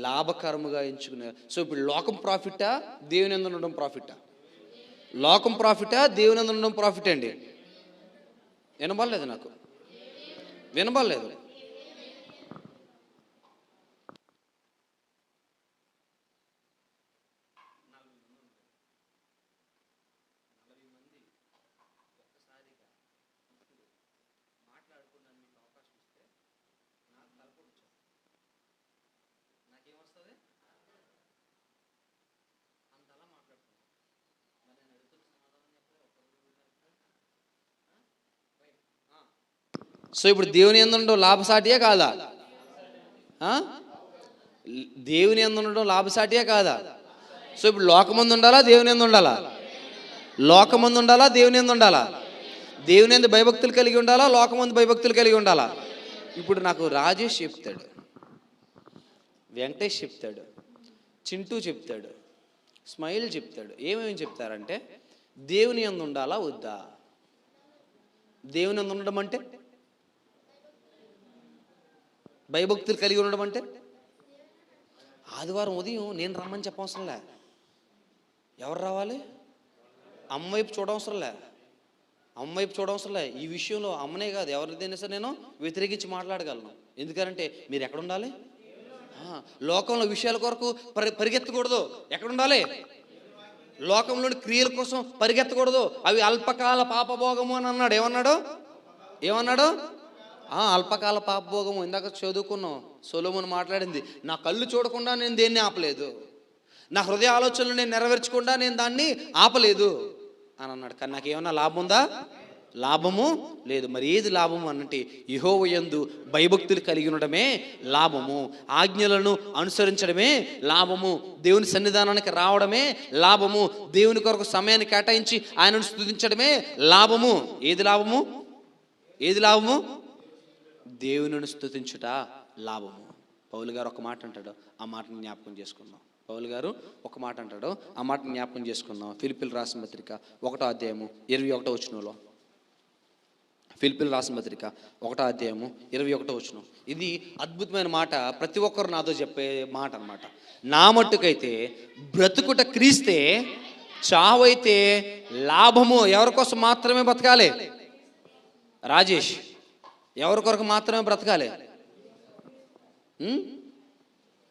లాభకరముగా ఎంచుకునే. సో ఇప్పుడు లోకం ప్రాఫిటా, దేవుని యందు ఉండడం ప్రాఫిటా? లోకం ప్రాఫిటా, దేవుని యందు ఉండడం ప్రాఫిట్ అండి? వినబడలేదు నాకు, వినబడలేదు. సో ఇప్పుడు దేవుని యందు ఉండడం లాభసాటియా కాదా? దేవుని యందు ఉండడం లాభసాటియా కాదా? సో ఇప్పుడు లోకమందు ఉండాలా, దేవుని యందు ఉండాలా? లోకమందు ఉండాలా, దేవుని యందు ఉండాలా? దేవుని యందు భయభక్తులు కలిగి ఉండాలా, లోకమందు భయభక్తులు కలిగి ఉండాలా? ఇప్పుడు నాకు రాజేష్ చెప్తాడు, వెంకటేష్ చెప్తాడు, చింటూ చెప్తాడు, స్మైల్ చెప్తాడు. ఏమేమి చెప్తారంటే దేవుని యందు ఉండాలా వద్దా? దేవుని యందు ఉండడం అంటే, భయభక్తులు కలిగి ఉండడం అంటే, ఆదివారం ఉదయం నేను రమ్మని చెప్పవసరంలే. ఎవరు రావాలి? అమ్మ వైపు చూడవసరంలే, అమ్మ వైపు చూడవసరంలే. ఈ విషయంలో అమ్మనే కాదు ఎవరిదైనా సరే నేను వ్యతిరేకించి మాట్లాడగలను. ఎందుకంటే మీరు ఎక్కడ ఉండాలి? లోకంలో విషయాల కొరకు పరిగెత్తకూడదు. ఎక్కడుండాలి? లోకంలోని క్రియల కోసం పరిగెత్తకూడదు. అవి అల్పకాల పాపభోగము అని అన్నాడు. ఏమన్నాడు? అల్పకాల పాపభోగము. ఇందాక చదువుకున్నాం, సొలొమోను మాట్లాడింది. నా కళ్ళు చూడకుండా నేను దేన్ని ఆపలేదు, నా హృదయ ఆలోచనలు నేను నెరవేర్చకుండా నేను దాన్ని ఆపలేదు అని అన్నాడు. కానీ నాకేమన్నా లాభం ఉందా? లాభము లేదు. మరి ఏది లాభము అనంటే యెహోవా యందు భయభక్తులు కలిగి ఉండడమే లాభము, ఆజ్ఞలను అనుసరించడమే లాభము, దేవుని సన్నిధానానికి రావడమే లాభము, దేవుని కొరకు సమయాన్ని కేటాయించి ఆయనను స్తుతించడమే లాభము. ఏది లాభము? ఏది లాభము? దేవునిని స్తుతించుట లాభము. పౌలు గారు ఒక మాట అంటాడు, ఆ మాటను జ్ఞాపకం చేసుకుందాం. పౌలు గారు ఒక మాట అంటాడు, ఆ మాటను జ్ఞాపకం చేసుకుందాం. ఫిలిప్పీయులు రాసిన పత్రిక 1వ అధ్యాయము 21వ వచనంలో. ఫిలిప్పీయులు రాసిన పత్రిక 1వ అధ్యాయము 21వ వచనం. ఇది అద్భుతమైన మాట, ప్రతి ఒక్కరు నాతో చెప్పే మాట అన్నమాట. నా మట్టుకైతే బ్రతుకుట క్రీస్తే, చావైతే లాభము. ఎవరి కోసం మాత్రమే బ్రతకాలి రాజేష్? ఎవరి కొరకు మాత్రమే బ్రతకాలి?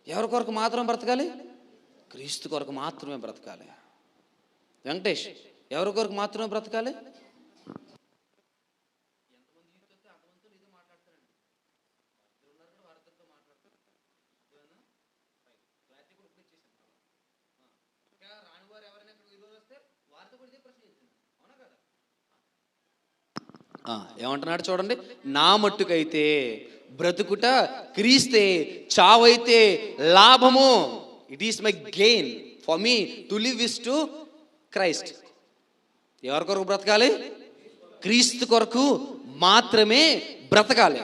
ఎవరి కొరకు మాత్రమే బ్రతకాలి? క్రీస్తు కొరకు మాత్రమే బ్రతకాలి. వెంకటేష్, ఎవరి కొరకు మాత్రమే బ్రతకాలి? ఏమంటున్నాడు చూడండి, నా మట్టుకైతే బ్రతుకుట క్రీస్తే, చావైతే లాభము. It is my gain, for me to live is to Christ. ఎవరి కొరకు బ్రతకాలి? క్రీస్తు కొరకు మాత్రమే బ్రతకాలి.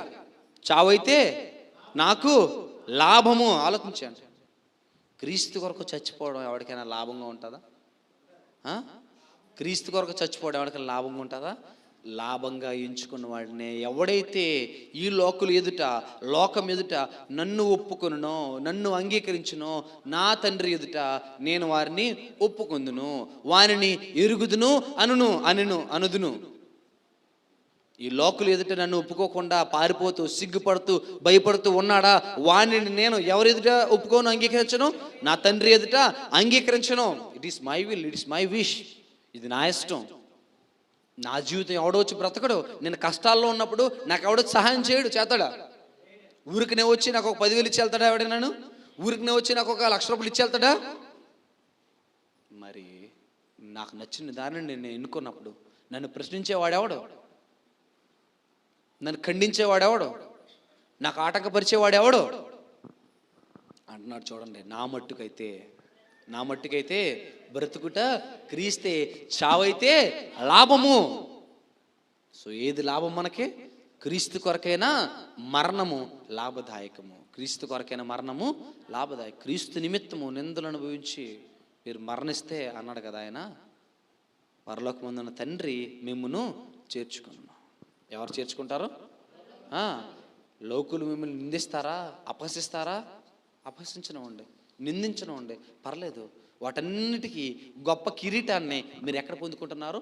చావైతే నాకు లాభము. ఆలోచించండి, క్రీస్తు కొరకు చచ్చిపోవడం ఎవరికైనా లాభంగా ఉంటుందా? క్రీస్తు కొరకు చచ్చిపోవడం ఎవరికైనా లాభంగా ఉంటుందా? లాభంగా ఎంచుకున్న వాడినే ఎవడైతే ఈ లోకం ఎదుట నన్ను ఒప్పుకొనునో, నన్ను అంగీకరించునో, నా తండ్రి ఎదుట నేను వారిని ఒప్పుకొందును, వారిని ఎరుగుదును అనుదును. ఈ లోకులు ఎదుట నన్ను ఒప్పుకోకుండా పారిపోతూ, సిగ్గుపడుతూ, భయపడుతూ ఉన్నాడా, వాణిని నేను ఎవరి ఎదుట ఒప్పుకోను, అంగీకరించను? నా తండ్రి ఎదుట అంగీకరించను. It is my will, it is my wish. ఇది నా ఇష్టం. నా జీవితం ఎవడో వచ్చి బ్రతకడు. నేను కష్టాల్లో ఉన్నప్పుడు నాకు ఎవడొచ్చి సహాయం చేయడు, చేస్తాడా? ఊరికినే వచ్చి నాకు ఒక 10,000 ఇచ్చి వెళ్తాడా ఎవడైనాను? ఊరికినే వచ్చి నాకు ఒక 1,00,000 రూపాయలు ఇచ్చి వెళ్తాడా? మరి నాకు నచ్చిన దానిని నేను ఎన్నుకున్నప్పుడు నన్ను ప్రశ్నించేవాడెవడు? నన్ను ఖండించేవాడెవడు? నాకు ఆటంకపరిచేవాడెవడు అంటున్నాడు. చూడండి, నా మట్టుకైతే బ్రతుకుట క్రీస్తే, చావైతే లాభము. సో ఏది లాభం మనకి? క్రీస్తు కొరకైనా మరణము లాభదాయకము. క్రీస్తు కొరకైన మరణము లాభదాయకం. క్రీస్తు నిమిత్తము నిందలు అనుభవించి మీరు మరణిస్తే అన్నాడు కదా ఆయన, పరలోకమందున్న తండ్రి మిమ్మును చేర్చుకున్నాను. ఎవరు చేర్చుకుంటారు? లోకులు మిమ్మల్ని నిందిస్తారా, అపహసిస్తారా? అపహసించనివ్వండి, నిందించనివ్వండి, పర్లేదు. వాటన్నిటికీ గొప్ప కిరీటాన్ని మీరు ఎక్కడ పొందుకుంటున్నారు?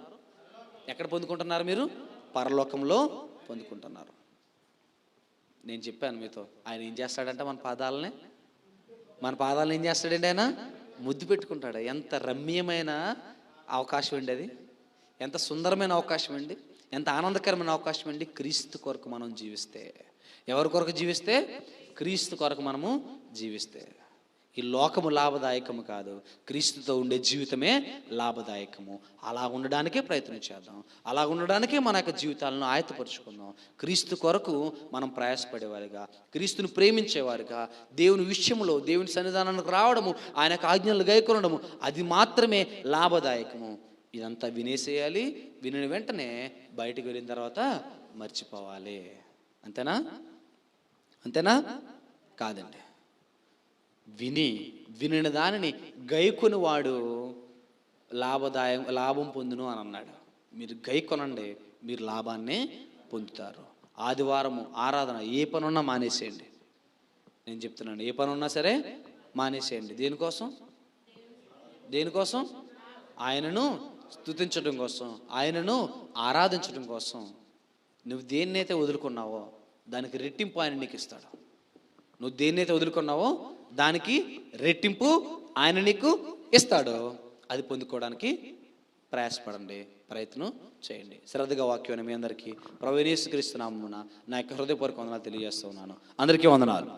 మీరు పరలోకంలో పొందుకుంటున్నారు. నేను చెప్పాను మీతో, ఆయన ఏం చేస్తాడంటే మన పాదాలను ఏం చేస్తాడండి? ఆయన ముద్దు పెట్టుకుంటాడు. ఎంత రమ్యమైన అవకాశం అండి అది! ఎంత సుందరమైన అవకాశం అండి! ఎంత ఆనందకరమైన అవకాశం అండి! క్రీస్తు కొరకు మనం జీవిస్తే. ఎవరి కొరకు జీవిస్తే? క్రీస్తు కొరకు మనము జీవిస్తే. ఈ లోకము లాభదాయకము కాదు, క్రీస్తుతో ఉండే జీవితమే లాభదాయకము. అలా ఉండడానికే ప్రయత్నం చేద్దాం. అలా ఉండడానికే మన యొక్క జీవితాలను ఆయత్తపరుచుకుందాం. క్రీస్తు కొరకు మనం ప్రయాసపడేవారిగా, క్రీస్తును ప్రేమించేవారిగా, దేవుని విషయంలో దేవుని సన్నిధానానికి రావడము, ఆయన యొక్క ఆజ్ఞలు గైకొనడము, అది మాత్రమే లాభదాయకము. ఇదంతా వినేసేయాలి. వినిన వెంటనే బయటకు వెళ్ళిన తర్వాత మర్చిపోవాలి. అంతేనా? కాదండి. వినిన దానిని గైకొని వాడు లాభం పొందును అని అన్నాడు. మీరు గైకొనండి, మీరు లాభాన్ని పొందుతారు. ఆదివారము ఆరాధన ఏ పనున్నా మానేసేయండి. నేను చెప్తున్నాను, ఏ పని ఉన్నా సరే మానేసేయండి. దేనికోసం? ఆయనను స్తుతించడం కోసం, ఆయనను ఆరాధించడం కోసం. నువ్వు దేన్నైతే వదులుకున్నావో దానికి రెట్టింపు ఆయన నీకు ఇస్తాడు. నువ్వు దేన్నైతే వదులుకున్నావో దానికి రెట్టింపు ఆయన నీకు ఇస్తాడు. అది పొందుకోవడానికి ప్రయాసపడండి, ప్రయత్నం చేయండి. శ్రద్ధగా వాక్యం మీ అందరికీ ప్రభువైన యేసుక్రీస్తు నామమున నా యొక్క హృదయపూర్వక వందనాలు తెలియజేస్తున్నాను. అందరికీ వందనాలు.